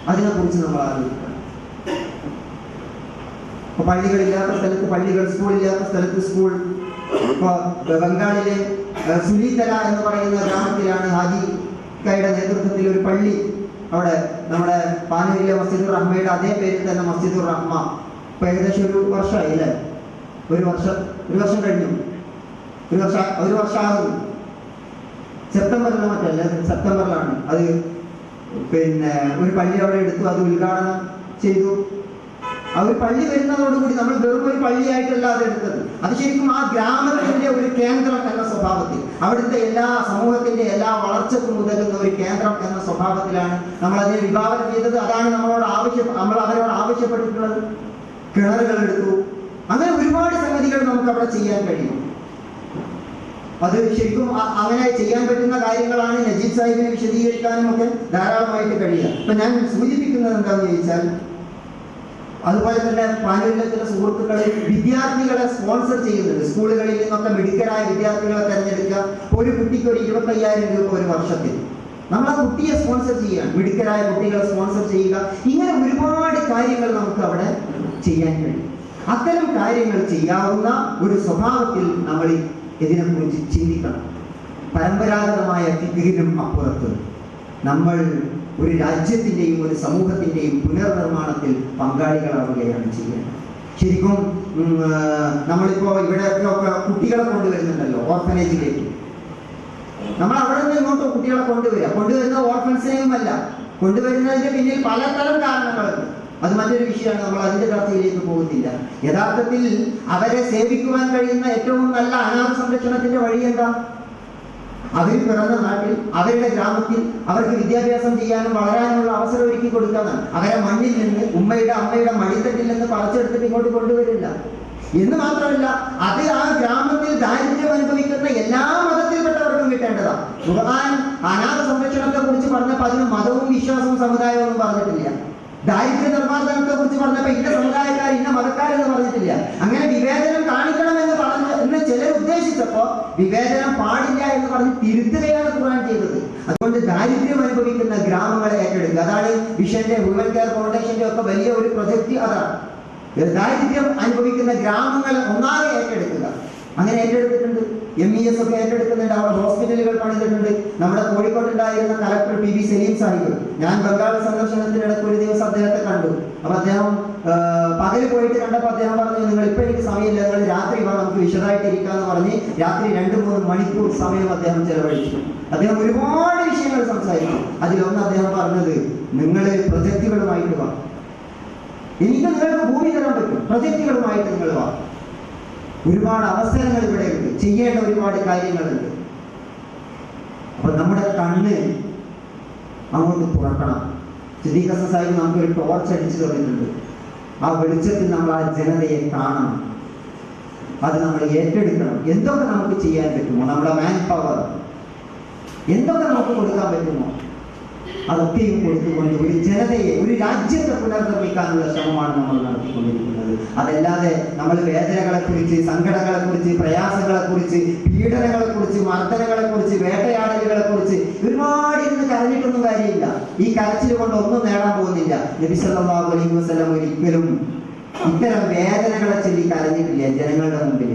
അതിനെക്കുറിച്ച് നമ്മൾ ആലോചിക്കണം. പള്ളികളില്ലാത്ത സ്ഥലത്ത് പള്ളികൾ, സ്കൂളില്ലാത്ത സ്ഥലത്ത് സ്കൂൾ. ഇപ്പോൾ ബംഗാളിലെ സുലീതല എന്ന് പറയുന്ന ഗ്രാമത്തിലാണ് ഹാജിക്കയുടെ നേതൃത്വത്തിൽ ഒരു പള്ളി. അവിടെ നമ്മുടെ പാനൂരിലെ മസ്ജിദുർ റഹ്മയുടെ അതേ പേരിൽ തന്നെ മസ്ജിദുർ റഹ്മ. ഇപ്പൊ ഏകദേശം ഒരു വർഷമായി അല്ലേ? ഒരു വർഷം കഴിഞ്ഞു. ഒരു വർഷമാകും. സെപ്റ്റംബറിൽ മറ്റല്ലേ, സെപ്റ്റംബറിലാണ് അത്. പിന്നെ ഒരു പള്ളി അവിടെ എടുത്തു, അത് ഉദ്ഘാടനം ചെയ്തു. ആ ഒരു പള്ളി വരുന്നതോടുകൂടി നമ്മൾ വെറും ഒരു പള്ളിയായിട്ടല്ല അത് എടുത്തത്. അത് ശരിക്കും ആ ഗ്രാമത്തിന്റെ ഒരു കേന്ദ്രം എന്ന സ്വഭാവത്തിൽ, അവിടുത്തെ എല്ലാ സമൂഹത്തിന്റെ എല്ലാ വളർച്ചക്കും ഉതകുന്ന ഒരു കേന്ദ്രം എന്ന സ്വഭാവത്തിലാണ് നമ്മൾ അതിനെ വിഭാവനം ചെയ്തത്. അതാണ് നമ്മൾ അവരോട് ആവശ്യപ്പെട്ടിട്ടുള്ളത്. കിണറുകൾ എടുത്തു. അങ്ങനെ ഒരുപാട് സംഗതികൾ നമുക്ക് അവിടെ ചെയ്യാൻ കഴിയും. അത് ശരിക്കും അങ്ങനെ ചെയ്യാൻ പറ്റുന്ന കാര്യങ്ങളാണ്. നജീബ് സാഹിബിനെ വിശദീകരിക്കാനും ഒക്കെ ധാരാളമായിട്ട് കഴിയുക. ഇപ്പൊ ഞാൻ സൂചിപ്പിക്കുന്നത് എന്താണെന്ന് ചോദിച്ചാൽ, അതുപോലെ തന്നെ പാനൂരിലെ ചില സുഹൃത്തുക്കൾ വിദ്യാർത്ഥികളെ സ്പോൺസർ ചെയ്യുന്നുണ്ട്. സ്കൂളുകളിൽ നിന്നൊക്കെ മിടുക്കരായ വിദ്യാർത്ഥികളെ തെരഞ്ഞെടുക്കുക. ഒരു കുട്ടിക്ക് ഒരു 25,000 രൂപ ഒരു വർഷത്തിൽ. നമ്മൾ ആ കുട്ടിയെ സ്പോൺസർ ചെയ്യുക, മിടുക്കരായ കുട്ടികളെ സ്പോൺസർ ചെയ്യുക. ഇങ്ങനെ ഒരുപാട് കാര്യങ്ങൾ നമുക്ക് അവിടെ ചെയ്യാൻ കഴിയും. അത്തരം കാര്യങ്ങൾ ചെയ്യാവുന്ന ഒരു സ്വഭാവത്തിൽ നമ്മൾ ഇതിനെക്കുറിച്ച് ചിന്തിക്കണം. പരമ്പരാഗതമായ ഫിഖ്ഹിനും അപ്പുറത്ത് നമ്മൾ ഒരു രാജ്യത്തിന്റെയും ഒരു സമൂഹത്തിന്റെയും പുനർനിർമ്മാണത്തിൽ പങ്കാളികളാവുകയാണ് ചെയ്യുന്നത്. ശരിക്കും നമ്മളിപ്പോ ഇവിടെയൊക്കെ കുട്ടികളെ കൊണ്ടുവരുന്നുണ്ടല്ലോ ഓർഫനേജിലേക്ക്. നമ്മൾ അവിടെ നിന്ന് ഇങ്ങോട്ട് കുട്ടികളെ കൊണ്ടുവരുന്ന ഓർഫൻസിനെയും അല്ല, കൊണ്ടുവരുന്നതിന്റെ പിന്നിൽ പലതരം കാരണങ്ങളുണ്ട്. അത് മറ്റൊരു വിഷയമാണ്, നമ്മൾ അതിന്റെ ചർച്ചയിലേക്ക് പോകുന്നില്ല. യഥാർത്ഥത്തിൽ അവരെ സേവിക്കുവാൻ കഴിയുന്ന ഏറ്റവും നല്ല അനാഥ സംരക്ഷണത്തിന്റെ വഴി എന്താ? അവർ പിറന്ന നാട്ടിൽ, അവരുടെ ഗ്രാമത്തിൽ അവർക്ക് വിദ്യാഭ്യാസം ചെയ്യാനും വളരാനുമുള്ള അവസരം ഒരുക്കി കൊടുക്കാനാണ്. അവരെ മണ്ണിൽ നിന്ന്, അമ്മയുടെ മടിത്തട്ടിൽ നിന്ന് പറിച്ചെടുത്തിട്ട് ഇങ്ങോട്ട് കൊണ്ടുവരില്ല എന്ന് മാത്രമല്ല, അത് ആ ഗ്രാമത്തിൽ ദാരിദ്ര്യം അനുഭവിക്കുന്ന എല്ലാ മതത്തിൽപ്പെട്ടവർക്കും കിട്ടേണ്ടതാണ്. ഖുർആൻ അനാഥ സംരക്ഷണത്തെ കുറിച്ച് പറഞ്ഞപ്പോൾ അതിന് മതവും വിശ്വാസവും സമുദായവും പറഞ്ഞിട്ടില്ല. ദാരിദ്ര്യ നിർമ്മാർജ്ജനത്തെ കുറിച്ച് പറഞ്ഞപ്പോൾ ഇന്ന സമുദായക്കാർ ഇന്ന മതക്കാരെന്ന് പറഞ്ഞിട്ടില്ല. അങ്ങനെ വിവേചനം കാണിക്കണമെന്ന് എന്ന് ചിലർ ഉദ്ദേശിച്ചപ്പോ വിവേചനം പാടില്ല എന്ന് പറഞ്ഞ് തിരുത്തുകയാണ് ഖുർആൻ ചെയ്തത്. അതുകൊണ്ട് ദാരിദ്ര്യം അനുഭവിക്കുന്ന ഗ്രാമങ്ങളെ ഏറ്റെടുക്കുക. അതാണ് വിഷന്റെ, ഹ്യൂമൻ കെയർ ഫൗണ്ടേഷന്റെ ഒക്കെ വലിയ ഒരു പ്രൊജക്ട്. അതാണ് ദാരിദ്ര്യം അനുഭവിക്കുന്ന ഗ്രാമങ്ങളെ ഒന്നാകെ ഏറ്റെടുക്കുക. അങ്ങനെ ഏറ്റെടുത്തിട്ടുണ്ട്. MES ഒക്കെ ഏറ്റെടുക്കുന്നുണ്ട്. അവിടെ ഹോസ്പിറ്റലുകൾ പണിതിട്ടുണ്ട്. നമ്മുടെ കോഴിക്കോട്ടുണ്ടായിരുന്ന കലക്ടർ PV സലീം സാഹിബ്, ഞാൻ ബംഗാൾ സന്ദർശനത്തിനിടയ്ക്ക് ഒരു ദിവസം അദ്ദേഹത്തെ കണ്ടു. അപ്പൊ അദ്ദേഹം പകല് പോയിട്ട് കണ്ടപ്പോൾ അദ്ദേഹം പറഞ്ഞു, നിങ്ങൾ ഇപ്പൊ എനിക്ക് സമയമില്ല, നിങ്ങൾ രാത്രി വാ, നമുക്ക് വിശദമായിട്ട് ഇരിക്കാന്ന് പറഞ്ഞ് രാത്രി 2-3 മണിക്കൂർ സമയം അദ്ദേഹം ചെലവഴിച്ചു. അദ്ദേഹം ഒരുപാട് വിഷയങ്ങൾ സംസാരിച്ചു. അതിലൊന്ന് അദ്ദേഹം പറഞ്ഞത്, നിങ്ങൾ പ്രൊജക്റ്റുകളുമായിട്ട് വാ, എനിക്ക് നിങ്ങൾക്ക് ഭൂമി തരാൻ പറ്റും, പ്രൊജക്റ്റുകളുമായിട്ട് നിങ്ങൾ വാ. ഒരുപാട് അവസരങ്ങൾ ഇവിടെ ഉണ്ട്, ചെയ്യേണ്ട ഒരുപാട് കാര്യങ്ങളുണ്ട്. അപ്പൊ നമ്മുടെ കണ്ണ് അങ്ങോട്ട് തുറക്കണം. സിദ്ദീഖ് ഹസൻ സാഹിബ് നമുക്കൊരു ടോർച്ച് അടിച്ചു തന്നിട്ടുണ്ട്. ആ വെളിച്ചത്തിൽ നമ്മൾ ആ ജനതയെ കാണണം, അത് നമ്മൾ ഏറ്റെടുക്കണം. എന്തൊക്കെ നമുക്ക് ചെയ്യാൻ പറ്റുമോ, നമ്മുടെ മാൻ പവർ എന്തൊക്കെ നമുക്ക് കൊടുക്കാൻ പറ്റുമോ അതൊക്കെയും കൊടുത്തുകൊണ്ട് ഒരു ജനതയെ, ഒരു രാജ്യത്തെ പുനർനിർമ്മിക്കാനുള്ള ശ്രമമാണ് നമ്മൾ നടത്തിക്കൊണ്ടിരിക്കുന്നത്. അതല്ലാതെ നമ്മൾ വേദനകളെക്കുറിച്ച്, സങ്കടങ്ങളെക്കുറിച്ച്, പ്രയാസങ്ങളെക്കുറിച്ച്, പീഡനങ്ങളെക്കുറിച്ച്, മർദ്ദനങ്ങളെക്കുറിച്ച്, വേട്ടയാടലുകളെക്കുറിച്ച് ഒരുപാട് ഇരുന്ന് കരഞ്ഞിട്ടൊന്നും കാര്യമില്ല. ഈ കരച്ചിൽ കൊണ്ട് ഒന്നും നേടാൻ പോകുന്നില്ല. നബി സല്ലല്ലാഹു അലൈഹി വസല്ലം ഒരിക്കലും ഇത്തരം വേദനകളെ ചൊല്ലി കരഞ്ഞിട്ടില്ല ജനങ്ങളുടെ മുമ്പിൽ.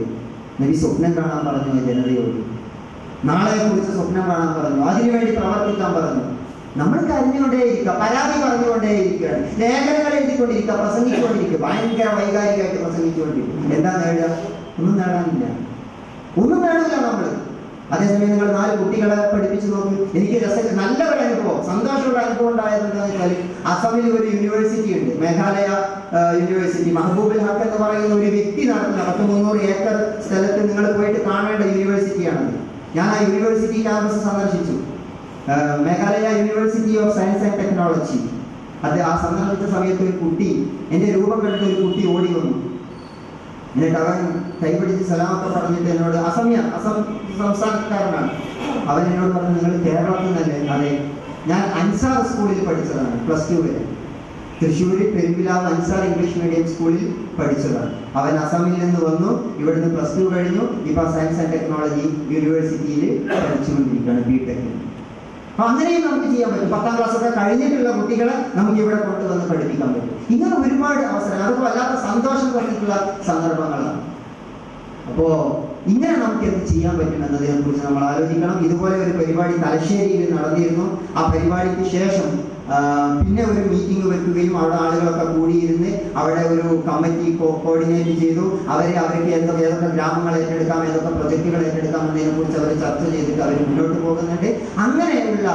നബി സ്വപ്നം കാണാൻ പറഞ്ഞു ജനതയോട്, നാളെ കുറിച്ച് സ്വപ്നം കാണാൻ പറഞ്ഞു, അതിനുവേണ്ടി പ്രവർത്തിക്കാൻ പറഞ്ഞു. നമ്മൾ കരഞ്ഞുകൊണ്ടേയിരിക്കുക, പരാതി പറഞ്ഞുകൊണ്ടേയിരിക്കുകയാണ്, ലേഖനങ്ങൾ എഴുതിക്കൊണ്ടിരിക്കുക, പ്രസംഗിച്ചുകൊണ്ടിരിക്കുക, ഭയങ്കര വൈകാരികമായിട്ട് പ്രസംഗിച്ചുകൊണ്ടിരിക്കും. എന്താ നേടുക? ഒന്നും നേടാനില്ല, ഒന്നും നേടില്ല നമ്മൾ. അതേസമയം നിങ്ങൾ 4 കുട്ടികളെ പഠിപ്പിച്ചു നോക്കും. എനിക്ക് നല്ല ഒരു അനുഭവം, സന്തോഷമുള്ള അനുഭവം ഉണ്ടായത് എന്താണെന്ന് വെച്ചാൽ, അസമിൽ ഒരു യൂണിവേഴ്സിറ്റി ഉണ്ട്, മേഘാലയ യൂണിവേഴ്സിറ്റി. മഹബൂബുൽ ഹക്ക് എന്ന് പറയുന്ന ഒരു വ്യക്തി നടത്തുന്ന 300 ഏക്കർ സ്ഥലത്ത് നിങ്ങൾ പോയിട്ട് കാണേണ്ട യൂണിവേഴ്സിറ്റിയാണത്. ഞാൻ ആ യൂണിവേഴ്സിറ്റി ക്യാമ്പസ് സന്ദർശിച്ചു. Meghalaya university of science and technology. അത് ആ സന്ദർശിച്ച സമയത്ത് ഒരു കുട്ടി, എൻ്റെ രൂപം കണ്ടിട്ട് ഒരു കുട്ടി ഓടി വന്നു. എന്നിട്ട് അവൻ കൈപിടിച്ച് സലാമൊക്കെ പറഞ്ഞിട്ട് എന്നോട്, അസം സംസ്ഥാനക്കാരനാണ്, അവൻ എന്നോട് പറഞ്ഞു, നിങ്ങൾ കേരളത്തിൽ നിന്നല്ലേ? അതെ, ഞാൻ അൻസാർ സ്കൂളിൽ പഠിച്ചതാണ്, +2 വരെ. തൃശ്ശൂർ പെരുമ്പിലാവ് അൻസാർ ഇംഗ്ലീഷ് മീഡിയം സ്കൂളിൽ പഠിച്ചതാണ്. അവൻ അസമിൽ നിന്ന് വന്നു, ഇവിടുന്ന് +2 കഴിഞ്ഞു, ഇപ്പൊ സയൻസ് ആൻഡ് ടെക്നോളജി യൂണിവേഴ്സിറ്റിയിൽ പഠിച്ചുകൊണ്ടിരിക്കുകയാണ്, ബിടെക്. അപ്പൊ അങ്ങനെയും നമുക്ക് ചെയ്യാൻ പറ്റും. 10ാം ക്ലാസ്സൊക്കെ കഴിഞ്ഞിട്ടുള്ള കുട്ടികളെ നമുക്ക് ഇവിടെ കൊണ്ടുവന്ന് പഠിപ്പിക്കാൻ പറ്റും. ഇങ്ങനെ ഒരുപാട് അവസരം, അതൊക്കെ വല്ലാത്ത സന്തോഷം തോന്നിയിട്ടുള്ള സന്ദർഭങ്ങളാണ്. അപ്പോ ഇങ്ങനെ നമുക്ക് എന്ത് ചെയ്യാൻ പറ്റുമെന്നതിനെ കുറിച്ച് നമ്മൾ ആലോചിക്കണം. ഇതുപോലെ ഒരു പരിപാടി തലശ്ശേരിയിൽ നടന്നിരുന്നു. ആ പരിപാടിക്ക് ശേഷം പിന്നെ ഒരു മീറ്റിംഗ് വെക്കുകയും അവിടെ ആളുകളൊക്കെ കൂടിയിരുന്ന് അവിടെ ഒരു കമ്മിറ്റി കോർഡിനേറ്റ് ചെയ്തു. അവർക്ക് ഏതൊക്കെ ഗ്രാമങ്ങൾ ഏറ്റെടുക്കാം, ഏതൊക്കെ പ്രൊജക്റ്റുകൾ ഏറ്റെടുക്കാം എന്നതിനെ കുറിച്ച് അവർ ചർച്ച ചെയ്തിട്ട് അവർ മുന്നോട്ട് പോകുന്നുണ്ട്. അങ്ങനെയുള്ള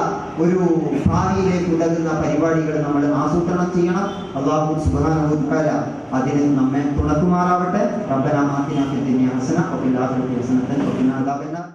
ഒരു ഭാവിയിലേക്ക് ഉതകുന്ന പരിപാടികൾ നമ്മൾ ആസൂത്രണം ചെയ്യണം. അല്ലാഹു സുബ്ഹാനഹു വ തആല അതിന് നമ്മെ തുണക്കുമാറാവട്ടെ. റബ്ബനാ ആതിനാ ഫിദ് ദുനിയ ഹസന വഫിൽ ആഖിറതി ഹസനതൻ വഖിനാ അദാബന്നാർ.